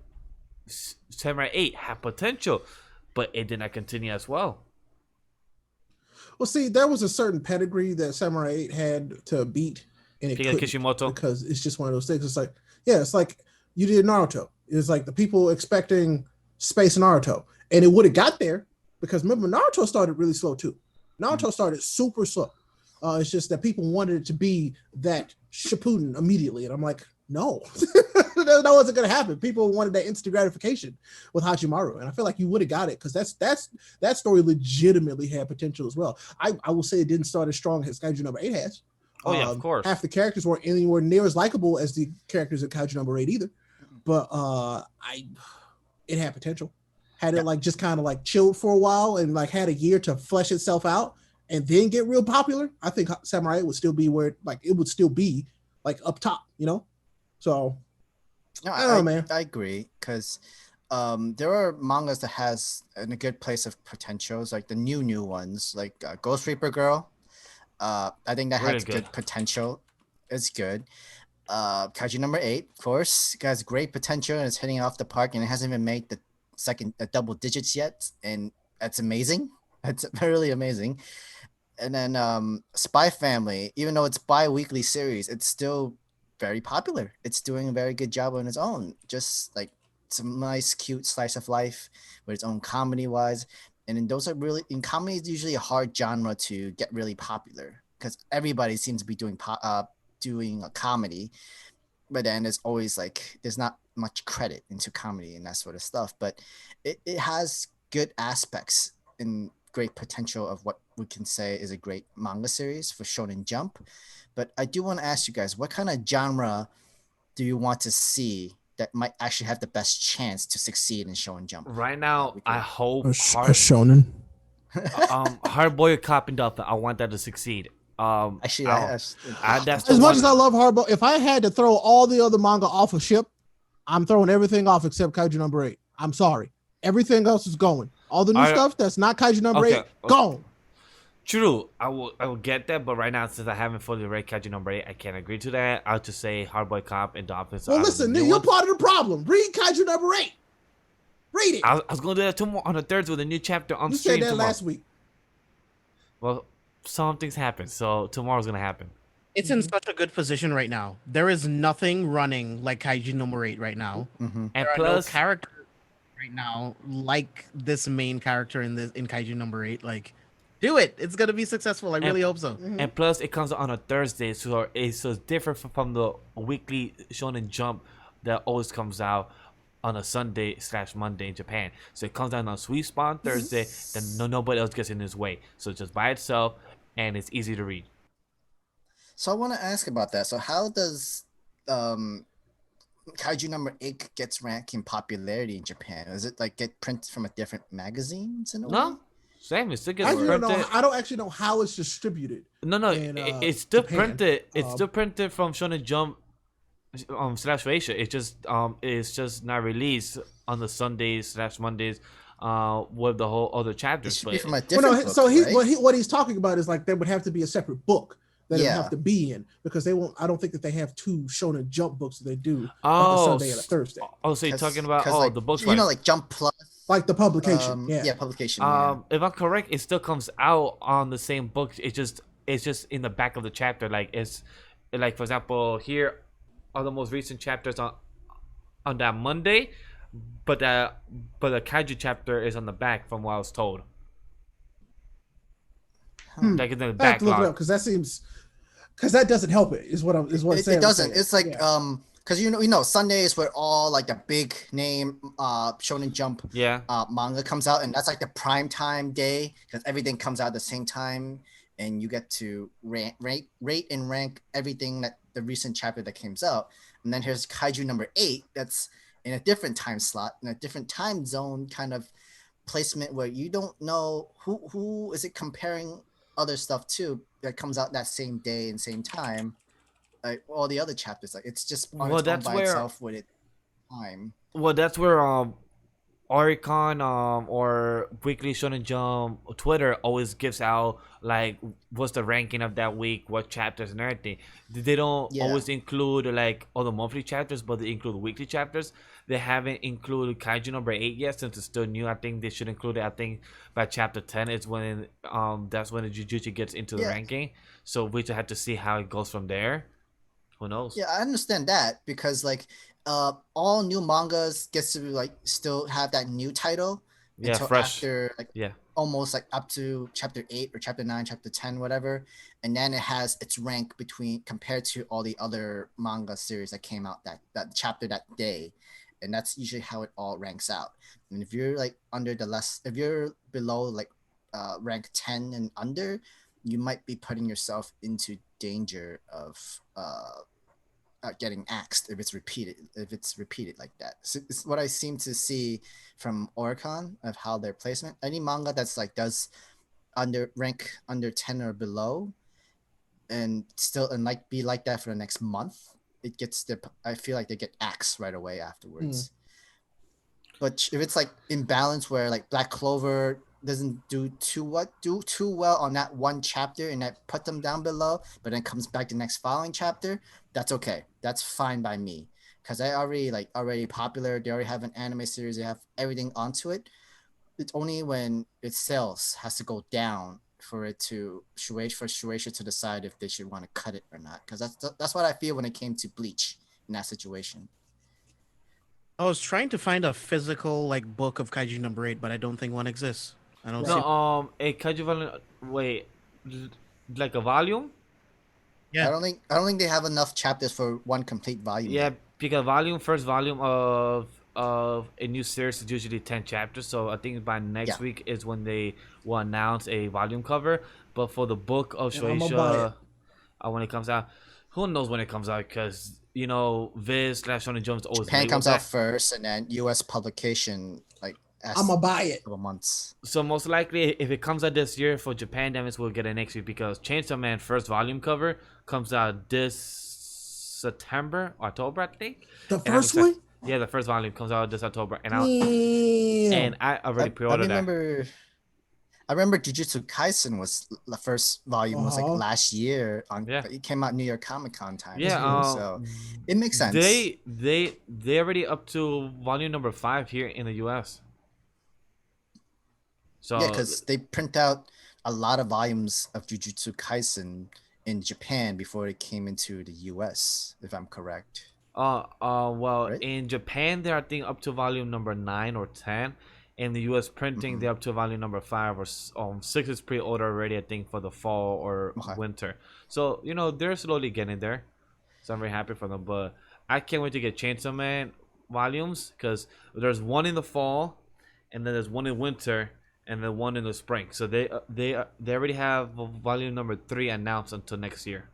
Speaker 1: Samurai 8 had potential, but it did not continue as well.
Speaker 3: Well, see, there was a certain pedigree that Samurai 8 had to beat, and it
Speaker 1: Kiga
Speaker 3: couldn't
Speaker 1: Kishimoto.
Speaker 3: because it's just one of those things. It's like, yeah, it's like you did Naruto. It's like the people expecting Space Naruto, and it would have got there because remember Naruto started really slow too. Naruto started super slow. It's just that people wanted it to be that Shippuden immediately, and I'm like, no, that wasn't gonna happen. People wanted that instant gratification with Hachimaru, and I feel like you would have got it because that story legitimately had potential as well. I will say it didn't start as strong as Kaiju number 8 has.
Speaker 1: Oh yeah, of course.
Speaker 3: Half the characters weren't anywhere near as likable as the characters in Kaiju number 8 either. But it had potential. Had it like just kind of like chilled for a while and like had a year to flesh itself out and then get real popular, I think Samurai 8 would still be where it would still be like up top, you know? So
Speaker 2: No,
Speaker 3: I don't know, man.
Speaker 2: I agree because there are mangas that has in a good place of potentials, like the new ones, like Ghost Reaper Girl. I think that
Speaker 1: Really
Speaker 2: has
Speaker 1: good.
Speaker 2: good potential. It's good. Kaiju number 8, of course, it has great potential and it's hitting off the park, and it hasn't even made the double digits yet, and that's amazing. That's really amazing. And then Spy Family, even though it's bi-weekly series, it's still very popular. It's doing a very good job on its own. Just like some nice, cute slice of life with its own comedy wise. And then those are really in comedy is usually a hard genre to get really popular because everybody seems to be doing a comedy, but then it's always like there's not much credit into comedy and that sort of stuff. But it has good aspects and great potential of what we can say is a great manga series for Shonen Jump. But I do want to ask you guys, what kind of genre do you want to see that might actually have the best chance to succeed in Shonen Jump?
Speaker 1: Right now, I hope
Speaker 3: A shonen.
Speaker 1: Hardboiled Cop and Dolphin. I want that to succeed.
Speaker 2: Actually,
Speaker 1: that's the
Speaker 3: As much
Speaker 1: one.
Speaker 3: as I love Hardball, if I had to throw all the other manga off a ship, I'm throwing everything off except Kaiju number 8. I'm sorry. Everything else is going. All the new stuff that's not Kaiju number 8, gone.
Speaker 1: True, I will get that, but right now since I haven't fully read Kaiju number 8, I can't agree to that. I'll just say Hardboiled Cop and Dolphins.
Speaker 3: Well, listen, you're part of the problem. Read Kaiju number 8. Read it.
Speaker 1: I was gonna do that tomorrow on the third with a new chapter on
Speaker 3: You
Speaker 1: stream
Speaker 3: said that
Speaker 1: tomorrow.
Speaker 3: last week.
Speaker 1: Well, some things happen, so tomorrow's gonna happen.
Speaker 4: It's in such a good position right now. There is nothing running like Kaiju number 8 right now.
Speaker 2: Mm-hmm.
Speaker 1: And
Speaker 4: There
Speaker 1: plus,
Speaker 4: are no characters right now like this main character in Kaiju number 8. Like, do it. It's gonna be successful. I really hope so.
Speaker 1: and plus, it comes out on a Thursday, so it's different from the weekly Shonen Jump that always comes out on a Sunday/Monday in Japan. So it comes out on Sweet Spot on Thursday, then nobody else gets in his way. So it's just by itself, and it's easy to read.
Speaker 2: So I want to ask about that. So how does Kaiju number 8 gets ranked in popularity in Japan? Is it like get printed from a different magazines in a way?
Speaker 1: No, same. It still gets
Speaker 3: I don't
Speaker 1: printed.
Speaker 3: know. I don't actually know how it's distributed.
Speaker 1: No,
Speaker 3: in,
Speaker 1: it's still
Speaker 3: Japan.
Speaker 1: printed. It's still printed from Shonen Jump / Asia. It's just not released on the Sundays/Mondays with the whole other
Speaker 2: It
Speaker 1: chapters.
Speaker 2: should be
Speaker 1: But
Speaker 2: from a different book,
Speaker 3: so
Speaker 2: right?
Speaker 3: what he's talking about is like there would have to be a separate book that it would
Speaker 2: Yeah.
Speaker 3: have to be in because they won't. I don't think that they have 2 Shonen Jump books that they do on a Sunday and a Thursday,
Speaker 1: Oh, so you're talking about
Speaker 2: like,
Speaker 1: the books,
Speaker 2: you know, like Jump Plus.
Speaker 3: like the publication.
Speaker 2: Publication.
Speaker 1: If I'm correct, it still comes out on the same book. It's just in the back of the chapter. Like it's like, for example, here are the most recent chapters on that Monday, but the Kaiju chapter is on the back from what I was told. Like in the
Speaker 3: I have to look it
Speaker 1: backlog.
Speaker 3: up because that doesn't help it. Is what I'm saying.
Speaker 2: It doesn't. It's like because you know Sundays where all like the big name Shonen Jump
Speaker 1: Yeah.
Speaker 2: manga comes out, and that's like the prime time day because everything comes out at the same time, and you get to rate and rank everything that the recent chapter that came out. And then here's Kaiju number 8 that's in a different time slot, in a different time zone kind of placement where you don't know who is it comparing other stuff to that comes out that same day and same time. Like all the other chapters, like it's just on its own by itself with it time.
Speaker 1: Well, that's where Oricon or Weekly Shonen Jump Twitter always gives out like what's the ranking of that week, what chapters and everything. They don't always include like all the monthly chapters, but they include weekly chapters. They haven't included Kaiju number 8 yet since it's still new. I think they should include it. I think by chapter 10 is when that's when the Jujutsu gets into the ranking. So we just have to see how it goes from there. Who knows?
Speaker 2: Yeah, I understand that because like all new mangas gets to like still have that new title until
Speaker 1: fresh.
Speaker 2: after like almost like up to chapter 8 or chapter 9, chapter 10, whatever, and then it has its rank compared to all the other manga series that came out that chapter that day, and that's usually how it all ranks out. And if you're like if you're below like rank 10 and under, you might be putting yourself into danger of getting axed if it's repeated like that. So it's what I seem to see from Oricon of how their placement. Any manga that's like does rank under 10 or below and like be like that for the next month, I feel like they get axed right away afterwards. But if it's like imbalance where like Black Clover doesn't do too well on that one chapter and that put them down below, but then comes back the next following chapter, that's okay. That's fine by me because they already popular. They already have an anime series. They have everything onto it. It's only when its sales has to go down for Shueisha to decide if they should want to cut it or not. Because that's what I feel when it came to Bleach in that situation.
Speaker 4: I was trying to find a physical like book of Kaiju number 8, but I don't think one exists. I don't see.
Speaker 1: A Kaiju volume. Wait, like a volume?
Speaker 4: Yeah.
Speaker 2: I don't think they have enough chapters for one complete volume.
Speaker 1: Yeah, because first volume of a new series is usually 10 chapters. So I think by next week is when they will announce a volume cover. But for the book of Shueisha, when it comes out, who knows when it comes out? Because Viz / Shōnen Jump is always
Speaker 2: Japan
Speaker 1: late
Speaker 2: comes
Speaker 1: with
Speaker 2: out
Speaker 1: that.
Speaker 2: first, and then U.S. publication like
Speaker 3: I'm
Speaker 2: after
Speaker 3: gonna
Speaker 2: a
Speaker 3: buy it.
Speaker 2: couple months.
Speaker 1: So most likely, if it comes out this year for Japan, that means we'll get it next year because Chainsaw Man first volume cover comes out this September, October, I think.
Speaker 3: The
Speaker 1: And I'm
Speaker 3: first
Speaker 1: excited.
Speaker 3: one.
Speaker 1: Yeah, the first volume comes out this October, and
Speaker 3: Damn.
Speaker 1: I already
Speaker 2: I
Speaker 1: pre-ordered that.
Speaker 2: remember. I remember Jujutsu Kaisen was the first volume was like
Speaker 3: Uh-huh.
Speaker 2: last year
Speaker 1: Yeah.
Speaker 2: it came out New York Comic Con time
Speaker 1: Yeah,
Speaker 2: too, so it makes sense.
Speaker 1: they already up to volume number 5 here in the U.S. So
Speaker 2: Yeah, because they print out a lot of volumes of Jujutsu Kaisen in Japan before it came into the US, if I'm correct.
Speaker 1: well,
Speaker 2: Right?
Speaker 1: in Japan, they're I think up to volume number 9 or 10. In the U.S. printing,
Speaker 2: Mhm.
Speaker 1: they're up to volume number 5 or 6 is pre-order already. I think for the fall or
Speaker 2: Okay.
Speaker 1: winter. So they're slowly getting there. So I'm very happy for them. But I can't wait to get Chainsaw Man volumes because there's one in the fall, and then there's one in winter, and then one in the spring. So they already have volume number 3 announced until next year.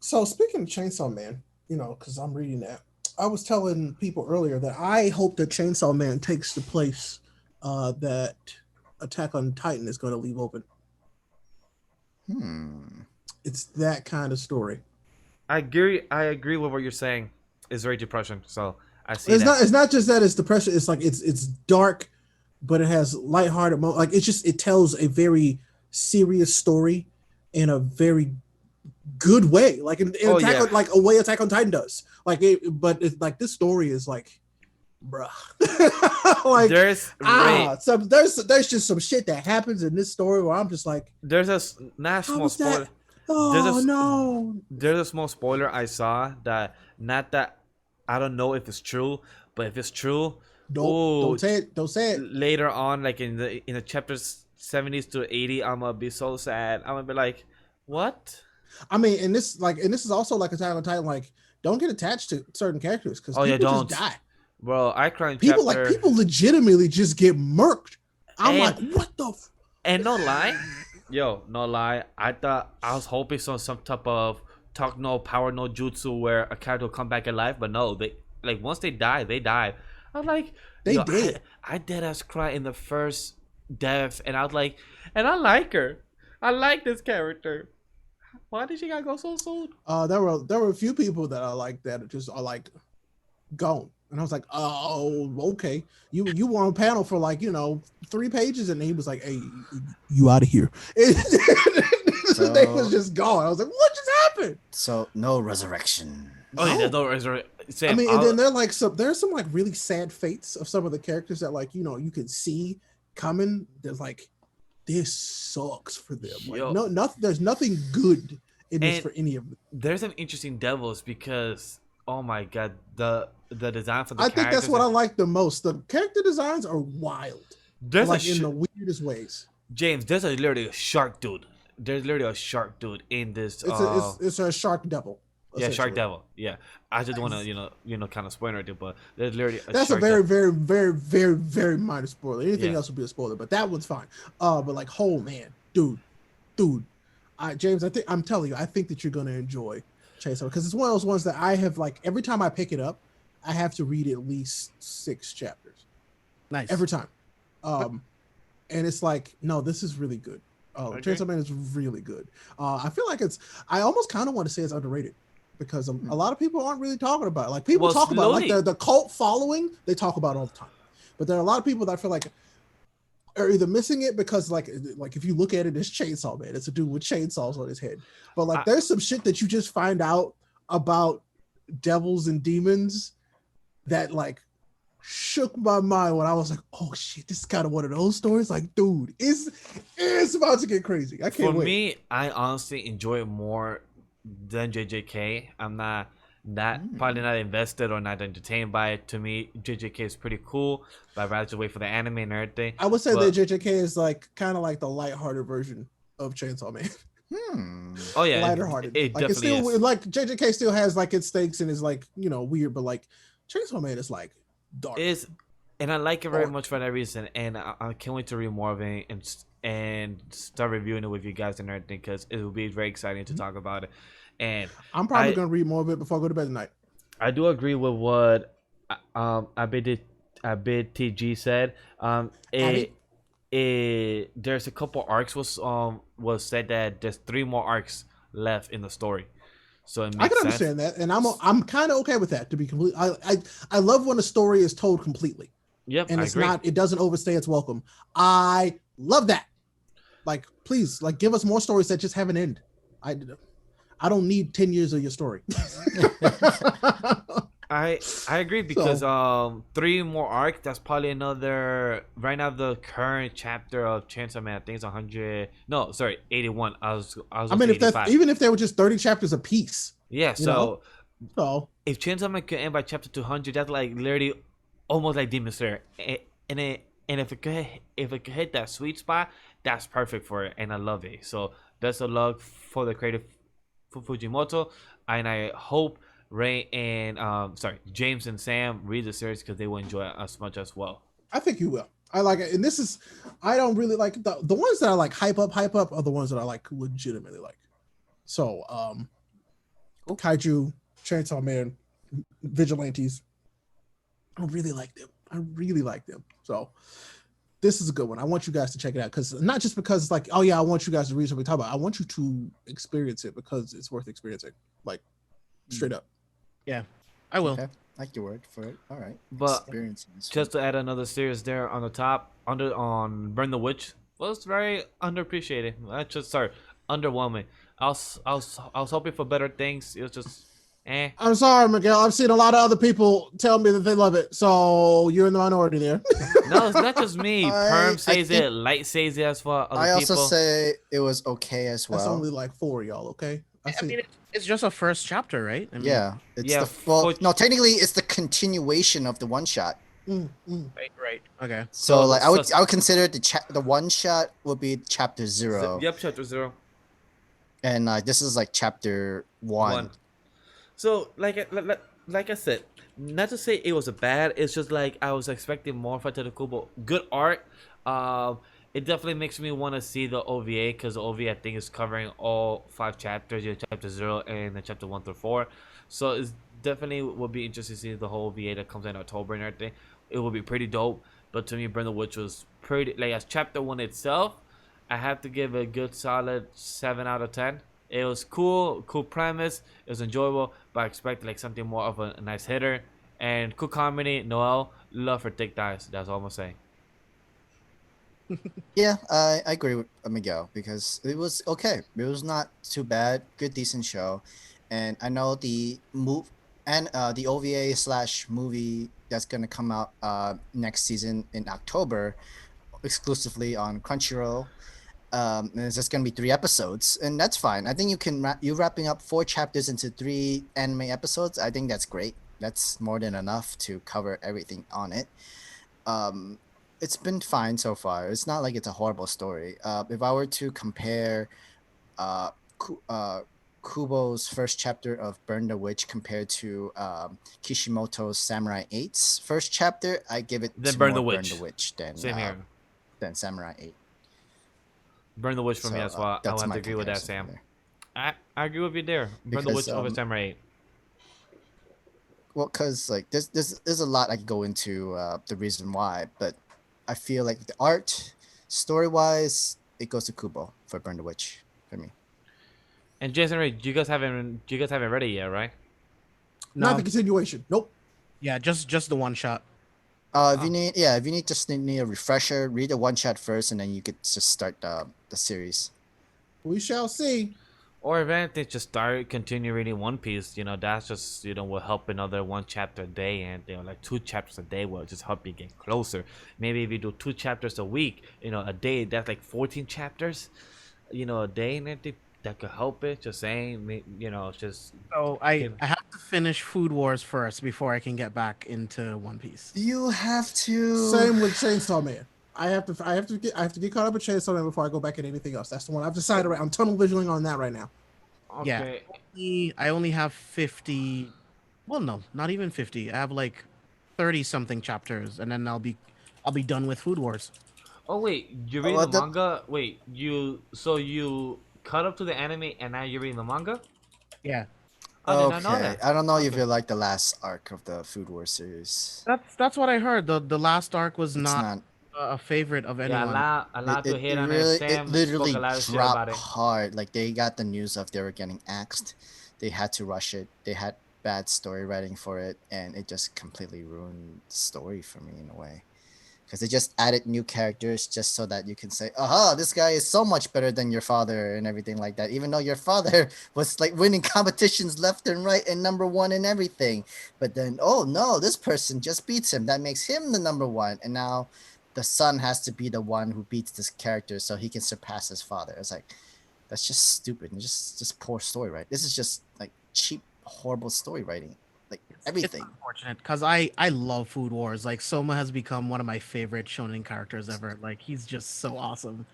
Speaker 3: So speaking of Chainsaw Man, because I'm reading that, I was telling people earlier that I hope that Chainsaw Man takes the place that Attack on Titan is going to leave open. It's that kind of story.
Speaker 1: I agree with what you're saying. It's very depression. So I see
Speaker 3: It's
Speaker 1: that.
Speaker 3: not. It's not just that it's depression. It's like it's dark, but it has lighthearted like it tells a very serious story in a very good way, like in
Speaker 1: Oh,
Speaker 3: Attack
Speaker 1: yeah.
Speaker 3: on, like a way Attack on Titan does. Like but it's like this story is like, bruh. Like
Speaker 1: There's
Speaker 3: so there's just some shit that happens in this story where I'm just like,
Speaker 1: there's a not
Speaker 3: how
Speaker 1: small
Speaker 3: was
Speaker 1: spoiler.
Speaker 3: that? Oh no.
Speaker 1: There's a small spoiler I saw that not that I don't know if it's true, but if it's true,
Speaker 3: Don't say it. Don't say it.
Speaker 1: later on, like in the chapters 70s to 80, I'm gonna be so sad. I'm gonna be like, what?
Speaker 3: I mean, and this is also like Attack on Titan. Like, don't get attached to certain characters because
Speaker 1: Oh, yeah,
Speaker 3: people
Speaker 1: don't.
Speaker 3: just die.
Speaker 1: Bro, I cried in
Speaker 3: People
Speaker 1: chapter.
Speaker 3: people legitimately just get murked. I'm
Speaker 1: And-
Speaker 3: like, what the?
Speaker 1: And no lie, no lie. I was hoping some type of talk no power no jutsu where a character will come back alive, but no, they like once they die, they die. I'm like,
Speaker 3: They dead.
Speaker 1: I dead ass cry in the first death, and I was like, and I like her. I like this character. Why did she gotta go so soon?
Speaker 3: There were a few people that I like that just are like gone, and I was like, oh, okay. You were on panel for like 3 pages, and he was like, hey, you out of here.
Speaker 2: So-
Speaker 3: They was just gone. I was like, what just happened?
Speaker 2: So no resurrection.
Speaker 1: Oh yeah,
Speaker 3: No.
Speaker 1: there's no resurrection.
Speaker 3: I mean, and then there's some like really sad fates of some of the characters that like you can see coming. There's like, this sucks for them. Like,
Speaker 1: Yo.
Speaker 3: there's nothing good in this
Speaker 1: And-
Speaker 3: for any of them.
Speaker 1: there's some interesting devils because oh my god, the design for the
Speaker 3: I think that's
Speaker 1: characters
Speaker 3: what I
Speaker 1: is-
Speaker 3: like the most. The character designs are wild,
Speaker 1: There's
Speaker 3: like
Speaker 1: a
Speaker 3: in the weirdest ways.
Speaker 1: James, there's literally a shark dude. There's literally a shark dude in this.
Speaker 3: It's a shark devil.
Speaker 1: Yeah, shark
Speaker 3: essentially.
Speaker 1: devil. Yeah, I just want to kind of spoiler it, but there's literally a
Speaker 3: That's a
Speaker 1: shark
Speaker 3: very,
Speaker 1: devil.
Speaker 3: very, very, very, very minor spoiler. Anything
Speaker 1: Yeah.
Speaker 3: else would be a spoiler, but that one's fine. But like, oh man, dude, James, I'm telling you, I think that you're gonna enjoy Chainsaw because it's one of those ones that I have like every time I pick it up, I have to read at least 6 chapters
Speaker 4: Nice.
Speaker 3: every time. And it's like, no, this is really good.
Speaker 1: Okay.
Speaker 3: Chainsaw Man is really good. I feel like I almost kind of want to say it's underrated because a lot of people aren't really talking about it. Like people
Speaker 1: Well,
Speaker 3: talk about it,
Speaker 1: slowly.
Speaker 3: like the cult following, they talk about it all the time. But there are a lot of people that I feel like are either missing it because like if you look at it as Chainsaw Man, it's a dude with chainsaws on his head. But like there's some shit that you just find out about devils and demons that like shook my mind when I was like, oh shit, this is kind of one of those stories. Like, dude, it's about to get crazy. I can't
Speaker 1: For
Speaker 3: wait.
Speaker 1: me, I honestly enjoy it more than JJK. I'm not probably not invested or not entertained by it. To me, JJK is pretty cool, but I'd rather just wait for the anime and everything.
Speaker 3: I would say
Speaker 1: But-
Speaker 3: that JJK is like kind of like the lighthearted version of Chainsaw Man.
Speaker 1: Oh yeah,
Speaker 3: Lighter hearted.
Speaker 1: It
Speaker 3: Like it's
Speaker 1: definitely
Speaker 3: still
Speaker 1: is.
Speaker 3: like JJK still has like its stakes and is like, weird, but like Chainsaw Man is like dark.
Speaker 1: And I like it very
Speaker 3: Dark.
Speaker 1: much for that reason, and I can't wait to read more of it. And and start reviewing it with you guys and everything because it will be very exciting to talk about it. And
Speaker 3: I'm probably
Speaker 1: I
Speaker 3: gonna read more of it before I go to bed tonight.
Speaker 1: I do agree with what Abid TG said.
Speaker 3: Abby?
Speaker 1: There's a couple arcs was said that there's 3 more arcs left in the story, so it
Speaker 3: I
Speaker 1: makes
Speaker 3: can
Speaker 1: sense.
Speaker 3: understand that, and I'm kind of okay with that. To be complete, I love when a story is told completely,
Speaker 1: Yep,
Speaker 3: and
Speaker 1: I
Speaker 3: it's
Speaker 1: agree.
Speaker 3: not, it doesn't overstay its welcome. I love that. Like, please, like, give us more stories that just have an end. I don't need 10 years of your story.
Speaker 1: I agree because 3 more arcs. That's probably another. Right now, the current chapter of Chainsaw Man, I think it's 100. No, sorry, 81. I
Speaker 3: mean, if that's
Speaker 1: 85.
Speaker 3: even if they were just 30 chapters a piece,
Speaker 1: Yeah,
Speaker 3: you know? So
Speaker 1: if Chainsaw Man could end by chapter 200, that's like literally almost like Demon Slayer. And if it could hit that sweet spot, that's perfect for it, and I love it. So best of luck for the creative Fujimoto, and I hope Ray and James and Sam read the series because they will enjoy it as much as well.
Speaker 3: I think you will. I like it, and this is, I don't really like the ones that are like hype up are the ones that I like legitimately like. So Kaiju, Chainsaw Man, Vigilantes, I really like them. So this is a good one. I want you guys to check it out, because not just because it's like, oh yeah, I want you guys to read something we talk about. I want you to experience it because it's worth experiencing. Like, straight up.
Speaker 4: Yeah, I will.
Speaker 2: Okay. Like your word for it. All right.
Speaker 1: But
Speaker 2: Experiencing this
Speaker 1: just to add another series there on the top, on Burn the Witch was very underappreciated. Underwhelming. I was hoping for better things. It was just
Speaker 3: I'm sorry, Miguel. I've seen a lot of other people tell me that they love it, so you're in the minority there.
Speaker 1: No, it's not just me. Perm says
Speaker 2: think-
Speaker 1: it. Light says it as well. Other
Speaker 2: I also
Speaker 1: people.
Speaker 2: say it was okay as well.
Speaker 3: That's only like 4 of y'all, okay?
Speaker 4: I mean, it's just a first chapter, right? I mean,
Speaker 2: Yeah, it's
Speaker 1: Yeah,
Speaker 2: no, technically it's the continuation of the one shot.
Speaker 4: Right. Okay.
Speaker 2: So like I would
Speaker 1: so-
Speaker 2: consider the one shot would be chapter 0,
Speaker 1: Yep, chapter 0.
Speaker 2: and this is like chapter 1.
Speaker 1: So like I said, not to say it was a bad. It's just like I was expecting more for the Kubo. Good art. It definitely makes me want to see the OVA because the OVA I think is covering all 5 chapters. You have chapter 0 and then chapter 1 through 4. So it's definitely would be interesting to see the whole OVA that comes in October and everything. It will be pretty dope. But to me, Brenda Witch was pretty like as chapter 1 itself. I have to give a good solid 7 out of 10. It was cool premise. It was enjoyable, but I expected like something more of a nice hitter and cool comedy. Noel, love her thick thighs. That's all I'm gonna say.
Speaker 2: Yeah, I agree with Miguel because it was okay. It was not too bad. Good, decent show, and I know the the OVA / movie that's gonna come out next season in October, exclusively on Crunchyroll. And it's just gonna be 3 episodes, and that's fine. I think you can you wrapping up 4 chapters into 3 anime episodes. I think that's great. That's more than enough to cover everything on it. It's been fine so far. It's not like it's a horrible story. If I were to compare Kubo's first chapter of Burn the Witch compared to Kishimoto's Samurai 8's first chapter, I give it
Speaker 1: Then
Speaker 2: to
Speaker 1: Burn
Speaker 2: more
Speaker 1: the
Speaker 2: Burn
Speaker 1: Witch.
Speaker 2: the Witch
Speaker 1: Same here.
Speaker 2: than Samurai 8.
Speaker 1: Burn the Witch for me as well. I
Speaker 2: that's
Speaker 1: would have
Speaker 2: my
Speaker 1: to agree with that,
Speaker 2: comparison
Speaker 1: Sam.
Speaker 2: there.
Speaker 1: I agree with you there. Burn the
Speaker 2: Because,
Speaker 1: Witch over Samurai 8.
Speaker 2: Well, because like there's a lot I could go into the reason why, but I feel like the art, story wise, it goes to Kubo for Burn the Witch for me.
Speaker 1: And Jason Ray, you guys haven't read it yet, right?
Speaker 3: Not
Speaker 4: No.
Speaker 3: the continuation. Nope.
Speaker 4: Yeah, just the one shot.
Speaker 2: If you need a refresher, read the one shot first, and then you could just start the series.
Speaker 3: We shall see.
Speaker 1: Or if anything, just continue reading One Piece. You know, that's just will help another 1 chapter a day, and like 2 chapters a day will just help you get closer. Maybe if you do 2 chapters a week, a day, that's like 14 chapters. A day, and anything that could help it. Just saying, just.
Speaker 4: So I have to finish Food Wars first before I can get back into One Piece.
Speaker 2: You have to.
Speaker 3: Same with Chainsaw Man. I have to get caught up with Chainsaw Man before I go back at anything else. That's the one I've decided. I'm tunnel visioning on that right now.
Speaker 1: Okay.
Speaker 4: Yeah, I only have 50. Well, no, not even 50. I have like 30 something chapters, and then I'll be done with Food Wars.
Speaker 1: Oh wait, you read
Speaker 2: Well,
Speaker 1: the manga? Wait, you caught up to the anime and now you're reading the manga?
Speaker 4: Yeah,
Speaker 1: I did not know
Speaker 2: Okay,
Speaker 1: that.
Speaker 2: I don't know if
Speaker 1: Okay.
Speaker 2: you like the last arc of the Food War series.
Speaker 4: that's what I heard. The last arc was
Speaker 2: It's
Speaker 4: not
Speaker 2: not.
Speaker 4: a favorite of
Speaker 1: Yeah,
Speaker 4: anyone.
Speaker 1: a lot to hate
Speaker 2: It
Speaker 1: on it.
Speaker 2: really, it
Speaker 1: Sam spoke a
Speaker 2: literally
Speaker 1: lot of shit about
Speaker 2: dropped
Speaker 1: it.
Speaker 2: hard. Like they got the news of they were getting axed. They had to rush it. They had bad story writing for it, and it just completely ruined the story for me in a way. Because they just added new characters just so that you can say, "Aha, this guy is so much better than your father," and everything like that. Even though your father was like winning competitions left and right and number one and everything, but then, oh no, this person just beats him. That makes him the number one, and now the son has to be the one who beats this character so he can surpass his father. It's like that's just stupid and just poor story, right? This is just like cheap, horrible story writing, like
Speaker 4: It's
Speaker 2: everything.
Speaker 4: unfortunate because I love Food Wars. Like Soma has become one of my favorite shonen characters ever. Like he's just so awesome.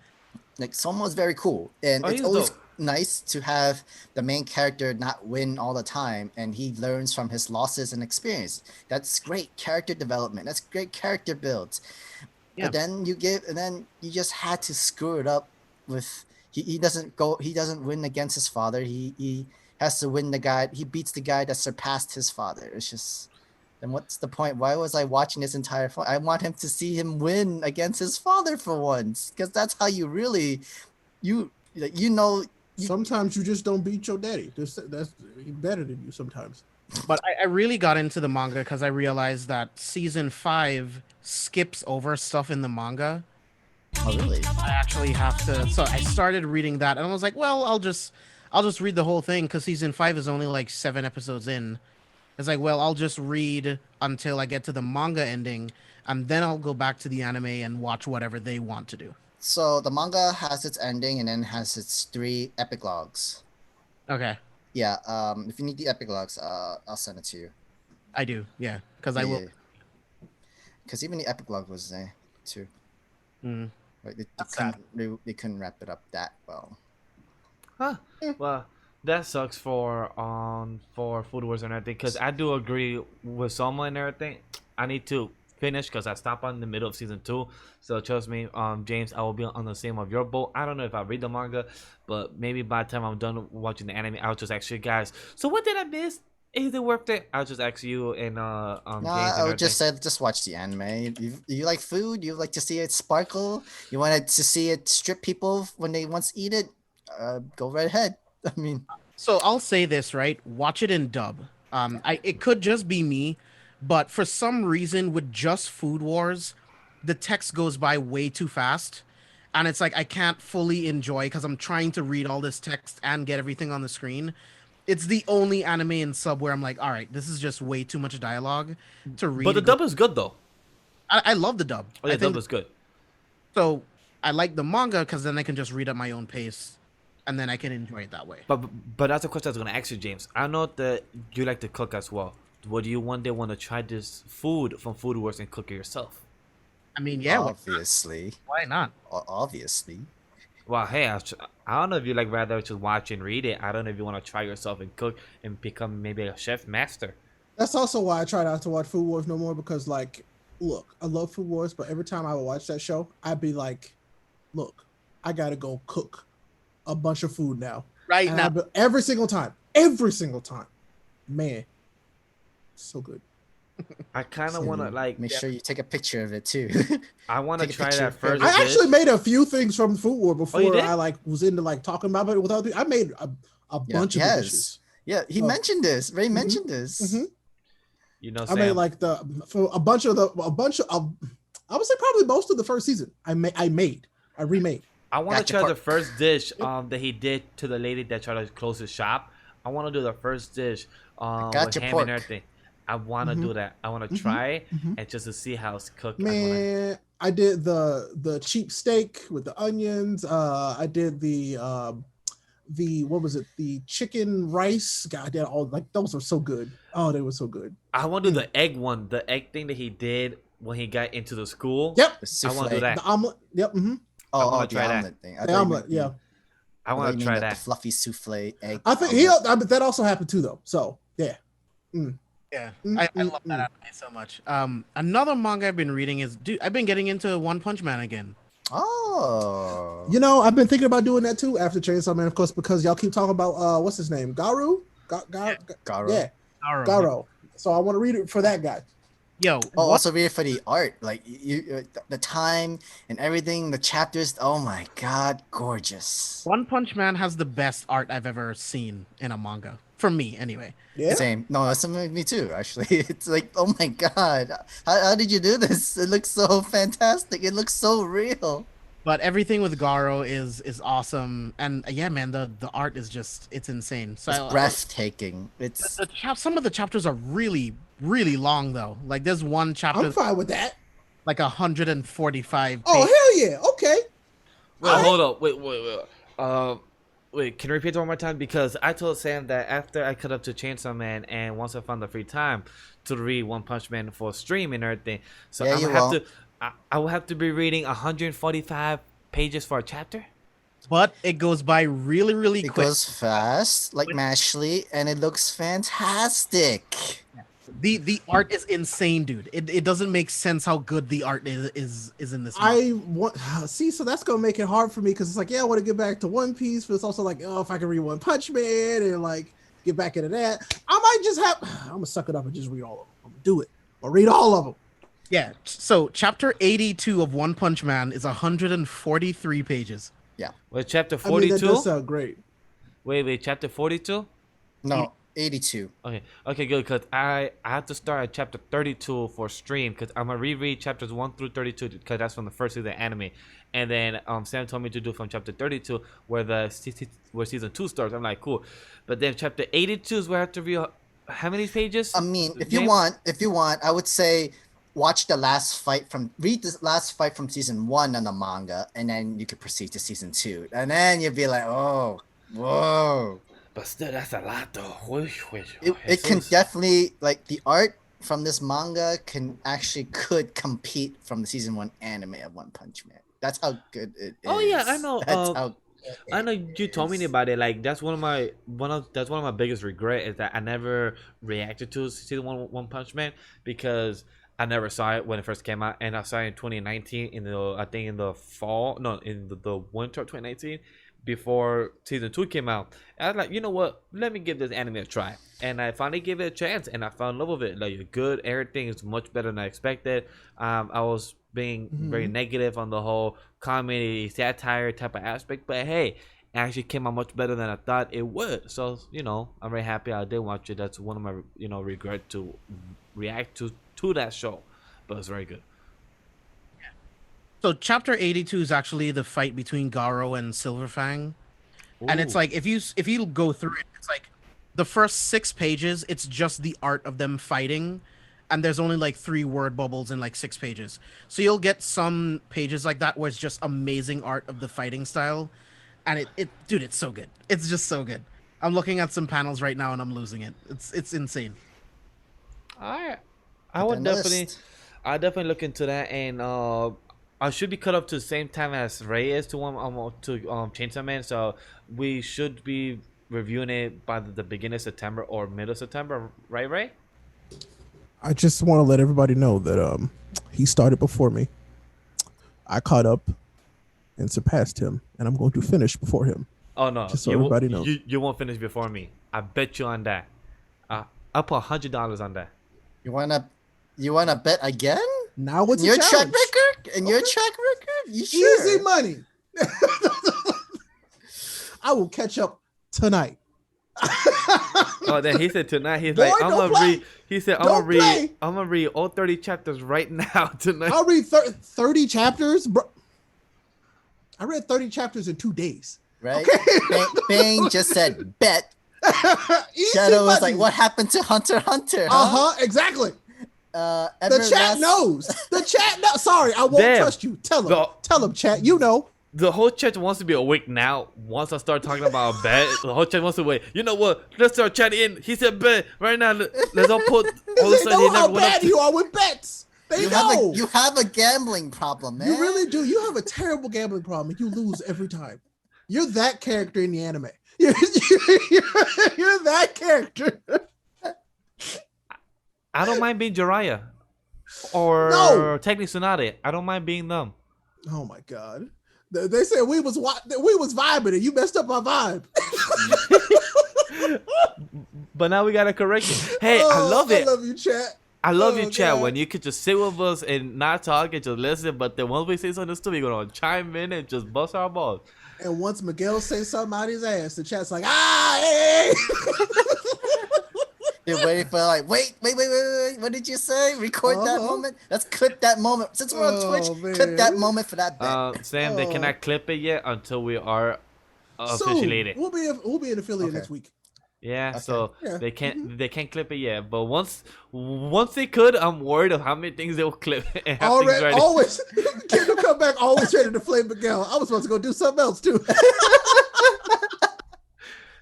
Speaker 2: Like Somo is very cool, and
Speaker 1: Oh,
Speaker 2: it's
Speaker 1: he's
Speaker 2: always
Speaker 1: dope.
Speaker 2: nice to have the main character not win all the time, and he learns from his losses and experience. That's great character development. That's great character builds.
Speaker 4: Yeah.
Speaker 2: But then and then you just had to screw it up with he doesn't win against his father. He has to win the guy. He beats the guy that surpassed his father. It's just then what's the point? Why was I watching this entire film? I want him to see him win against his father for once, because that's how you really you know you
Speaker 3: Sometimes you just don't beat your daddy. That's he's better than you sometimes.
Speaker 4: But I really got into the manga because I realized that season 5 skips over stuff in the manga.
Speaker 2: oh really
Speaker 4: I actually have to. So I started reading that, and I was like, well, I'll just read the whole thing because season 5 is only like 7 episodes in. It's like, well, I'll just read until I get to the manga ending, and then I'll go back to the anime and watch whatever they want to do.
Speaker 2: so the manga has its ending and then has its 3 epilogues.
Speaker 4: Okay,
Speaker 2: Yeah, if you need the epilogues, I'll send it to you.
Speaker 4: I do, yeah, because I
Speaker 2: Yeah,
Speaker 4: will.
Speaker 2: yeah, because even the epilogue was there too.
Speaker 4: Mm,
Speaker 2: Like
Speaker 4: that's sad.
Speaker 2: they couldn't wrap it up that well.
Speaker 1: Huh. Well, that sucks for Food Wars and everything. Cause I do agree with Soma and everything. I need to finish because I stopped on the middle of season 2. So trust me, James, I will be on the same of your boat. I don't know if I read the manga, but maybe by the time I'm done watching the anime, I'll just ask you guys. So what did I miss? Is it worth it? I'll just ask you and
Speaker 2: No,
Speaker 1: James
Speaker 2: I
Speaker 1: and
Speaker 2: would
Speaker 1: everything.
Speaker 2: just say just watch the anime. You like food? You like to see it sparkle? You wanted to see it strip people when they once eat it? Go right ahead. I mean,
Speaker 4: So I'll say this, right? Watch it in dub. It could just be me, but for some reason with just Food Wars, the text goes by way too fast. And it's like I can't fully enjoy because I'm trying to read all this text and get everything on the screen. It's the only anime in sub where I'm like, all right, this is just way too much dialogue to
Speaker 1: But the
Speaker 4: read.
Speaker 1: dub is good though.
Speaker 4: I love the dub.
Speaker 1: Oh yeah,
Speaker 4: I think
Speaker 1: dub is good.
Speaker 4: so. I like the manga because then I can just read at my own pace, and then I can enjoy it that way.
Speaker 1: But that's a question I was gonna ask you, James. I know that you like to cook as well. Would you one day want to try this food from Food Wars and cook it yourself?
Speaker 4: I mean, yeah,
Speaker 2: obviously,
Speaker 4: why not?
Speaker 2: obviously.
Speaker 1: Well, hey, I don't know if you like rather just watch and read it. I don't know if you want to try yourself and cook and become maybe a chef master.
Speaker 3: That's also why I try not to watch Food Wars no more because, like, look, I love Food Wars, but every time I would watch that show, I'd be like, look, I gotta go cook a bunch of food now.
Speaker 4: Right
Speaker 3: And
Speaker 4: now,
Speaker 3: every single time, man, so good.
Speaker 1: I kind of want to like.
Speaker 2: Make sure you take a picture of it too.
Speaker 1: I want to
Speaker 2: take a
Speaker 1: try
Speaker 2: picture
Speaker 1: that
Speaker 2: of
Speaker 1: first.
Speaker 3: I
Speaker 1: dish.
Speaker 3: actually made a few things from Food War
Speaker 1: you
Speaker 3: before
Speaker 1: did?
Speaker 3: I like was into like talking about it with other people. I made a bunch of the dishes.
Speaker 2: Yeah, he mentioned this. Ray mentioned this.
Speaker 3: Mhm.
Speaker 1: You know,
Speaker 3: I
Speaker 1: Sam.
Speaker 3: made like for a bunch of I would say probably most of the first season. I remade.
Speaker 1: I want to
Speaker 2: Gotcha
Speaker 1: try the
Speaker 2: pork.
Speaker 1: first dish that he did to the lady that tried to close his shop. I want to do the first dish with
Speaker 2: Gotcha
Speaker 1: ham
Speaker 2: pork.
Speaker 1: and everything. I want to
Speaker 3: Mhm.
Speaker 1: do that. I want to
Speaker 3: Mhm.
Speaker 1: try it
Speaker 3: Mhm.
Speaker 1: and just to see how it's cooked.
Speaker 3: Man, I did the cheap steak with the onions. I did the what was it? The chicken rice. God, I did all like those were so good. Oh, they were so good.
Speaker 1: I want to do the egg one, the egg thing that he did when he got into the school.
Speaker 3: Yep.
Speaker 2: The
Speaker 1: I want to do
Speaker 2: souffle.
Speaker 1: that.
Speaker 3: The omelet. Yep. Mm-hmm.
Speaker 1: I wanna
Speaker 2: The
Speaker 1: try that.
Speaker 2: omelet thing.
Speaker 3: The omelet. Yeah.
Speaker 1: I want to try
Speaker 2: the
Speaker 1: that.
Speaker 2: fluffy souffle egg.
Speaker 3: I think
Speaker 2: omelet.
Speaker 3: that also happened too, though. So yeah.
Speaker 4: yeah, I love that anime so much. Another manga I've been reading is, dude, I've been getting into One Punch Man again.
Speaker 2: Oh.
Speaker 3: You know, I've been thinking about doing that too after Chainsaw Man, of course, because y'all keep talking about what's his name, Garu.
Speaker 2: Garo.
Speaker 3: Yeah,
Speaker 4: Garo.
Speaker 3: Garo. So I want to read it for that guy.
Speaker 4: Yo,
Speaker 2: Oh,
Speaker 4: what?
Speaker 2: also read it for the art, like the time and everything, the chapters. Oh my god, gorgeous.
Speaker 4: One Punch Man has the best art I've ever seen in a manga. For me, anyway.
Speaker 3: Yeah.
Speaker 2: Same. No, that's something with me too. Actually, it's like, oh my god, how did you do this? It looks so fantastic. It looks so real.
Speaker 4: But everything with Garo is awesome, and yeah, man, the art is just it's insane. So
Speaker 2: It's breathtaking. It's
Speaker 4: some of the chapters are really long though. Like there's one chapter
Speaker 3: I'm fine with that.
Speaker 4: like 145.
Speaker 3: Oh
Speaker 4: pages.
Speaker 3: hell yeah! Okay.
Speaker 1: Wait, hold up. Wait, can you repeat it one more time? Because I told Sam that after I cut up to Chainsaw Man and once I found the free time to read One Punch Man for stream and everything, so
Speaker 2: Yeah,
Speaker 1: I
Speaker 2: you
Speaker 1: would have
Speaker 2: won't.
Speaker 1: to. I will have to be reading 145 pages for a chapter.
Speaker 4: But it goes by really
Speaker 2: it
Speaker 4: quick.
Speaker 2: goes fast, like Mashley, and it looks fantastic.
Speaker 4: The art is insane, dude. It doesn't make sense how good the art is in this.
Speaker 3: I want see, so that's gonna make it hard for me because it's like, yeah, I want to get back to One Piece, but it's also like, oh, if I can read One Punch Man and like get back into that, I might just have. I'm gonna suck it up and just read all of them. I'm gonna do it. I'll read all of them.
Speaker 4: Yeah. So chapter 82 of One Punch Man is 143 pages.
Speaker 1: Wait, chapter
Speaker 3: I mean, that
Speaker 1: 42.
Speaker 3: does sound great.
Speaker 1: Wait, chapter 42.
Speaker 2: No, 82.
Speaker 1: Okay, good. Cause I have to start at chapter 32 for stream. Cause I'm gonna reread chapters 1 through 32. Cause that's from the first season of the anime. And then Sam told me to do from chapter 32 where season 2 starts. I'm like, cool. But then chapter 82 is where I have to read how many pages?
Speaker 2: I mean, if you
Speaker 1: James?
Speaker 2: want, I would say read the last fight from season 1 on the manga, and then you could proceed to season 2, and then you'd be like, oh, whoa.
Speaker 1: But still, that's a lot though.
Speaker 2: It can definitely, like, the art from this manga could compete from the season 1 anime of One Punch Man. That's how good it is.
Speaker 1: Oh yeah, I know.
Speaker 2: That's how
Speaker 1: I know you told me about it. Like that's one of my biggest regret is that I never reacted to season One Punch Man because I never saw it when it first came out, and I saw it in 2019 in the fall, no, in the winter of 2019 before season 2 came out. And I was like, you know what? Let me give this anime a try, and I finally gave it a chance, and I fell in love with it. Like it's good, everything is much better than I expected. I was being very negative on the whole comedy satire type of aspect, but hey, it actually came out much better than I thought it would. So I'm very happy I did watch it. That's one of my regret to react to that show, but it's very good.
Speaker 4: So chapter 82 is actually the fight between Garo and Silverfang. And it's
Speaker 1: Ooh.
Speaker 4: like if you go through it, it's like the first 6 pages, it's just the art of them fighting, and there's only like 3 word bubbles in like 6 pages. So you'll get some pages like that where it's just amazing art of the fighting style, and dude, it's so good. It's just so good. I'm looking at some panels right now and I'm losing it. It's insane.
Speaker 1: I would
Speaker 2: on the
Speaker 1: definitely,
Speaker 2: list.
Speaker 1: I definitely look into that, and I should be cut up to the same time as Ray is to Chainsaw Man, so we should be reviewing it by the beginning of September or middle of September, right, Ray?
Speaker 3: I just want to let everybody know that he started before me. I caught up and surpassed him, and I'm going to finish before him.
Speaker 1: Oh no,
Speaker 3: Just so
Speaker 1: you
Speaker 3: everybody
Speaker 1: won't,
Speaker 3: knows.
Speaker 1: you won't finish before me. I bet you on that. I'll put $100 on that.
Speaker 2: You wanna bet again?
Speaker 3: Now what's
Speaker 2: Your
Speaker 3: your
Speaker 2: track
Speaker 3: challenge?
Speaker 2: record? And your
Speaker 3: Okay.
Speaker 2: track record? You sure?
Speaker 3: Easy money. I will catch up tonight.
Speaker 1: Oh, then he said tonight. He's
Speaker 3: Boy,
Speaker 1: like, I'm
Speaker 3: don't
Speaker 1: gonna
Speaker 3: play.
Speaker 1: read. He said,
Speaker 3: Don't play.
Speaker 1: I'm gonna read all 30 chapters right now tonight.
Speaker 3: I'll read 30 chapters, bro. I read 30 chapters in 2 days.
Speaker 2: Right?
Speaker 3: Okay.
Speaker 2: Bang just said bet.
Speaker 3: Easy
Speaker 2: Shadow was
Speaker 3: money.
Speaker 2: like, what happened to Hunter x Hunter?
Speaker 3: Exactly.
Speaker 2: The
Speaker 3: The chat knows. The chat knows. Sorry, I won't
Speaker 1: Damn.
Speaker 3: trust you. Tell him.
Speaker 1: No.
Speaker 3: Tell him, chat. You know.
Speaker 1: The whole chat wants to be awake now. Once I start talking about a bet, the whole chat wants to wait. You know what? Let's start chatting in. He said bet right now. Let's all put. All of a
Speaker 3: They
Speaker 1: sudden,
Speaker 3: know
Speaker 1: he
Speaker 3: how
Speaker 1: never went up
Speaker 3: bad
Speaker 1: to-
Speaker 3: you are with bets. They know.
Speaker 2: You have a gambling problem, man.
Speaker 3: You really do. You have a terrible gambling problem. And you lose every time. You're that character in the anime. You're that character.
Speaker 1: I don't mind being Jiraiya or
Speaker 3: No.
Speaker 1: technically Tsunade. I don't mind being them.
Speaker 3: Oh my god. They said we was vibing and you messed up my vibe.
Speaker 1: But now we gotta correct it. Hey, I love it.
Speaker 3: I love you, chat.
Speaker 1: I love you,
Speaker 3: Oh,
Speaker 1: chat.
Speaker 3: God.
Speaker 1: When you could just sit with us and not talk and just listen, but then once we say something stupid, you're gonna chime in and just bust our balls.
Speaker 3: And once Miguel says something out his ass, the chat's like, hey.
Speaker 2: They're waiting for like, wait. What did you say? Record that moment. Let's clip that moment. Since we're on Twitch, clip that moment for that bit.
Speaker 1: Sam, they cannot clip it yet until we are officially.
Speaker 3: We'll be an affiliate next week.
Speaker 1: Yeah,
Speaker 2: Okay.
Speaker 1: so
Speaker 3: Yeah.
Speaker 1: they can't clip it yet. But once they could, I'm worried of how many things they will clip and have things ready.
Speaker 3: Always, kid will come back always ready to flame Miguel. I was supposed to go do something else too.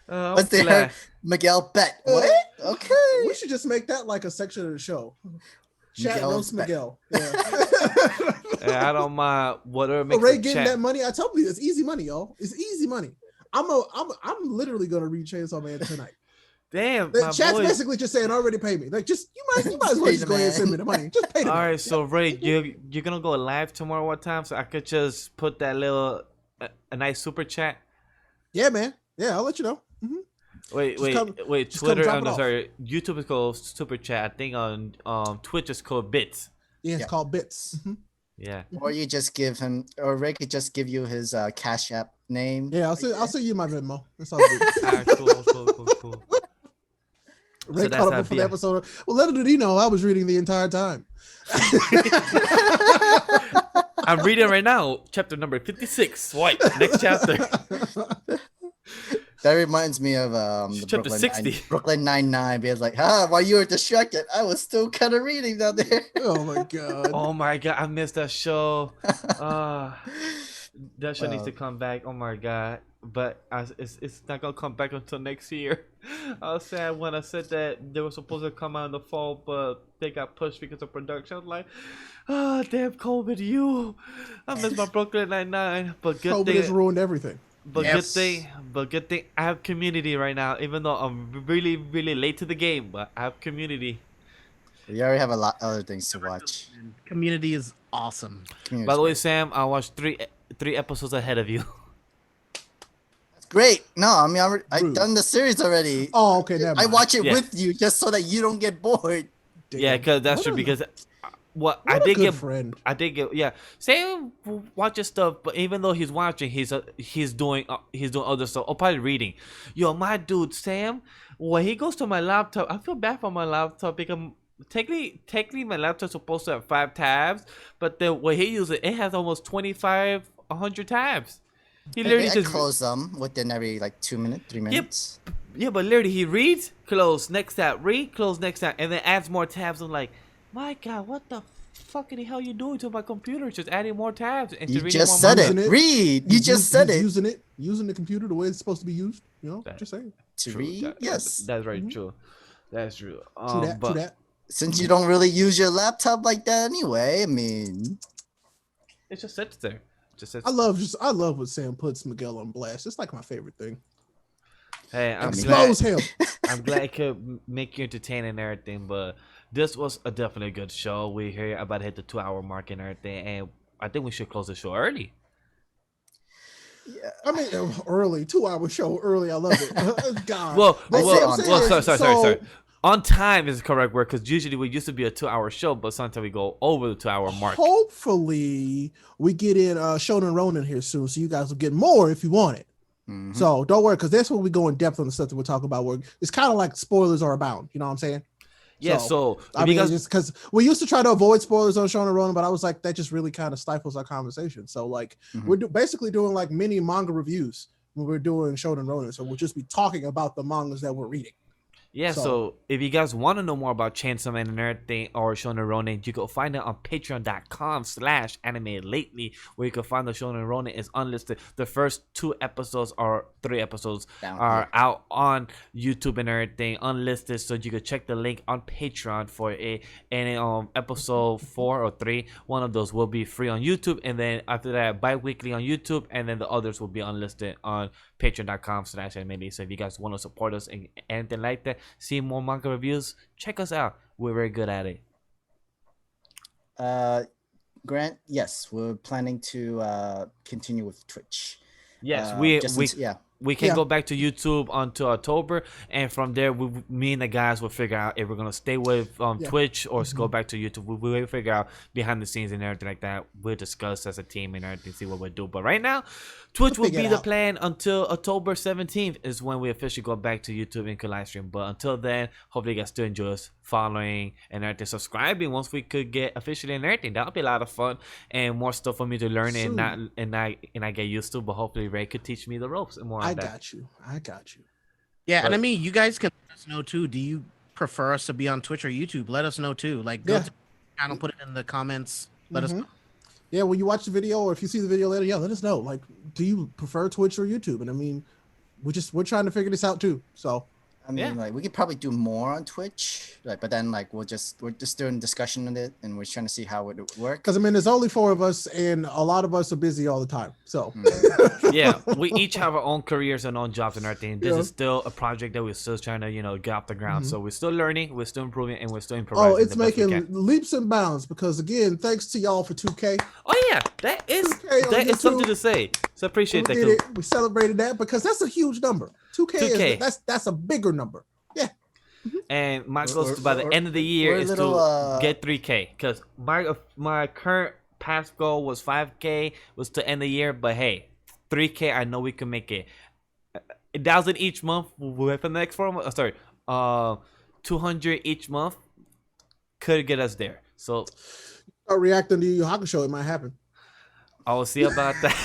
Speaker 2: But they heard Miguel bet. What? Okay.
Speaker 3: We should just make that like a section of the show. Chat
Speaker 2: Miguel's
Speaker 3: knows
Speaker 2: bet.
Speaker 3: Miguel. Yeah.
Speaker 1: I don't mind whatever
Speaker 3: But
Speaker 1: makes
Speaker 3: Ray
Speaker 1: the
Speaker 3: getting
Speaker 1: chat.
Speaker 3: that money, I told you it's easy money, y'all. It's easy money. I'm literally gonna read Chainsaw Man tonight.
Speaker 1: Damn,
Speaker 3: The
Speaker 1: my
Speaker 3: chat's
Speaker 1: boy.
Speaker 3: basically just saying already pay me. Like just you might as well
Speaker 2: Pay
Speaker 3: just
Speaker 2: the
Speaker 3: go ahead and
Speaker 2: man.
Speaker 3: send me the money. Just pay the
Speaker 1: All
Speaker 3: man.
Speaker 1: right, so Ray, you're gonna go live tomorrow. What time? So I could just put that little a nice super chat.
Speaker 3: Yeah, man. Yeah, I'll let you know.
Speaker 1: Wait.
Speaker 3: Just come
Speaker 1: Twitter,
Speaker 3: drop it off.
Speaker 1: sorry. YouTube is called super chat. I think on Twitch is called bits.
Speaker 3: Yeah, it's
Speaker 2: Yeah.
Speaker 3: called bits.
Speaker 1: Yeah.
Speaker 2: Or you just give him, or Ray could just give you his Cash App name.
Speaker 3: Yeah, I'll send you my Venmo. That's all good.
Speaker 1: Cool.
Speaker 3: Ray
Speaker 1: that's
Speaker 3: caught
Speaker 1: how
Speaker 3: up for
Speaker 1: it
Speaker 3: the
Speaker 1: be.
Speaker 3: episode. Well, little did he know I was reading the entire time.
Speaker 1: I'm reading right now, chapter number 56. White. Next chapter.
Speaker 2: That reminds me of the
Speaker 1: Chapter 60.
Speaker 2: Brooklyn Nine-Nine. Because like, while you were distracted, I was still kind of reading down there.
Speaker 3: Oh my god.
Speaker 1: Oh my god, I missed that show. That show needs to come back. Oh my god. But it's not gonna come back until next year. I was sad when I said that they were supposed to come out in the fall, but they got pushed because of production. I was like, damn COVID, you. I miss my Brooklyn Nine-Nine. But good
Speaker 3: COVID
Speaker 1: thing.
Speaker 3: has ruined everything.
Speaker 1: But
Speaker 2: Yes.
Speaker 1: good thing I have community right now. Even though I'm really, really late to the game, but I have community.
Speaker 2: We already have a lot other things to watch.
Speaker 4: Community is awesome.
Speaker 1: By the way, Sam, I watched three episodes ahead of you.
Speaker 2: That's great. No, I mean, I've
Speaker 3: Rude.
Speaker 2: done the series already.
Speaker 3: Oh, okay, never
Speaker 2: I
Speaker 3: mind.
Speaker 2: watch it
Speaker 1: Yeah.
Speaker 2: with you just so that you don't get bored.
Speaker 3: Damn.
Speaker 1: Yeah, because that's
Speaker 3: What
Speaker 1: true.
Speaker 3: a-
Speaker 1: Because
Speaker 3: what
Speaker 1: I
Speaker 3: a
Speaker 1: did
Speaker 3: good
Speaker 1: get
Speaker 3: friend.
Speaker 1: Sam watches stuff, but even though he's watching, he's doing other stuff. Or probably reading. Yo, my dude Sam, when he goes to my laptop, I feel bad for my laptop because technically my laptop's supposed to have 5 tabs, but then when he uses it has almost 100 tabs. He literally
Speaker 2: I
Speaker 1: just
Speaker 2: close them within every like 2 minutes, 3 minutes.
Speaker 1: yeah, but literally he reads, close, next tab, read, close, next tab, and then adds more tabs. I'm like, my God, what the fucking hell you doing to my computer? Just adding more tabs and
Speaker 2: You
Speaker 1: reading
Speaker 2: just
Speaker 1: more
Speaker 2: said
Speaker 3: Using
Speaker 2: it.
Speaker 3: it.
Speaker 2: Read. You just said it.
Speaker 3: Using the computer the way it's supposed to be used. You know,
Speaker 1: That-
Speaker 3: just saying.
Speaker 2: To
Speaker 1: True.
Speaker 2: read. Yes.
Speaker 1: That's very true. That's true.
Speaker 3: True that.
Speaker 1: But
Speaker 3: True that.
Speaker 2: Since you don't really use your laptop like that anyway, I mean,
Speaker 1: it just sits there. Just sits.
Speaker 3: I love when Sam puts Miguel on blast. It's like my favorite thing.
Speaker 1: Hey, I'm
Speaker 3: Expose
Speaker 1: glad.
Speaker 3: him.
Speaker 1: I'm glad it could make you entertaining and everything. But this was a definitely good show. We're here about to hit the 2-hour mark and everything, and I think we should close the show early.
Speaker 3: I mean, early 2-hour show early. I love it. God.
Speaker 1: Well,
Speaker 2: I say on time.
Speaker 1: sorry. On time is the correct word because usually we used to be a 2-hour show, but sometimes we go over the 2-hour mark.
Speaker 3: Hopefully, we get in Shōnen Ronin here soon, so you guys will get more if you want it.
Speaker 2: mhm.
Speaker 3: So don't worry, because that's when we go in depth on the stuff that we're talking about. Where it's kind of like spoilers are abound. You know what I'm saying?
Speaker 1: Yeah, so
Speaker 3: I
Speaker 1: if you
Speaker 3: mean,
Speaker 1: guys,
Speaker 3: just because we used to try to avoid spoilers on Shōnen Ronin, but I was like, that just really kind of stifles our conversation. So like,
Speaker 2: Mhm.
Speaker 3: we're basically doing like mini manga reviews when we're doing Shōnen Ronin. So we'll just be talking about the mangas that we're reading.
Speaker 1: yeah, so if you guys want to know more about Chainsaw Man and everything or Shōnen Ronin, you can find it on patreon.com/anime lately, where you can find the Shōnen Ronin is unlisted. The first 2 episodes or 3 episodes
Speaker 2: Down
Speaker 1: are out on YouTube and everything, unlisted. So you can check the link on Patreon for it. And episode 4 or 3, one of those will be free on YouTube, and then after that, bi-weekly on YouTube, and then the others will be unlisted on patreon.com/anime. So if you guys want to support us and anything like that, see more manga reviews, check us out. We're very good at it.
Speaker 2: Grant, yes, we're planning to continue with Twitch.
Speaker 1: Yes, we can
Speaker 3: Yeah.
Speaker 1: go back to YouTube until October, and from there, me and the guys will figure out if we're gonna stay with
Speaker 3: Yeah.
Speaker 1: Twitch or go back to YouTube. We'll figure out behind the scenes and everything like that. We'll discuss as a team and everything, see what we'll do. But right now, Twitch will
Speaker 3: figure
Speaker 1: be
Speaker 3: it
Speaker 1: the
Speaker 3: out.
Speaker 1: plan until October 17th is when we officially go back to YouTube and can live stream. But until then, hopefully you guys still enjoy us following and everything, subscribing. Once we could get officially and everything, that would be a lot of fun and more stuff for me to learn
Speaker 3: Soon.
Speaker 1: and I get used to. But hopefully Ray could teach me the ropes and more.
Speaker 3: I
Speaker 1: on that.
Speaker 3: got you. I got you.
Speaker 4: Yeah, and
Speaker 1: But-
Speaker 4: I mean, you guys can let us know too. Do you prefer us to be on Twitch or YouTube? Let us know too. Like, go
Speaker 3: Yeah.
Speaker 4: to the channel, put it in the comments. Let us know.
Speaker 3: Yeah, when you watch the video or if you see the video later, yeah, let us know. Like, do you prefer Twitch or YouTube? And I mean, we're trying to figure this out too. So
Speaker 2: I mean, like we could probably do more on Twitch, like, but then like we're just doing discussion on it, and we're trying to see how it would work.
Speaker 3: because I mean, there's only 4 of us, and a lot of us are busy all the time. So
Speaker 1: Yeah, we each have our own careers and own jobs and everything. This
Speaker 3: Yeah.
Speaker 1: is still a project that we're still trying to, get off the ground. So we're still learning, we're still improving, and we're still improvising.
Speaker 3: oh, it's
Speaker 1: the best we
Speaker 3: making
Speaker 1: can.
Speaker 3: leaps and bounds because again, thanks to y'all for 2K.
Speaker 1: Oh yeah, that is
Speaker 3: 2K on
Speaker 1: something
Speaker 3: YouTube.
Speaker 1: to say. So appreciate
Speaker 3: We
Speaker 1: that.
Speaker 3: did
Speaker 1: 'Cause
Speaker 3: it. We celebrated that because that's a huge number. 2K,
Speaker 1: 2K.
Speaker 3: That's a bigger number. Yeah.
Speaker 1: And my goal
Speaker 2: We're-
Speaker 1: by the
Speaker 2: we're-
Speaker 1: end of the year
Speaker 2: we're a
Speaker 1: is
Speaker 2: little,
Speaker 1: to get 3K. Because my current past goal was 5K, was to end the year. But hey, 3K, I know we can make it. 1,000 each month with the next 4 months. 200 each month could get us there. So
Speaker 3: Start reacting to Yu Yu Hakusho, it might happen.
Speaker 1: I will see about that.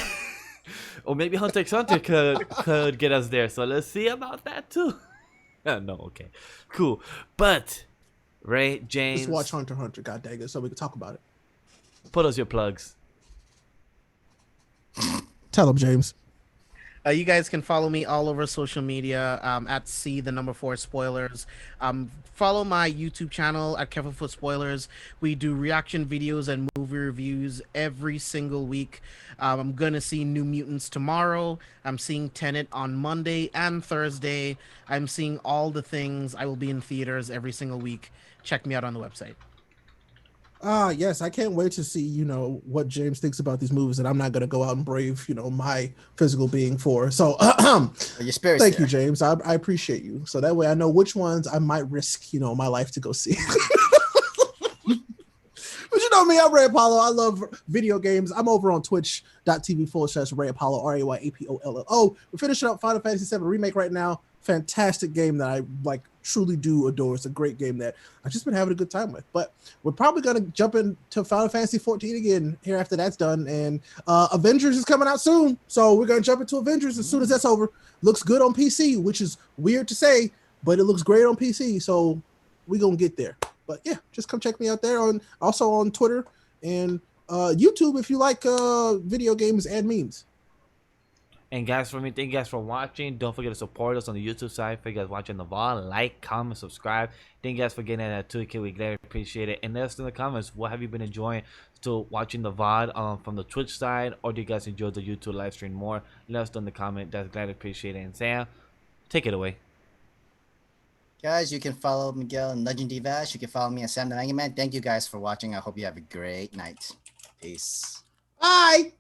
Speaker 1: Or maybe Hunter x Hunter could get us there. So let's see about that too. No, okay. Cool. But Ray, James,
Speaker 3: Just watch Hunter x Hunter, god dang it, so we can talk about it.
Speaker 1: put us your plugs.
Speaker 3: Tell them, James.
Speaker 4: You guys can follow me all over social media at C4 spoilers. Follow my YouTube channel at Careful for Spoilers. We do reaction videos and movie reviews every single week. I'm gonna see New Mutants tomorrow. I'm seeing Tenet on Monday and Thursday. I'm seeing all the things. I will be in theaters every single week. Check me out on the website.
Speaker 3: Yes, I can't wait to see, what James thinks about these movies, and I'm not gonna go out and brave, my physical being for. So
Speaker 2: Your spirit's
Speaker 3: thank
Speaker 2: there.
Speaker 3: you, James. I appreciate you. So that way I know which ones I might risk, my life to go see. But you know me, I'm Rayapollo. I love video games. I'm over on twitch.tv/Rayapollo, RAYAPOLLO. We're finishing up Final Fantasy VII Remake right now. Fantastic game that I truly do adore. It's a great game that I've just been having a good time with. But we're probably gonna jump into Final Fantasy 14 again here after that's done. And Avengers is coming out soon, so we're gonna jump into Avengers as soon as that's over. Looks good on PC, which is weird to say, but it looks great on PC. So we're gonna get there. But yeah, just come check me out there also on Twitter and YouTube if you like video games and memes.
Speaker 1: And guys, thank you guys for watching. Don't forget to support us on the YouTube side. For you guys watching the VOD, like, comment, subscribe. Thank you guys for getting that 2K. We gladly appreciate it. And let us know in the comments, what have you been enjoying to watching the VOD from the Twitch side, or do you guys enjoy the YouTube live stream more? Let us know in the comment. That's gladly appreciated. And Sam, take it away.
Speaker 2: Guys, you can follow Miguel and Legend Divash. You can follow me at Sam the Manga Man. Thank you guys for watching. I hope you have a great night. Peace.
Speaker 3: Bye.